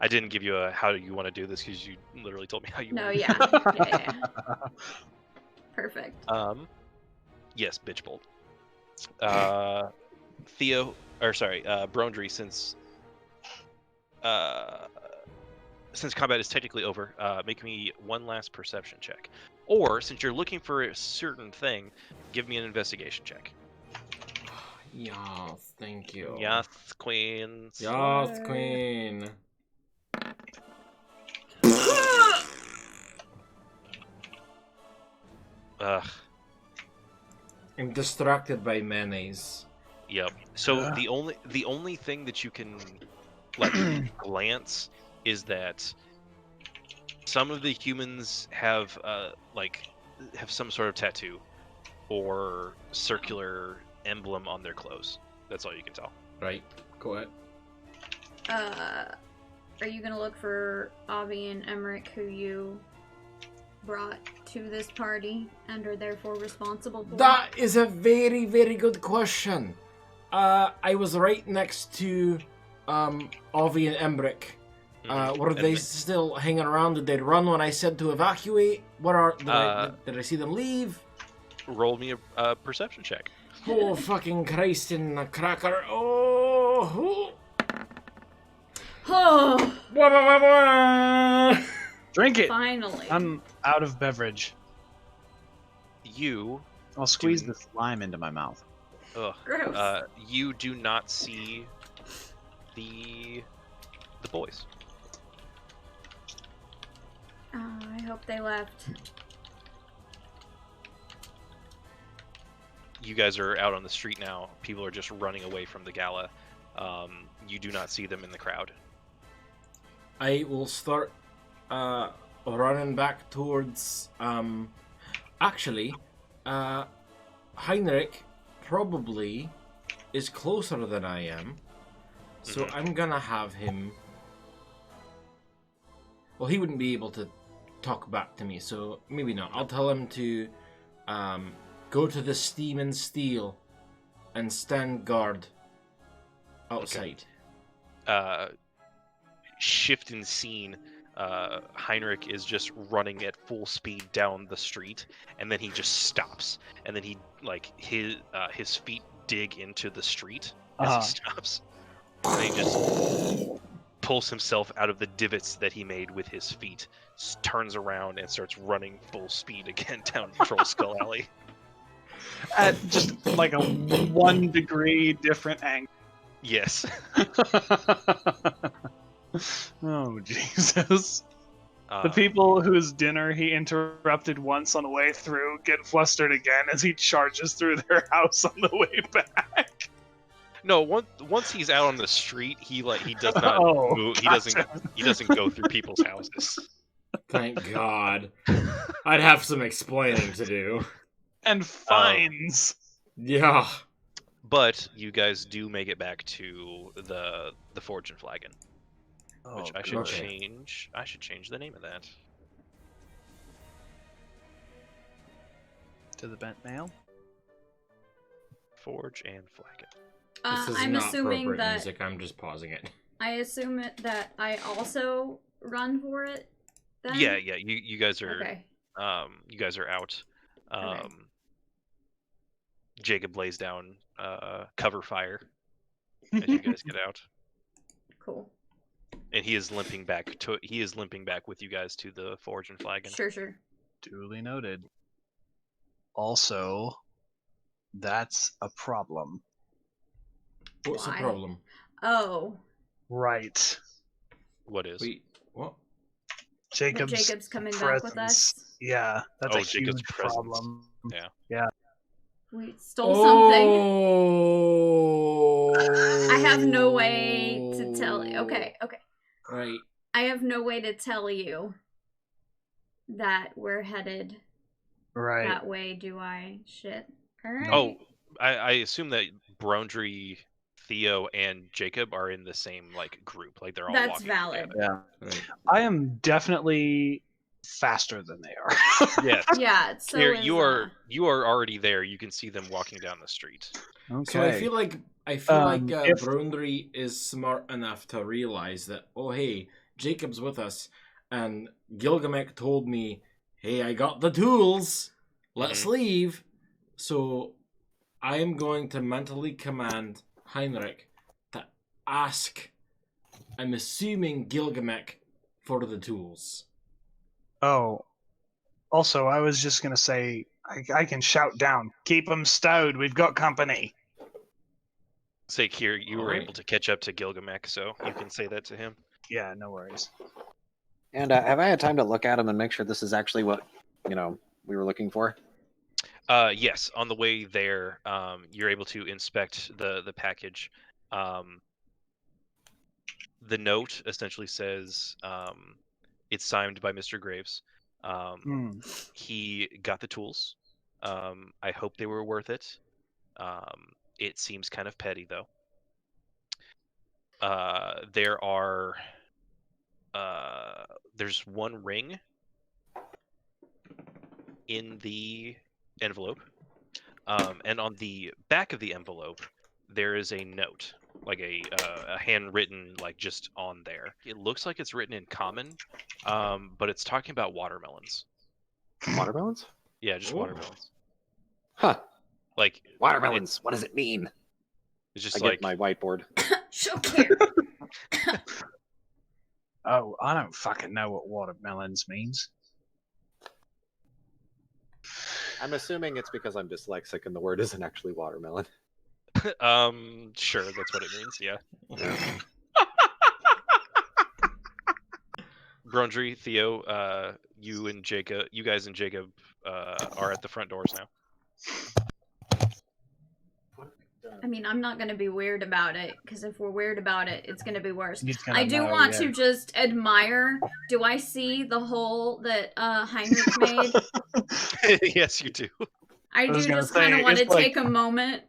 I didn't give you a how you want to do this because you literally told me how you. No, want. yeah. Perfect. Yes, bitch bolt. Theo, or sorry, Brondry, since combat is technically over, make me one last perception check. Or, since you're looking for a certain thing, give me an investigation check. Yes, thank you. Yes, queen. Yes, queen. Ugh. I'm distracted by mayonnaise. Yep. So the only thing that you can like glance is that some of the humans have some sort of tattoo or circular emblem on their clothes. That's all you can tell. Right. Go ahead. Are you gonna look for Avi and Emmerich, who you brought to this party and are therefore responsible for? That is a very, very good question. I was right next to Avi and Emmerich. Were they still hanging around? Did they run when I said to evacuate? Did I see them leave? Roll me a perception check. Oh, fucking Christ in the cracker. Oh. Oh. Drink it. Finally. I'm out of beverage. I'll squeeze this lime into my mouth. Ugh. Gross. You do not see the boys. I hope they left. You guys are out on the street now. People are just running away from the gala. You do not see them in the crowd. I will start running back towards actually Heinrich probably is closer than I am, so I'm gonna have him. Well, he wouldn't be able to talk back to me, so maybe not. I'll tell him to go to the Steam and Steel and stand guard outside. Okay. Shift in scene. Heinrich is just running at full speed down the street, and then he just stops, and then he his feet dig into the street as he stops, and he just pulls himself out of the divots that he made with his feet, turns around and starts running full speed again down Troll Skull Alley. At just like a 1 degree different angle. Yes. Oh, Jesus. The people whose dinner he interrupted once on the way through get flustered again as he charges through their house on the way back. No, once he's out on the street, he does not move. He doesn't go through people's houses. Thank God. I'd have some explaining to do. And fines. Yeah. But you guys do make it back to the Forge and Flagon. Which I should change. I should change the name of that. To the bent nail? Forge and Flagon. This is I'm not assuming appropriate that music. I'm just pausing it. I assume that I also run for it. Then? Yeah. You guys are. Okay. You guys are out. Okay. Jacob lays down cover fire as you guys get out. Cool. And he is limping back with you guys to the Forge and Flagon. Sure. Duly noted. Also, that's a problem. What's the Why? problem? Oh. Right. What is? Wait, what? Jacob's coming back with us. Yeah, that's a Jacob's huge presence. problem. Yeah. We stole something. Oh. I have no way to tell you. Okay. Right. I have no way to tell you that we're headed that way, do I? Shit. Alright. Oh, I assume that Brondry, Theo, and Jacob are in the same group. Like they're all That's walking valid. together. Yeah. Right. I am definitely faster than they are. Yes. Yeah, so you are already there. You can see them walking down the street. Okay. So I feel like if- Brondry is smart enough to realize that, oh hey, Jacob's with us, and Gilgamesh told me, hey, I got the tools. Let's leave. So I am going to mentally command Heinrich to ask, I'm assuming Gilgamesh, for the tools. Oh. Also, I was just going to say, I can shout down, keep them stowed, we've got company. Say, here, you were Alright. able to catch up to Gilgamesh, so you can say that to him. Yeah, no worries. And have I had time to look at him and make sure this is actually what, we were looking for? Yes, on the way there, you're able to inspect the package. The note essentially says it's signed by Mr. Graves. He got the tools. I hope they were worth it. It seems kind of petty, though. There's one ring in the envelope, and on the back of the envelope there is a note, like a handwritten, just on there. It looks like it's written in common, but it's talking about watermelons. Watermelons? Yeah, just watermelons. Huh. Watermelons. What does it mean? It's just I get my whiteboard. Show care. Oh, I don't fucking know what watermelons means. I'm assuming it's because I'm dyslexic and the word isn't actually watermelon. Sure, that's what it means. Yeah. Brondry, Theo, you guys and Jacob are at the front doors now. I mean, I'm not going to be weird about it, because if we're weird about it, it's going to be worse. I do know, want to just admire. Do I see the hole that Heinrich made? Yes, you do. I do just kind of want to take a moment.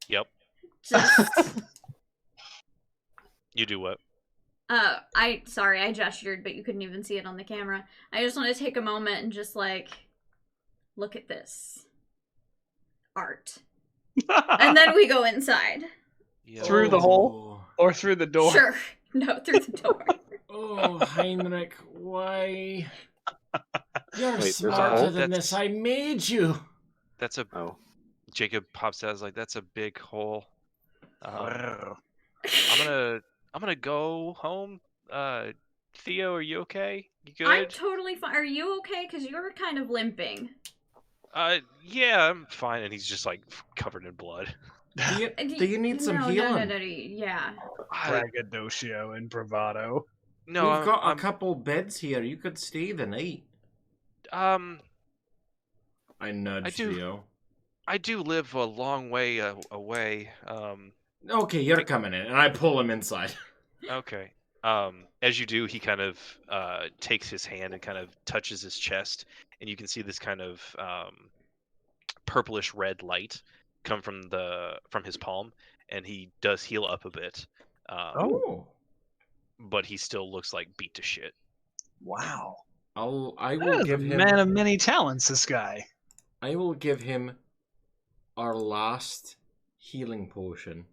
Yep. Just... You do what? I gestured, but you couldn't even see it on the camera. I just want to take a moment and just look at this art. And then we go inside. Yeah. Through the hole? Or through the door? Sure. No, through the door. Oh, Heinrich, why? You're Wait, smarter than this. I made you. That's a... Oh. Jacob pops out, that's a big hole. I'm gonna go home. Theo, are you okay? You good? I'm totally fine. Are you okay? Because you're kind of limping. Yeah, I'm fine. And he's just covered in blood. Do you need some healing? No, yeah. Braggadocio and bravado. No, we've got a couple beds here. You could stay the night. I nudged Theo. I do live a long way away. Okay, you're coming in, and I pull him inside. Okay. As you do, he kind of takes his hand and kind of touches his chest, and you can see this kind of purplish red light come from his palm, and he does heal up a bit. But he still looks beat to shit. Wow. I will give him... man of many talents, this guy. I will give him our last healing potion.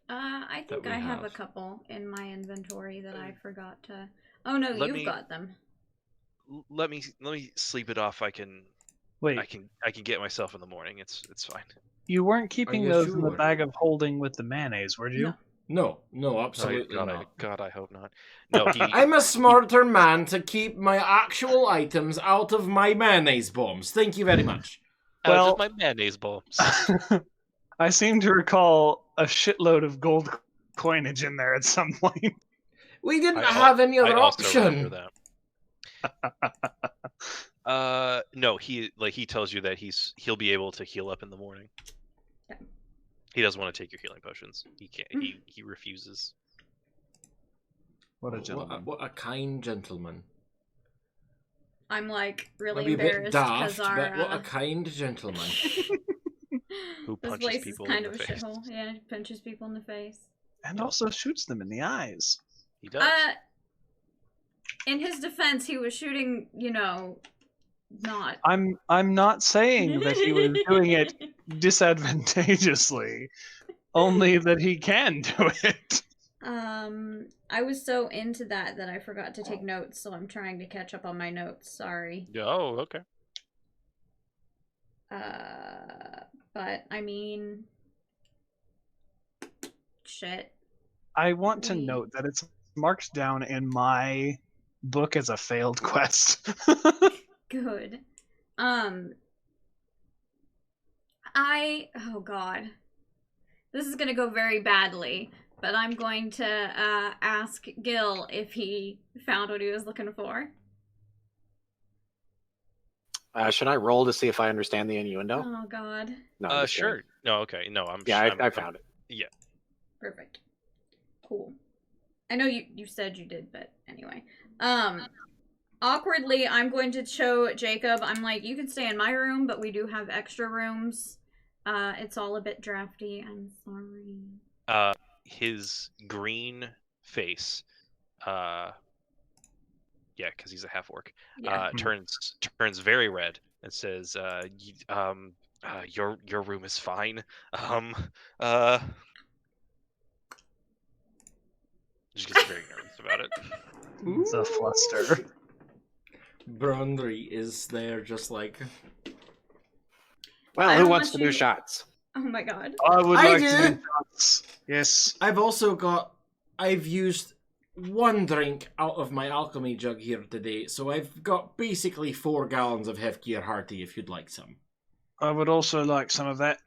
I think I have a couple in my inventory that I forgot to... Oh no, you've got them. Let me sleep it off. I can get myself in the morning. It's fine. You weren't keeping those in the bag of holding with the mayonnaise, were you? No, absolutely not. God, I hope not. No, I'm a smarter man to keep my actual items out of my mayonnaise bombs. Thank you very much. Out of my mayonnaise bombs. I seem to recall a shitload of gold coinage in there at some point. We didn't have any other option. Remember that. No, he tells you that he'll be able to heal up in the morning. Okay. He doesn't want to take your healing potions. He can't. He refuses. What a gentleman! What a kind gentleman. I'm like really Maybe embarrassed because but what a kind gentleman. Who this punches place people is kind in of the a face. shithole. Yeah, he punches people in the face. And also shoots them in the eyes. He does. In his defense, he was shooting, not. I'm not saying that he was doing it disadvantageously, only that he can do it. I was so into that I forgot to take notes, so I'm trying to catch up on my notes. Sorry. Oh, okay. But I mean, shit. I want to note that it's marked down in my book as a failed quest. Good. Oh god. This is gonna go very badly, but I'm going to ask Gil if he found what he was looking for. Should I roll to see if I understand the innuendo? Oh god. No. Sure. No. Okay. No. I found it. Yeah. Perfect. Cool. I know you said you did, but anyway. Awkwardly, I'm going to show Jacob. I'm like, you can stay in my room, but we do have extra rooms. It's all a bit drafty. I'm sorry. His green face, yeah, because he's a half orc. Yeah. Turns very red and says, your room is fine. Just gets very nervous about it. It's a fluster. Brundry is there just like... Well, who wants to do shots? Oh my god. I would like to do shots. Yes. I've used one drink out of my alchemy jug here today, so I've got basically 4 gallons of Hefgear Hearty if you'd like some. I would also like some of that.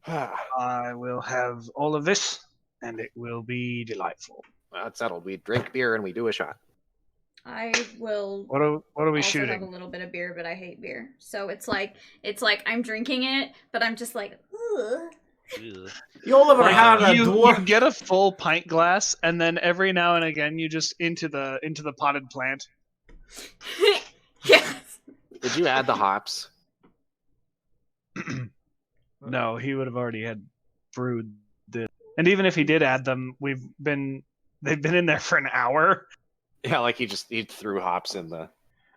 I will have all of this, and it will be delightful. Well, that's settled. We drink beer and we do a shot. I will. What are we also shooting? Have a little bit of beer, but I hate beer. So it's like I'm drinking it, but I'm just like, ugh. You all ever had a dwarf? You get a full pint glass, and then every now and again you just into the potted plant. Yes. Did you add the hops? No, he would have already had brewed this. And even if he did add them, they've been in there for an hour. Yeah, like he threw hops in the.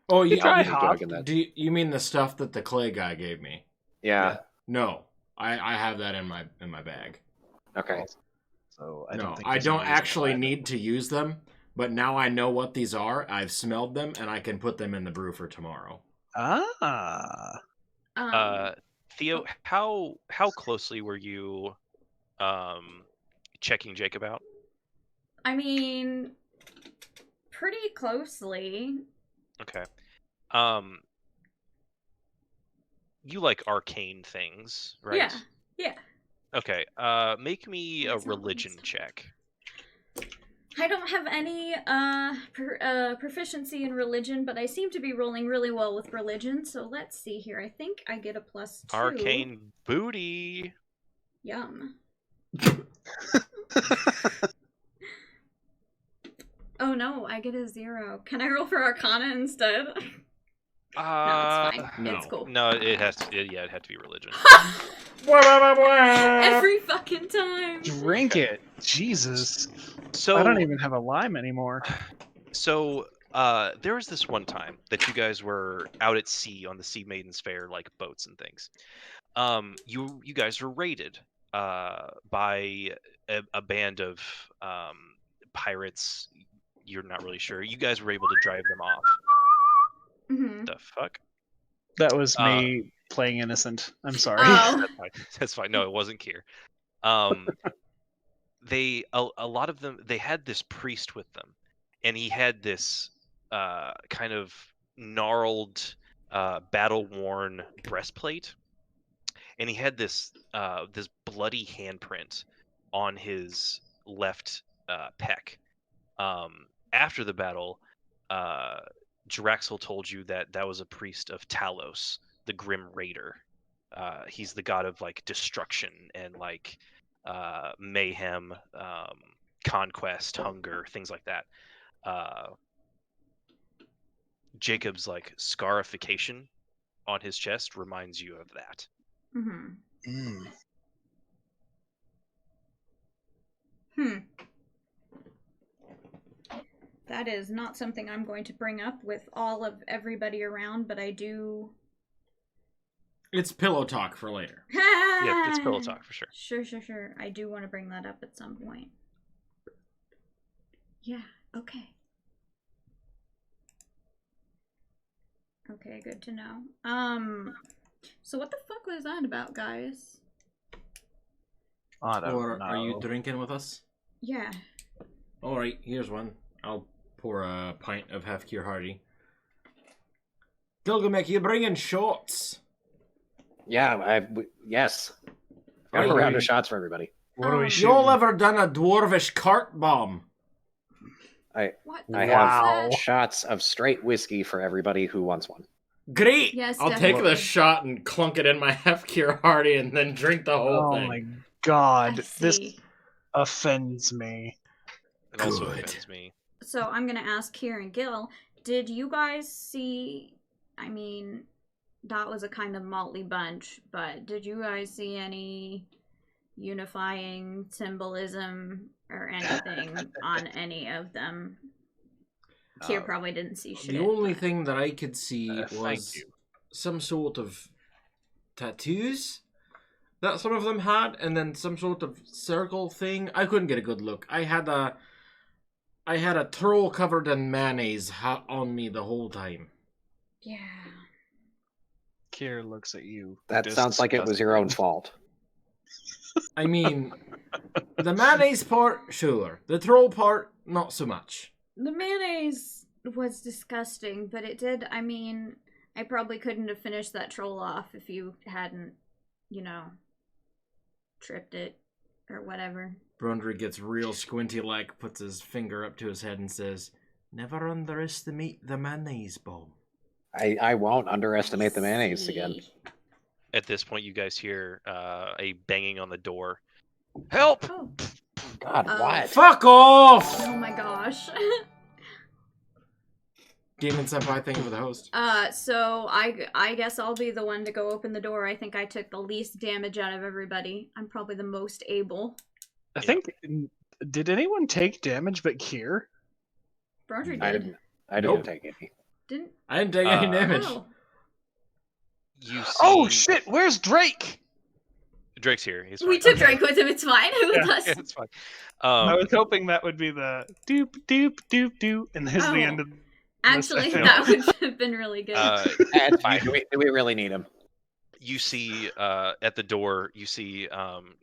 Oh, you tried hops. Do you mean the stuff that the clay guy gave me? Yeah. No, I have that in my bag. Okay. So I don't actually need to use them, but now I know what these are. I've smelled them, and I can put them in the brew for tomorrow. Theo, how closely were you checking Jacob out? I mean, pretty closely. Okay. You like arcane things, right? Yeah. Okay. Make me a religion check. I don't have any proficiency in religion, but I seem to be rolling really well with religion. So let's see here. I think I get a +2. Arcane booty. Yum. Oh no, I get a 0. Can I roll for Arcana instead? No, it's fine. No. It's cool. No, it had to be religion. Every fucking time. Drink it. Jesus. So I don't even have a lime anymore. So there was this one time that you guys were out at sea on the Sea Maidens Fair, like boats and things. You guys were raided by a band of pirates. You're not really sure. You guys were able to drive them off. Mm-hmm. The fuck? That was me playing innocent. I'm sorry. Oh. That's fine. No, it wasn't Kier. A lot of them, they had this priest with them, and he had this kind of gnarled, battle-worn breastplate, and he had this this bloody handprint on his left pec. After the battle, Draxel told you that that was a priest of Talos, the Grim Raider. He's the god of like destruction and like mayhem, conquest, hunger, things like that. Jacob's like scarification on his chest reminds you of that. That is not something I'm going to bring up with all of everybody around, but I do. It's pillow talk for later. Yeah, it's pillow talk for sure. Sure. I do want to bring that up at some point. Yeah, okay. Okay, good to know. So what the fuck was that about, guys? Or are you drinking with us? Yeah. Alright, here's one. I'll pour a pint of Hefkir Hardy. Gilgamesh, you bringing shots? Yeah, yes. Got a round of shots for everybody. What are we shooting? Y'all ever done a dwarvish cart bomb? I have shots of straight whiskey for everybody who wants one. Great! Yes, I'll definitely. take the shot and clunk it in my Hefkir Hardy and then drink the whole thing. Oh my god, I this see. offends me. It also offends me. So I'm gonna ask Kieran Gill, did you guys see, I mean, that was a kind of motley bunch, but did you guys see any unifying symbolism or anything on any of them? Kier probably didn't see shit. The only thing that I could see was some sort of tattoos that some of them had, and then some sort of circle thing. I couldn't get a good look. I had a troll covered in mayonnaise on me the whole time. Yeah. Kier looks at you. That sounds like it was your own fault. I mean, the mayonnaise part, sure. The troll part, not so much. The mayonnaise was disgusting, but it did, I mean, I probably couldn't have finished that troll off if you hadn't, you know, tripped it or whatever. Brundry gets real squinty-like, puts his finger up to his head and says, "Never underestimate the mayonnaise bomb." I won't underestimate the mayonnaise again. At this point, you guys hear a banging on the door. Help! Oh. God, what? Fuck off! Oh my gosh. Demon Senpai, thank you for the host. So I guess I'll be the one to go open the door. I think I took the least damage out of everybody. I'm probably the most able. I think, did anyone take damage but Kier? Brodry did. I didn't take any. I didn't take any damage. Oh. You see... Oh shit, where's Drake? Drake's here. He's fine. We took Drake with him, it's fine. It's fine. I was hoping that would be the doop doop doop doop, and this is the end of. Actually, that would have been really good. That's fine. Do we really need him? You see at the door, you see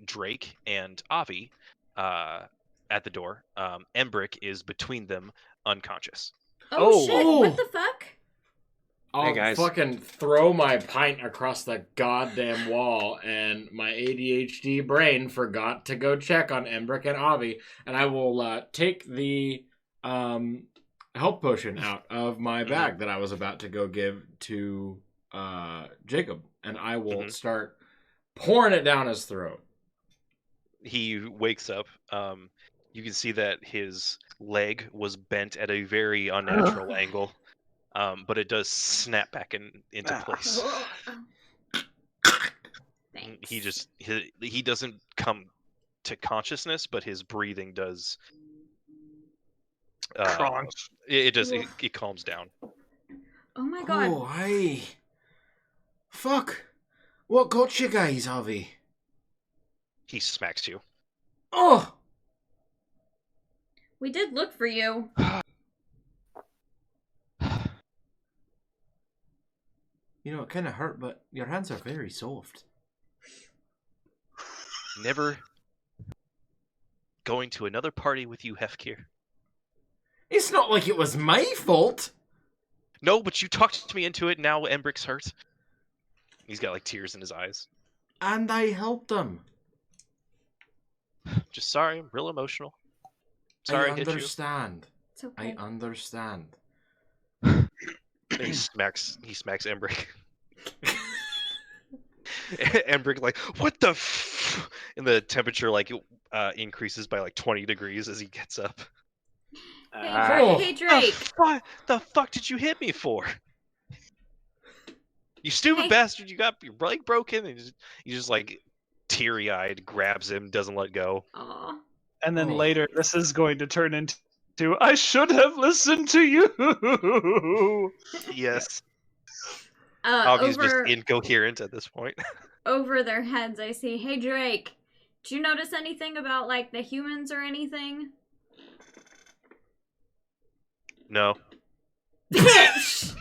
Drake and Avi at the door. Embrick is between them, unconscious. Oh shit, what the fuck? I'll fucking throw my pint across the goddamn wall, and my ADHD brain forgot to go check on Embrick and Avi, and I will take the health potion out of my bag that I was about to go give to Jacob, and I will start pouring it down his throat. He wakes up. You can see that his leg was bent at a very unnatural angle. But it does snap back into place. Thanks. He doesn't come to consciousness, but his breathing does. It calms down. Oh my god. Oh, hey. Fuck. What got you guys, Avi? He smacks you. Oh! We did look for you. You know, it kind of hurt, but your hands are very soft. Never going to another party with you, Hefkir. It's not like it was my fault. No, but you talked me into it. Now Embrick's hurt. He's got like tears in his eyes. And I helped them. Just sorry, I'm real emotional. Sorry, I hit you. understand. It's okay. I understand. He smacks Embrick. Embrick like, what the f-? And the temperature like increases by like 20 degrees as he gets up. Hey Drake. The fuck did you hit me for? You stupid bastard! You got your leg broken, and you just like teary-eyed grabs him, doesn't let go. Aww. And then later, this is going to turn into I should have listened to you. Yes. Avi's just incoherent at this point. Over their heads, I see, hey Drake, did you notice anything about like the humans or anything? No. Bitch!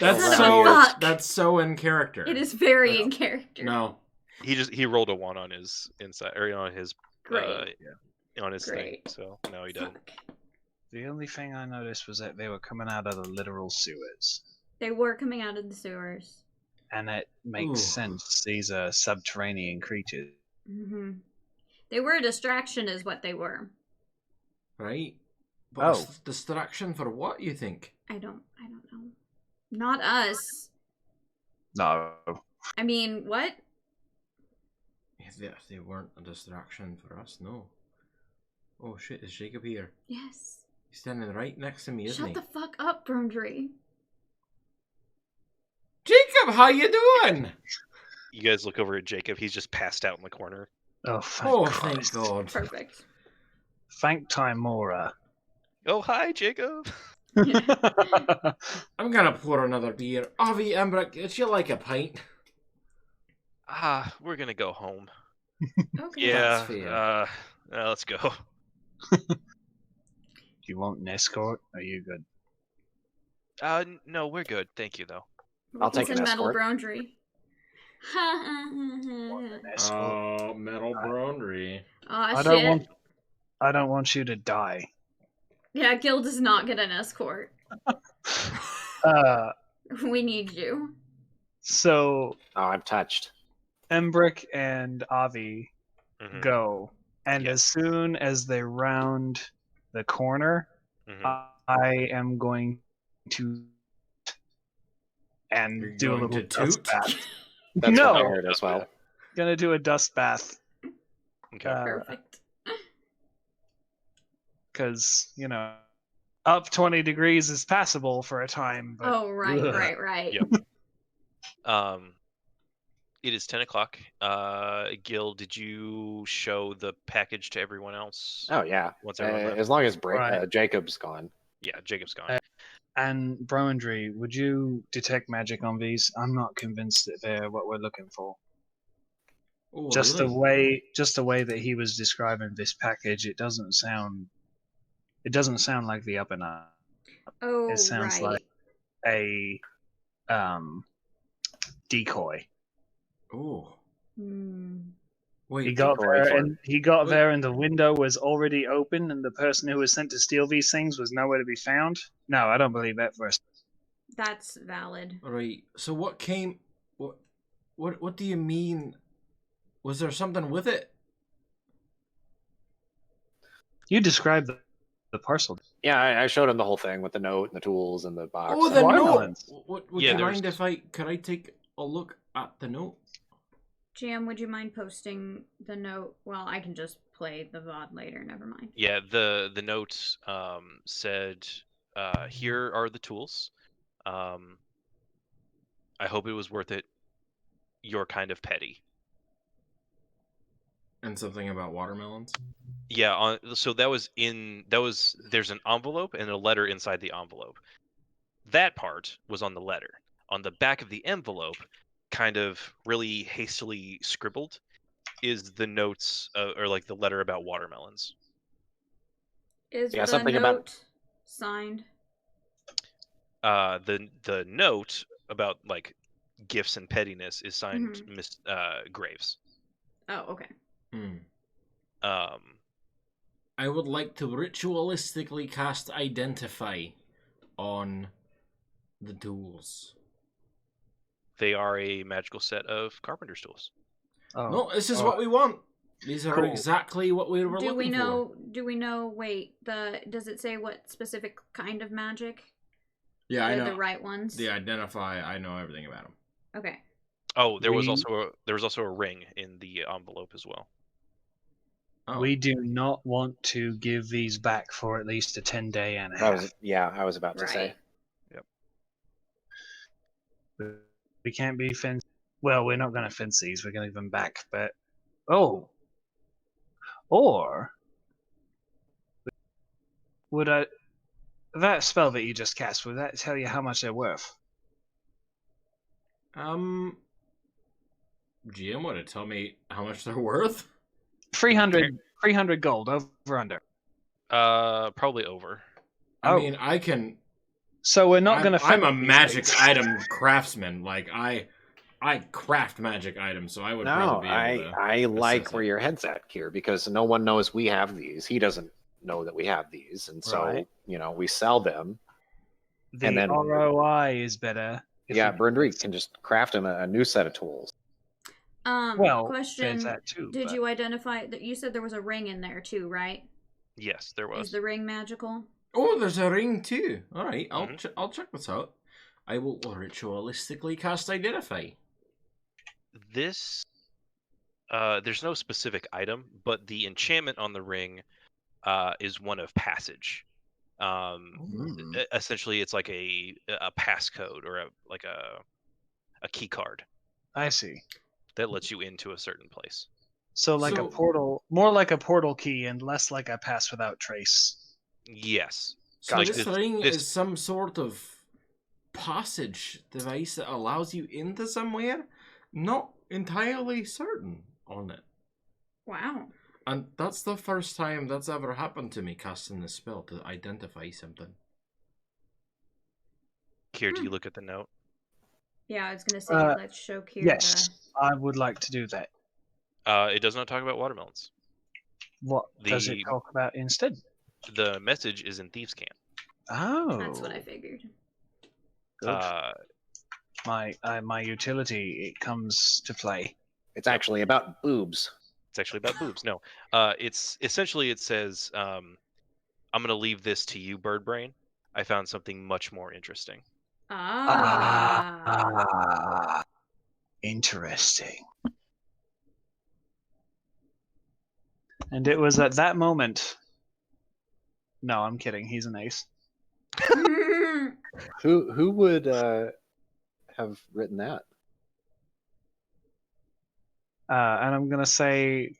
That's so in character. It is very in character. No. He rolled a 1 on his inside or on his on his thing, Great. so no, he doesn't. The only thing I noticed was that they were coming out of the literal sewers. They were coming out of the sewers. And it makes sense. These are subterranean creatures. Mm-hmm. They were a distraction is what they were. Right? But distraction for what, you think? I don't know. Not us. No. I mean, what? They weren't a distraction for us, no. Oh shit, is Jacob here? Yes. He's standing right next to me, isn't he? Shut the fuck up, Brundry. Jacob, how you doing? You guys look over at Jacob. He's just passed out in the corner. Oh, thank God. Perfect. Thank Timora. Oh, hi, Jacob. I'm gonna pour another beer. Avi, Embrick, would you like a pint? We're gonna go home. Okay. Yeah, let's go. Do you want an escort? Are you good? No, we're good. Thank you, though. I'll take an metal escort. Brundry. Oh, metal Brundry. Oh, shit. I don't want you to die. Yeah, Gil does not get an escort. We need you. So... Oh, I'm touched. Embrick and Avi go. And as soon as they round the corner, I am going to... and do a little dust bath. That's what I heard as well. Gonna do a dust bath. Okay. Perfect. Because, up 20 degrees is passable for a time. But... Oh, right. Yep. It is 10 o'clock. Gil, did you show the package to everyone else? Oh, yeah. As long as Jacob's gone. Yeah, Jacob's gone. And Browandry, would you detect magic on these? I'm not convinced that they're what we're looking for. Oh, Just really? the way that he was describing this package, it doesn't sound like the up and up. Oh, it sounds like a decoy. Oh. Wait, he got there and the window was already open and the person who was sent to steal these things was nowhere to be found? No, I don't believe that for a second. That's valid. Right. So what came... What do you mean? Was there something with it? You described the parcel. Yeah, I showed him the whole thing with the note and the tools and the box. Oh, the note! Would you mind if could I take a look at the note? Jam, would you mind posting the note? Well, I can just play the VOD later, never mind. Yeah, the note said, here are the tools. I hope it was worth it. You're kind of petty. And something about watermelons? Yeah, so there's an envelope and a letter inside the envelope. That part was on the letter. On the back of the envelope, kind of really hastily scribbled, is the notes or like the letter about watermelons. Is the note signed? The note about like gifts and pettiness is signed Miss Graves. Oh, okay. I would like to ritualistically cast Identify on the tools. They are a magical set of carpenter's tools. Oh. No, this is what we want. These are exactly what we were looking for. Do we know? Wait, does it say what specific kind of magic? Yeah, I know the right ones. The identify. I know everything about them. Okay. Oh, there was also a ring in the envelope as well. Oh. We do not want to give these back for at least a 10-day and a half. I was about to say. Yep. We can't be fence. Well, we're not going to fence these. We're going to give them back. But or would that spell that you just cast, would that tell you how much they're worth? GM, would it tell me how much they're worth? 300 gold, over under. Probably over. I mean, I can. So we're not going to. I'm a magic item craftsman. Like I craft magic items, so I would probably be able to. I like where your head's at here because no one knows we have these. He doesn't know that we have these, and so we sell them. And then ROI is better. Yeah, Brundry can just craft him a new set of tools. Question: that too, did you identify that? You said there was a ring in there too, right? Yes, there was. Is the ring magical? Oh, there's a ring too. All right, I'll check this out. I will ritualistically cast Identify. This, there's no specific item, but the enchantment on the ring is one of passage. Essentially, it's like a passcode or a key card. I see. That lets you into a certain place. So a portal, more like a portal key and less like a pass without trace. Yes. So like this ring is some sort of passage device that allows you into somewhere? Not entirely certain on it. Wow. And that's the first time that's ever happened to me casting this spell to identify something. Kier, do you look at the note? Yeah, I was going to say, let's show Kier. Yes, I would like to do that. It does not talk about watermelons. What does it talk about instead? The message is in Thieves' Cant. Oh. That's what I figured. My utility, it comes to play. It's actually about boobs. It's actually about boobs. No. It's essentially, it says, I'm going to leave this to you, Birdbrain. I found something much more interesting. Interesting. And it was at that moment. No, I'm kidding. He's an ace. Who would have written that? And I'm gonna say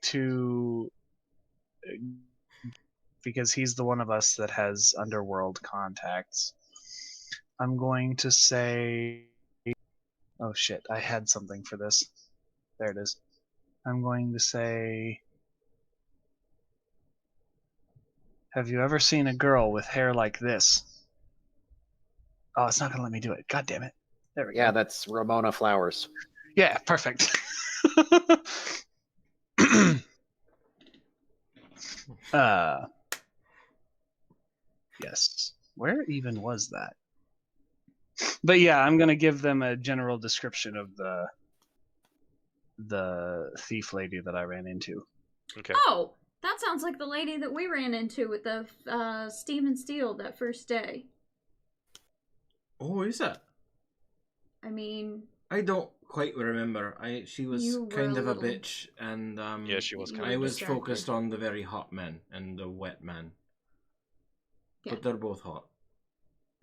because he's the one of us that has underworld contacts. I'm going to say, oh shit, I had something for this. There it is. I'm going to say, have you ever seen a girl with hair like this? Oh, it's not going to let me do it. God damn it. There we go. Yeah, that's Ramona Flowers. Yeah, perfect. Yes. Where even was that? But yeah, I'm going to give them a general description of the thief lady that I ran into. Okay. Oh, that sounds like the lady that we ran into with the Steam and Steel that first day. Oh, is that? I mean, I don't quite remember. She was kind of a bitch, and yeah, she was. I was focused on the very hot men and the wet men, but they're both hot.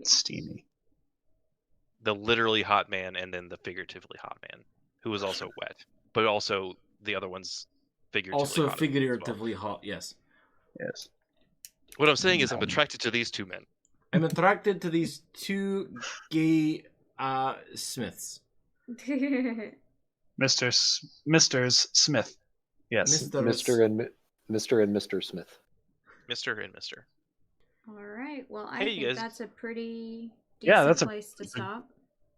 Steamy. The literally hot man, and then the figuratively hot man, who was also wet, but also the other one's figuratively hot. Yes. Yes. What I'm saying is, I'm attracted to these two men. I'm attracted to these two gay Smiths. Mr. Smith. Yes. Mr. and Mr. Smith. Mr. and Mr. All right. Well, I think guys. That's a pretty decent place to stop.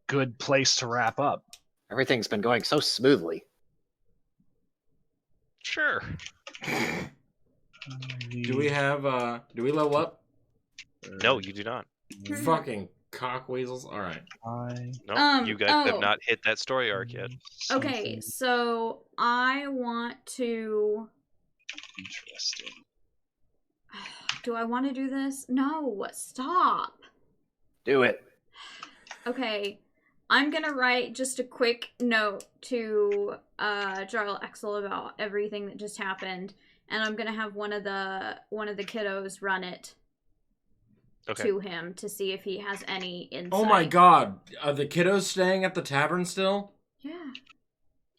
Good place to wrap up. Everything's been going so smoothly. Sure. Do we level up? No, you do not. Fucking Cockweasels? Alright. Nope, you guys have not hit that story arc yet. Okay, so I want to... Interesting. Do I want to do this? No, stop. Do it. Okay, I'm gonna write just a quick note to Jarl Exel about everything that just happened, and I'm gonna have one of the kiddos run it to him to see if he has any insight. Oh my god, are the kiddos staying at the tavern still? Yeah.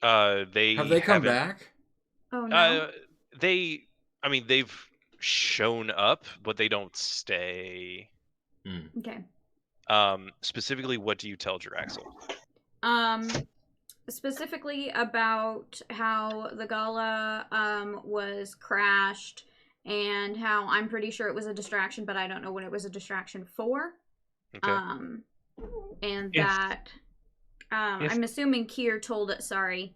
Have they come back? Oh no. They've shown up, but they don't stay. Okay. Specifically, what do you tell Jiraxel? Specifically about how the gala was crashed and how I'm pretty sure it was a distraction, but I don't know what it was a distraction for. Okay. And that I'm assuming Kier told it. Sorry,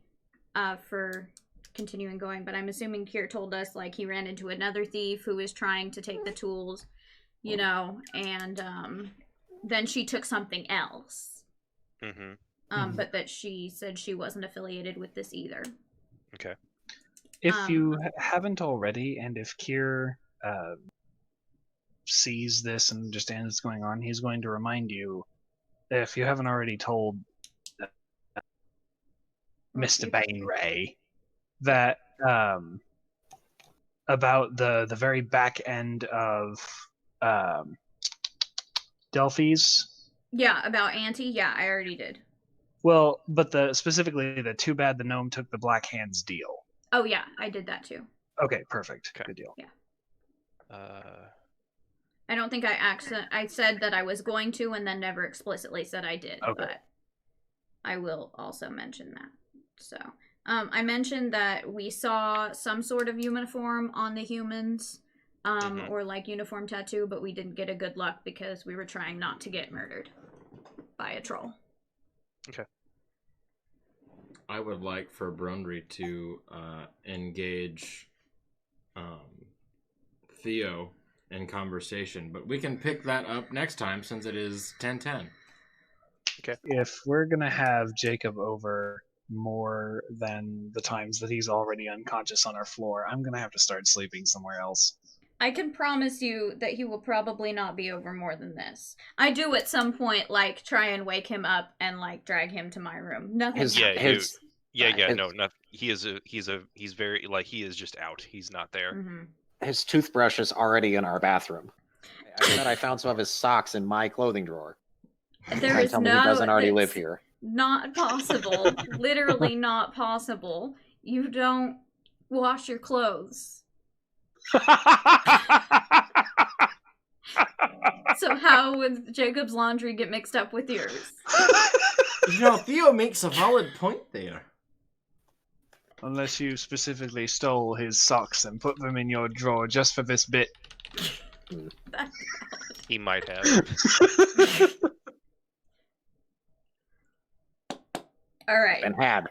for continuing going, but I'm assuming Kier told us like he ran into another thief who was trying to take the tools, you know, and then she took something else. But that she said she wasn't affiliated with this either. Okay. If you haven't already, and if Kier sees this and understands what's going on, he's going to remind you, if you haven't already told Mr. Bainray, that about the very back end of Delphi's. Yeah, about Auntie. Yeah, I already did. Well, but specifically the too bad the gnome took the Black Hands deal. Oh yeah, I did that too. Okay, perfect. Okay. Good deal. Yeah. I don't think I said that I was going to, and then never explicitly said I did. Okay. But I will also mention that. So, I mentioned that we saw some sort of uniform on the humans, or like uniform tattoo, but we didn't get a good luck because we were trying not to get murdered by a troll. Okay. I would like for Brundry to engage Theo in conversation, but we can pick that up next time since it is 10:10. Okay. If we're gonna have Jacob over more than the times that he's already unconscious on our floor, I'm gonna have to start sleeping somewhere else. I can promise you that he will probably not be over more than this. I do at some point like try and wake him up and like drag him to my room. Nothing. He's very like he is just out. He's not there. Mm-hmm. His toothbrush is already in our bathroom. I said I found some of his socks in my clothing drawer. There is tell me he doesn't already live here. Not possible. Literally not possible. You don't wash your clothes. So how would Jacob's laundry get mixed up with yours? You know, Theo makes a valid point there. Unless you specifically stole his socks and put them in your drawer just for this bit. He might have. All right. And had.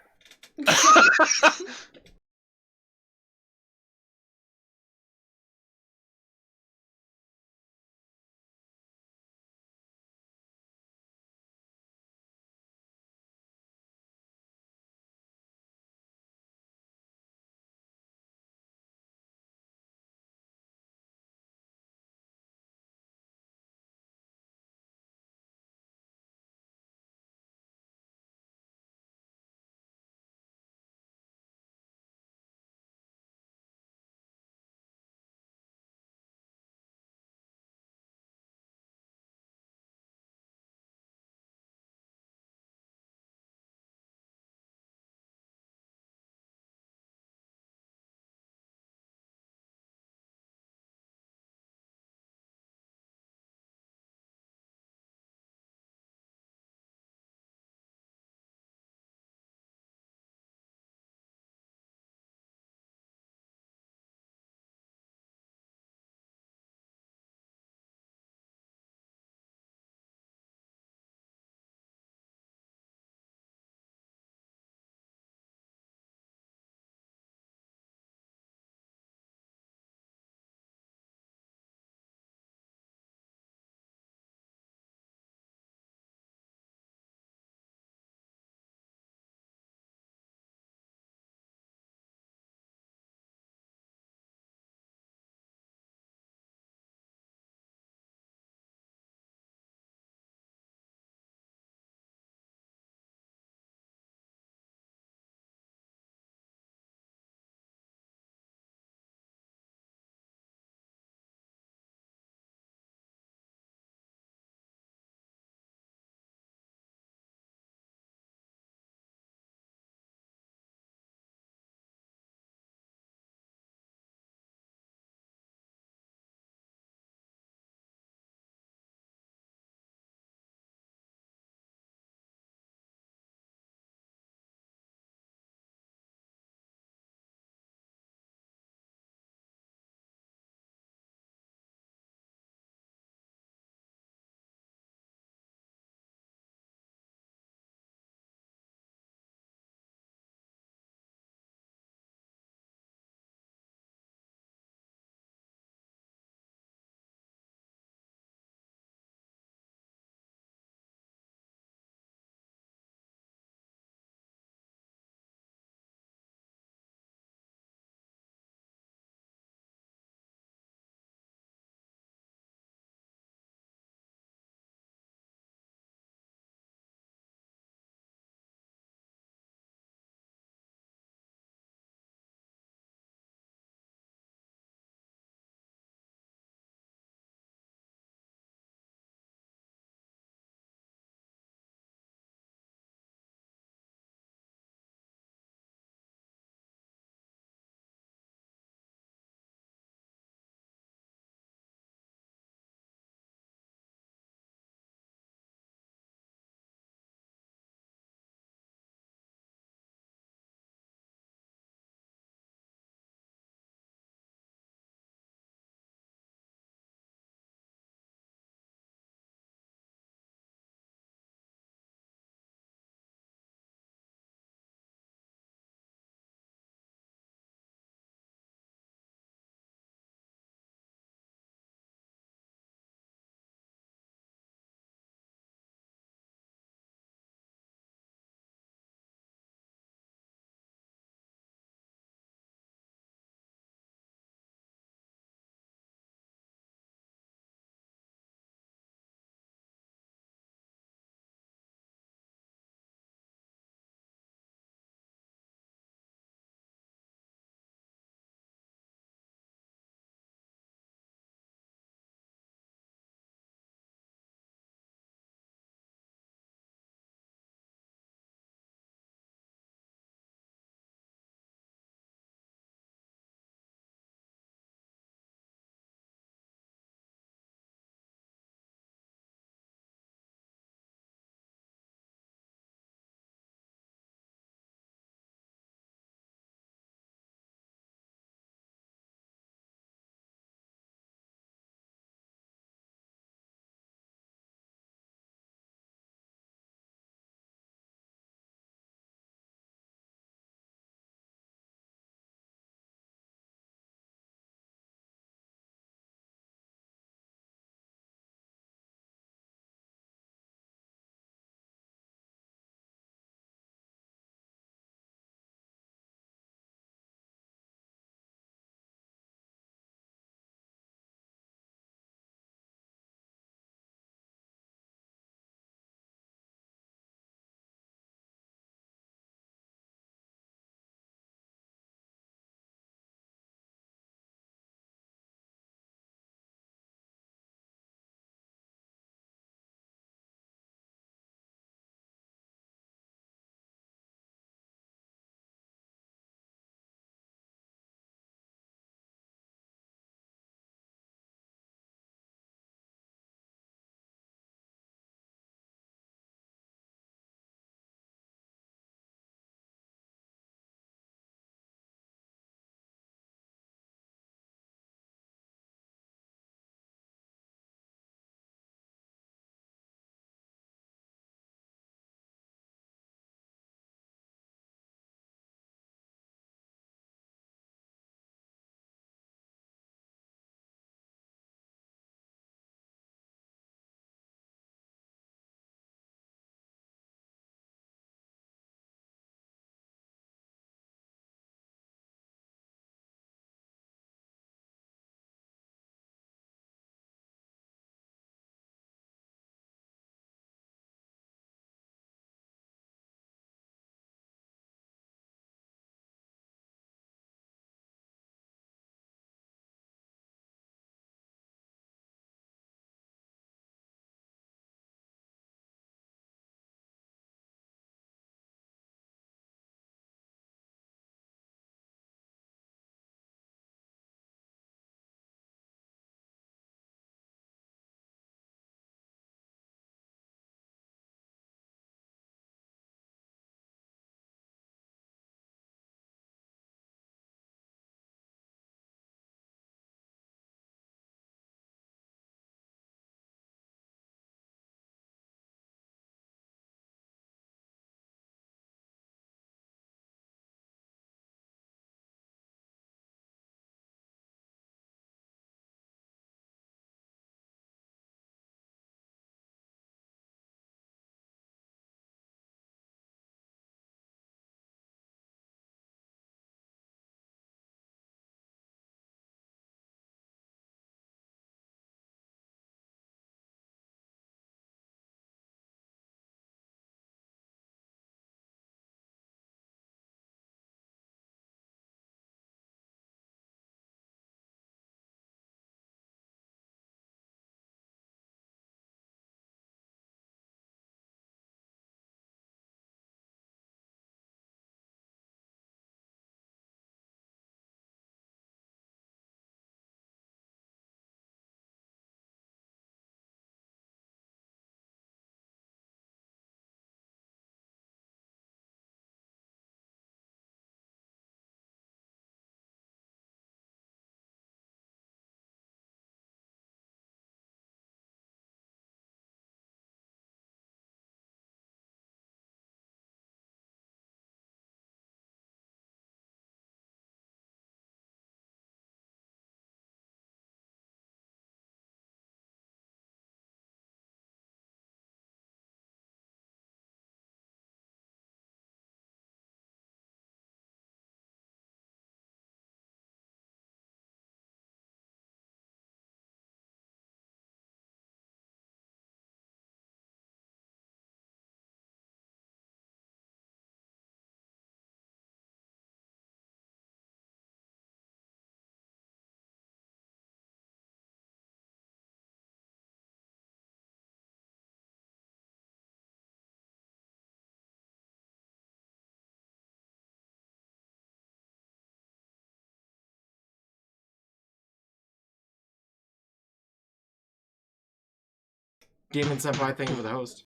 Demon Senpai, thank you for the host.